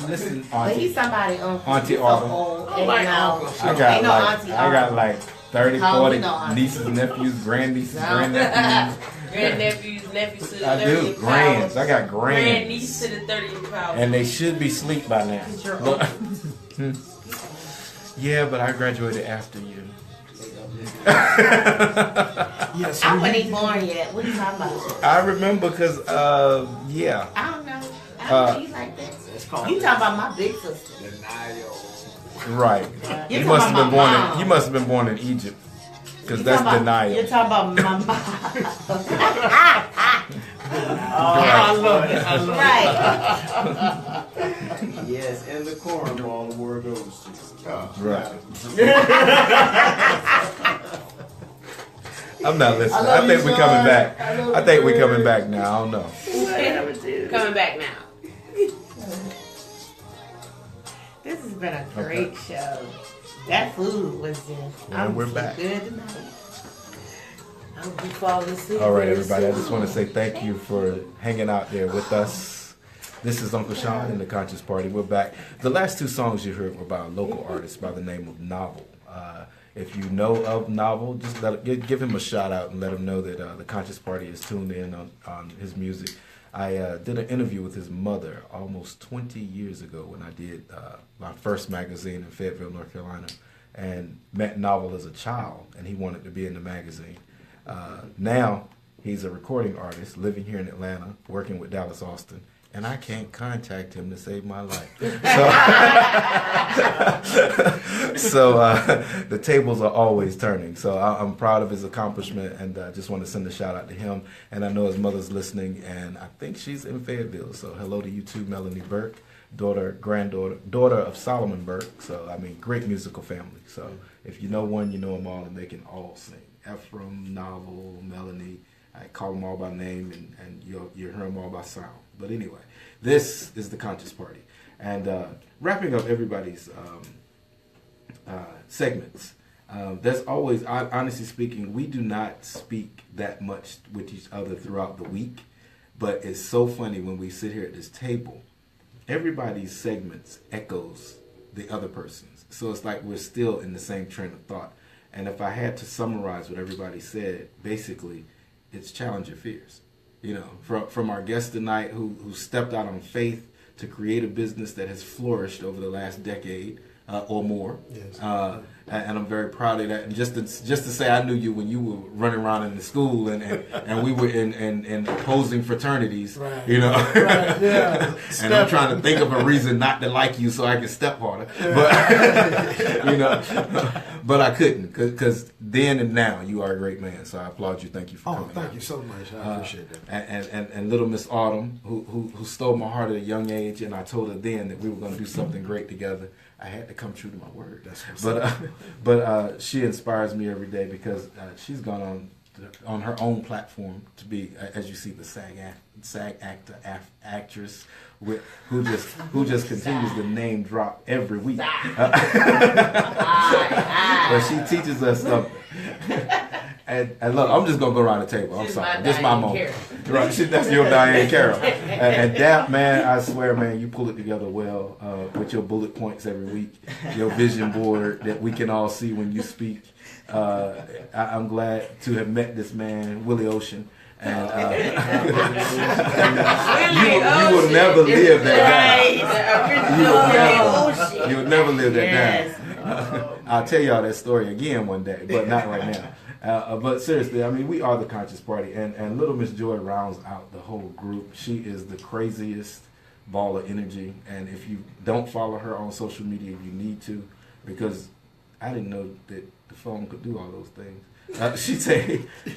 F: Listen,
B: But he's
F: Auntie.
B: somebody
F: Auntie
B: so
F: Autumn.
B: old.
G: Oh, my
B: Uncle
F: I got
B: ain't no
F: like
B: Auntie
F: I got
B: Autumn.
F: like 30,
B: Call
F: 40
B: me no auntie.
F: nieces, nephews, grandnieces,
B: No.
F: grandnephews.
G: Grandnephews, nephews to the
F: I do
G: 30th
F: grands.
G: power.
F: I got grands.
G: Grandniece to the 30th power.
F: And they should be asleep by now.
B: Because you're
F: Look.
B: old.
F: Yeah, but I graduated after you.
D: Yes,
B: I wasn't even born yet. What are you talking about?
F: I remember because, yeah.
B: I don't know. I don't know you like that. You talking about my big sister?
F: Right.
B: You're
F: You must
B: talking
F: have been
B: about
F: born
B: mom.
F: in. You must have been born in Egypt, because
B: You
F: that's
B: talking about-
F: denial.
B: You're talking about my mom.
C: I love it. I love
B: Right.
C: Yes, and the cornball, the word goes to.
F: Right. I'm not listening. I think we're coming back. I think we're coming back now. I don't know.
G: Coming back now.
B: This has been a great show. That food was just.
F: And we're back.
B: Good tonight.
G: I hope you falling asleep.
F: All right,
G: very
F: everybody. I
G: soon.
F: just want to say thank you for hanging out there with us. This is Uncle Sean and the Conscious Party. We're back. The last two songs you heard were by a local artist by the name of Novel. If you know of Novel, just give him a shout out and let him know that the Conscious Party is tuned in on his music. I did an interview with his mother almost 20 years ago when I did my first magazine in Fayetteville, North Carolina, and met Novel as a child, and he wanted to be in the magazine. Now he's a recording artist living here in Atlanta, working with Dallas Austin, and I can't contact him to save my life. So the tables are always turning. So I'm proud of his accomplishment, and I just want to send a shout out to him. And I know his mother's listening, and I think she's in Fayetteville. So hello to you too, Melanie Burke, daughter of Solomon Burke. So I mean, great musical family. So if you know one, you know them all, and they can all sing. Ephraim, Novel, Melanie. I call them all by name, and you'll hear them all by sound. But anyway, this is the Conscious Party. And wrapping up everybody's segments, there's always, honestly speaking, we do not speak that much with each other throughout the week. But it's so funny when we sit here at this table, everybody's segments echoes the other person's. So it's like we're still in the same train of thought. And if I had to summarize what everybody said, basically, it's challenge your fears. You know, from our guest tonight who stepped out on faith to create a business that has flourished over the last decade or more.
D: Yes.
F: And I'm very proud of that. And just to say, I knew you when you were running around in the school and we were in opposing fraternities,
D: Right.
F: you know.
D: Right, yeah.
F: And I'm trying to think of a reason not to like you so I can step harder. But, you know, but I couldn't because then and now you are a great man. So I applaud you. Thank you for coming
D: Thank
F: out.
D: you so much. I appreciate that.
F: And little Miss Autumn, who stole my heart at a young age, and I told her then that we were going to do something great together. I had to come true to my word.
D: That's what's
F: But she inspires me every day because she's gone on her own platform to be, as you see, the SAG actress who just continues to name drop every week. But she teaches us something. And look, I'm just gonna go around the table. I'm sorry, this is my moment. Right, that's your Diane Carroll. And that, man, I swear, man, you pull it together well with your bullet points every week, your vision board that we can all see when you speak. I'm glad to have met this man, Willie Ocean. And you will never live that down. You will never live that down. I'll tell y'all that story again one day, but not right now. But seriously, I mean, we are the Conscious Party, and Little Miss Joy rounds out the whole group. She is the craziest ball of energy, and if you don't follow her on social media, you need to, because I didn't know that the phone could do all those things.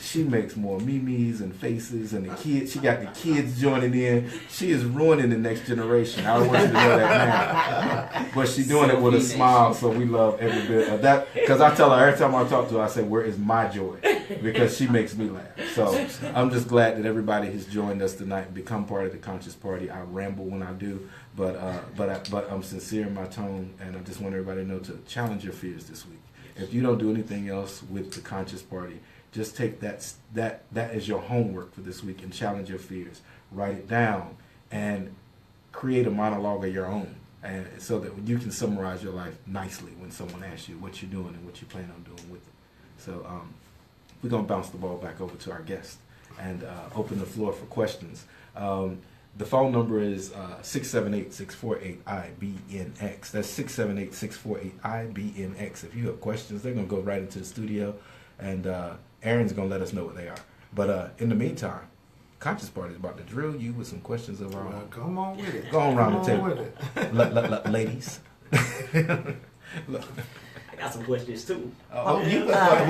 F: She makes more memes and faces, and the kids. She got the kids joining in. She is ruining the next generation. I want you to know that now. But she's doing it with a smile, so we love every bit of that. Because I tell her every time I talk to her, I say, "Where is my joy?" Because she makes me laugh. So I'm just glad that everybody has joined us tonight and become part of the Conscious Party. I ramble when I do, but I'm sincere in my tone, and I just want everybody to know to challenge your fears this week. If you don't do anything else with the Conscious Party, just take that as your homework for this week and challenge your fears. Write it down and create a monologue of your own, and so that you can summarize your life nicely when someone asks you what you're doing and what you plan on doing with it. So we're going to bounce the ball back over to our guest and open the floor for questions.
A: The phone number is 678-648-IBNX. That's 678-648-IBNX. If you have questions, they're going to go right into the studio, and Aaron's going to let us know what they are. But in the meantime, Conscious Party is about to drill you with some questions of our own.
D: Well, come on with it.
A: Go on around the table.
D: Ladies.
C: I got some questions too.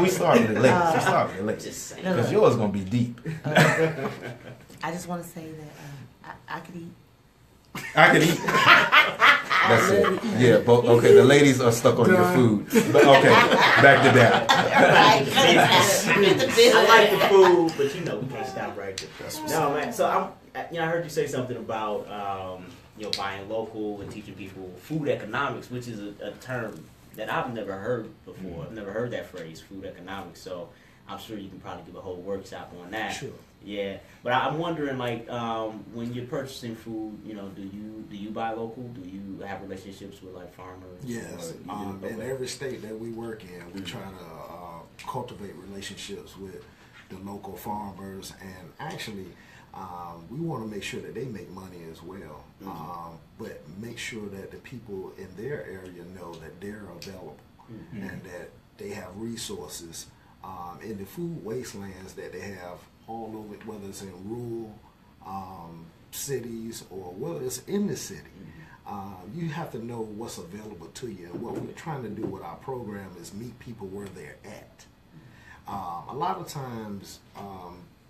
A: We started it late.
C: Just saying.
A: Because yours is going to be deep.
B: I just want to say that I could eat.
A: I can eat. That's it. Yeah, but okay, the ladies are stuck on your food. But okay, back to that.
C: I like the food, but we can't stop right there. No, man. So I heard you say something about buying local and teaching people food economics, which is a term that I've never heard before. I've never heard that phrase, food economics. So I'm sure you can probably give a whole workshop on that.
D: Sure.
C: Yeah, but I'm wondering, like, when you're purchasing food, do you buy local? Do you have relationships with like farmers?
D: Yes. In every state that we work in, we try to cultivate relationships with the local farmers, and actually, we want to make sure that they make money as well. But make sure that the people in their area know that they're available and that they have resources in the food wastelands that they have all over, whether it's in rural cities or whether it's in the city. You have to know what's available to you. And what we're trying to do with our program is meet people where they're at. A lot of times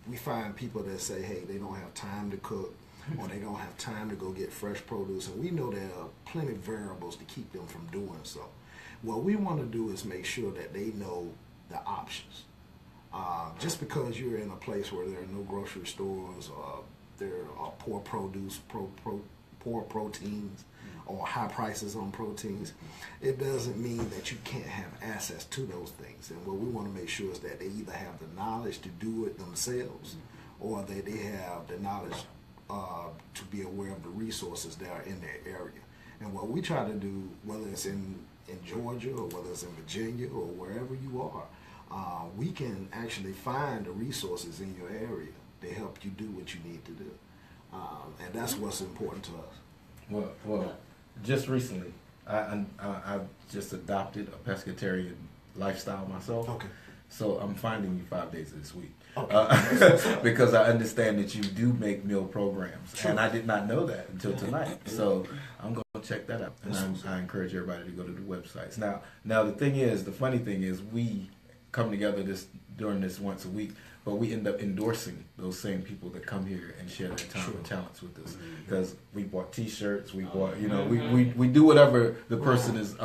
D: we find people that say, hey, they don't have time to cook or they don't have time to go get fresh produce, and we know there are plenty of variables to keep them from doing so. What we want to do is make sure that they know the options. Just because you're in a place where there are no grocery stores, or there are poor produce, poor proteins, or high prices on proteins, it doesn't mean that you can't have access to those things. And what we want to make sure is that they either have the knowledge to do it themselves, or that they have the knowledge to be aware of the resources that are in their area. And what we try to do, whether it's in Georgia or whether it's in Virginia or wherever you are, we can actually find the resources in your area to help you do what you need to do. And that's what's important to us.
A: Well, just recently, I just adopted a pescatarian lifestyle myself.
D: Okay.
A: So I'm finding you 5 days of this week.
D: Okay.
A: Because I understand that you do make meal programs.
D: Sure.
A: And I did not know that until tonight. So I'm going to check that out. And I encourage everybody to go to the websites. Now the funny thing is we come together during this once a week, but we end up endorsing those same people that come here and share their time and talents with us. Because we bought T-shirts, we bought, we do whatever the person is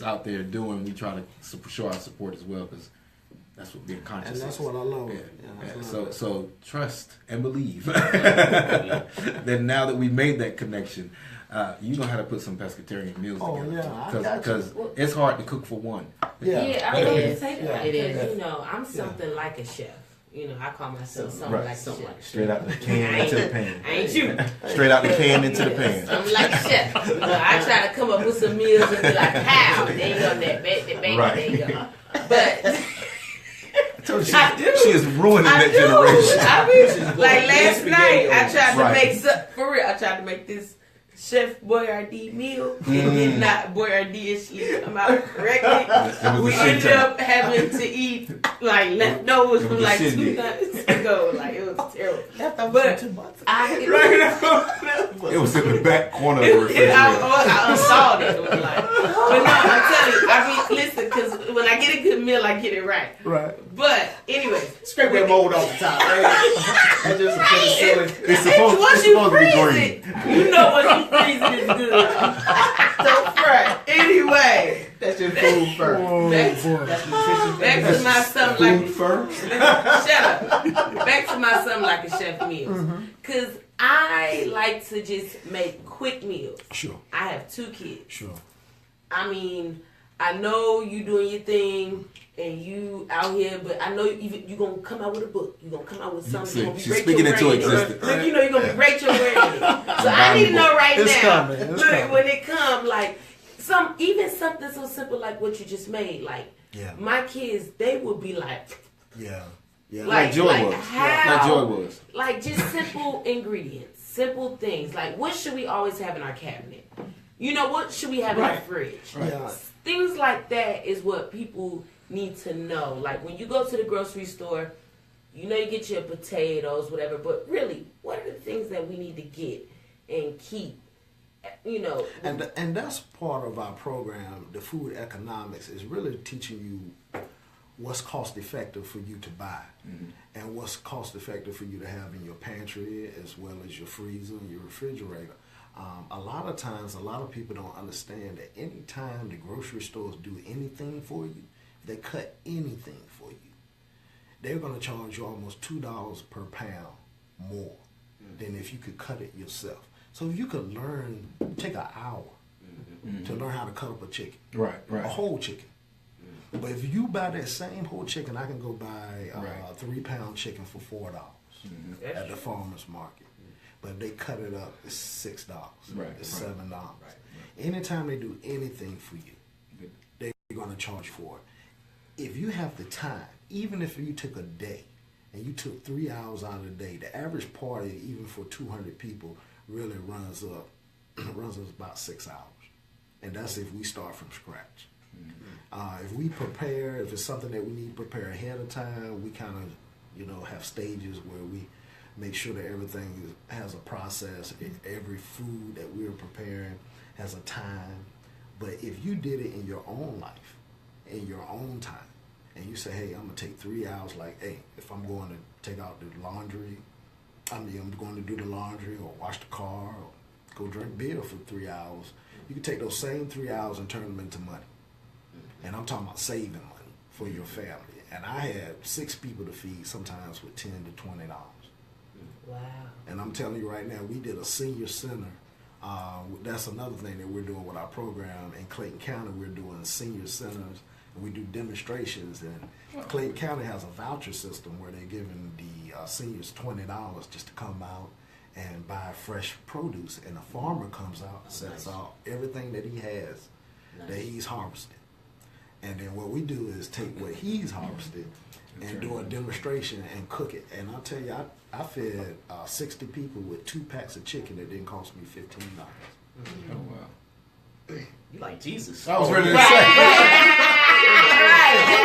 A: out there doing. We try to show our support as well, because that's what being conscious is.
D: And that's what I love.
A: So trust and believe. Then now that we made that connection, you know how to put some pescatarian meals together. Because it's hard to cook for one.
G: Yeah, I
B: It
G: love to
B: is.
G: say that.
B: It is.
G: I'm something like a chef. I call myself something like a chef.
A: Straight out the can into the pan.
G: I ain't you.
A: Straight out the can into the pan.
G: I'm like a chef. I try to come up with some meals and be like, how? There you go, that baby,
A: Right.
G: there you go. But
A: She is ruining that generation.
G: I mean, like last night, I tried to make for real. I tried to make this Chef Boyardee meal, and did not Boyardee-ishly come out correctly. We ended up having to eat like leftovers from like 2 months ago. Like it was terrible.
B: Leftovers from 2 months ago.
A: It was in the back corner of the refrigerator.
G: I unsaw it. It was like, but no, I'm telling you. I mean, listen, because when I get a good meal, I get it right.
D: Right.
G: But anyway,
C: Scrape that mold off the top. That's just
A: It's supposed to be green.
G: you know what you freezing is good. So fry. Anyway,
C: that's just food first.
G: back to my something like
A: Food first.
G: shut up. Back to my something like a chef meals. Cause I like to just make quick meals.
D: Sure.
G: I have 2 kids.
D: Sure.
G: I mean, I know you doing your thing and you out here, but I know you gonna come out with a book. You gonna come out with something. You gonna
A: She's speaking into existence.
G: Look, you're gonna be great your brain. So I need to know right
D: It's
G: now.
D: coming. It's
G: Look,
D: coming.
G: when it comes, like even something so simple like what you just made, like my kids, they would be like,
D: Yeah.
A: Like Joy was.
G: how?
A: Like Joy was.
G: Like just simple ingredients. simple things. Like, what should we always have in our cabinet? You know, what should we have in our fridge?
D: Yeah.
G: Things like that is what people need to know. Like, when you go to the grocery store, you know, you get your potatoes, whatever, but really, what are the things that we need to get and keep, you know?
D: And that's part of our program, the food economics, is really teaching you what's cost effective for you to buy, and what's cost effective for you to have in your pantry, as well as your freezer and your refrigerator. A lot of times, a lot of people don't understand that anytime the grocery stores do anything for you, they cut anything for you, they're going to charge you almost $2 per pound more than if you could cut it yourself. So if you could learn, take an hour to learn how to cut up a chicken, a whole chicken. But if you buy that same whole chicken, I can go buy a 3-pound chicken for $4 at the farmer's market. But if they cut it up, it's $6. It's $7. Anytime they do anything for you, they're going to charge for it. If you have the time, even if you took a day and you took 3 hours out of the day, the average party, even for 200 people, really runs us about 6 hours. And that's if we start from scratch. If we prepare, if it's something that we need to prepare ahead of time, we kind of, have stages where we make sure that everything has a process. Every food that we're preparing has a time. But if you did it in your own life, in your own time, and you say, hey, I'm going to take 3 hours, like, hey, if I'm going to take out the laundry, I'm going to do the laundry or wash the car or go drink beer for 3 hours, you can take those same 3 hours and turn them into money. And I'm talking about saving money for your family. And I had 6 people to feed, sometimes with $10 to $20.
G: Wow.
D: And I'm telling you right now, we did a senior center. That's another thing that we're doing with our program. In Clayton County, we're doing senior centers, and we do demonstrations. And Clayton County has a voucher system where they're giving the seniors $20 just to come out and buy fresh produce. And the farmer comes out and sets out everything that he has that he's harvested. And then what we do is take what he's harvested and do a demonstration and cook it. And I'll tell you, I fed 60 people with 2 packs of chicken that didn't cost me $15.
F: Oh, wow.
C: You like Jesus.
F: I was ready to say.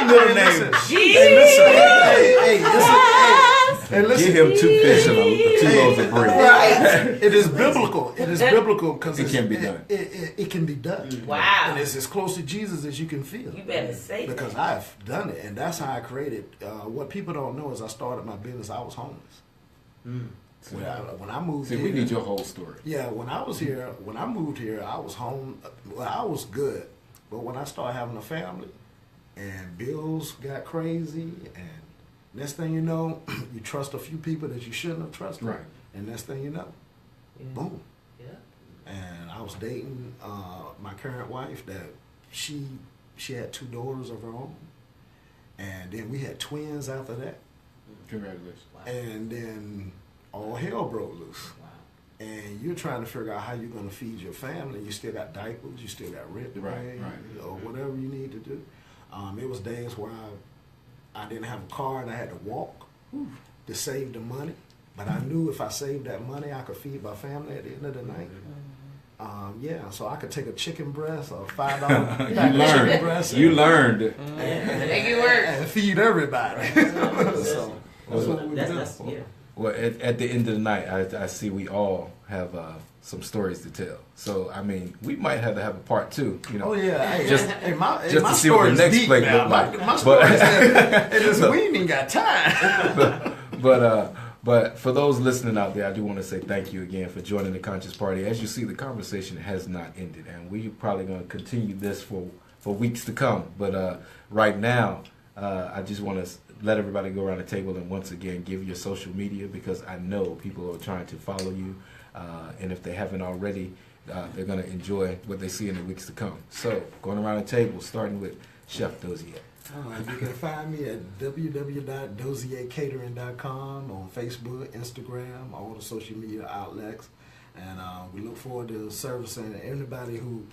D: Little name. Hey, listen.
F: Give him 2 fish and 2 loaves of bread.
D: Right. It is biblical. It is biblical because
F: it can be done.
D: It can be done.
G: Wow.
D: And it's as close to Jesus as you can feel.
G: You better say that.
D: Because I've done it, and that's how I created. What people don't know is I started my business. I was homeless. When I moved here,
F: we need your whole story.
D: Yeah, when I moved here, I was home. Well, I was good, but when I started having a family, and bills got crazy, and next thing you know, you trust a few people that you shouldn't have trusted,
F: Right?
D: And next thing you know, boom.
G: Yeah.
D: And I was dating my current wife that she had 2 daughters of her own, and then we had twins after that.
F: Congratulations.
G: Wow.
D: And then all hell broke loose.
G: Wow.
D: And you're trying to figure out how you're going to feed your family. You still got diapers, you still got rent to pay, or whatever you need to do. It was days where I didn't have a car and I had to walk to save the money. But I knew if I saved that money, I could feed my family at the end of the night. So I could take a chicken breast or $5 chicken breast.
F: You learned.
D: And feed everybody. So that's what we do.
F: Well, at the end of the night, I see we all have some stories to tell. So, I mean, we might have to have a part 2.
D: Oh yeah,
F: just
D: my
F: to see what the next plate look like.
D: My story is we ain't even got time.
F: But for those listening out there, I do want to say thank you again for joining the Conscious Party. As you see, the conversation has not ended, and we're probably going to continue this for weeks to come. But right now, I just want to let everybody go around the table and once again give your social media, because I know people are trying to follow you, and if they haven't already, they're going to enjoy what they see in the weeks to come. So, going around the table, starting with Chef Doz'ia.
D: You can find me at www.doziacatering.com on Facebook, Instagram, all the social media outlets. And we look forward to servicing anybody who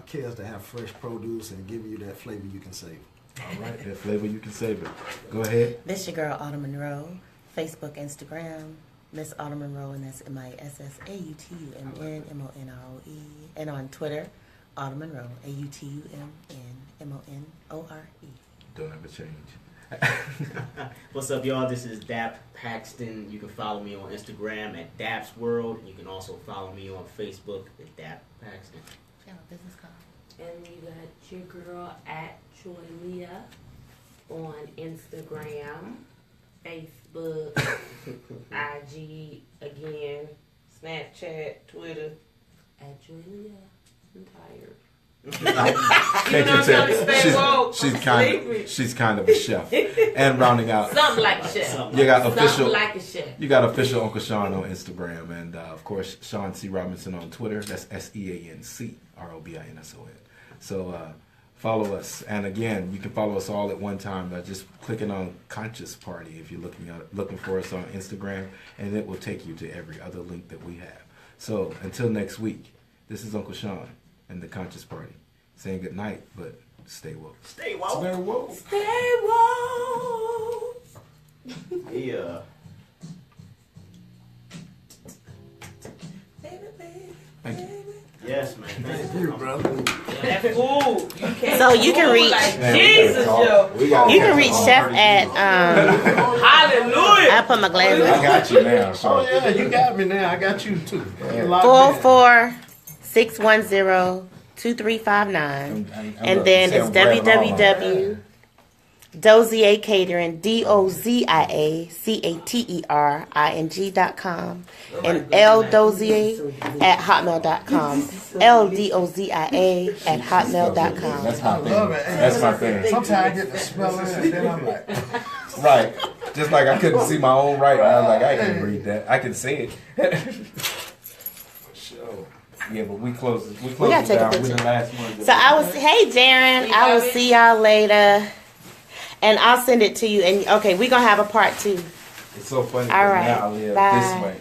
D: cares to have fresh produce and give you that flavor you can save.
F: All right, that flavor you can save it. Go ahead.
B: This your girl, Autumn Monroe. Facebook, Instagram, Miss Autumn Monroe, and that's MISSAUTUMNMONROE. And on Twitter, Autumn Monroe, AUTUMNMONORE.
A: Don't ever change.
C: What's up, y'all? This is Dap Paxton. You can follow me on Instagram at Dap's World. You can also follow me on Facebook at Dap Paxton.
B: Business card.
G: And you got your girl at Doz'ia on Instagram, Facebook, IG again, Snapchat, Twitter, at Doz'ia. I'm tired.
A: She's kind of a chef. And rounding out,
G: something like a chef.
A: You got official,
G: something like a chef.
A: You got official Uncle Sean on Instagram, and of course Sean C. Robinson on Twitter. That's SEANCROBINSON. So follow us, and again, you can follow us all at one time by just clicking on Conscious Party if you're looking for us on Instagram, and it will take you to every other link that we have. So until next week, this is Uncle Sean and the Conscious Party saying good night, but stay woke.
C: Stay woke.
A: Stay woke.
G: Stay woke.
C: Yeah.
A: Thank you.
C: Yes, man.
D: Thank you, brother.
G: That food.
B: So you can reach
G: Jesus, yo.
B: You can reach Chef at
G: Hallelujah.
B: I put my glasses
A: I
B: on.
A: got you now.
D: Oh
A: So.
D: yeah, you got me now. I got you too.
B: 44610-2359. And then it's www.Doz'ia Catering, DOZIACATERING.com, and ldozia@hotmail.com, LDOZIA@hotmail.com.
A: That's my thing. That's my thing.
D: Sometimes I get to smell it and then I'm like,
A: Right. Just like I couldn't see my own writing. I was like, I can't read that. I can say it. For sure. Yeah, but we close it
B: gotta take a
A: down. We're
B: picture.
A: the last one.
B: So hey Darren, I will see y'all later. And I'll send it to you. And okay, we're gonna have a part 2.
A: It's so funny.
B: All right.
A: Now I live
B: Bye.
A: this way.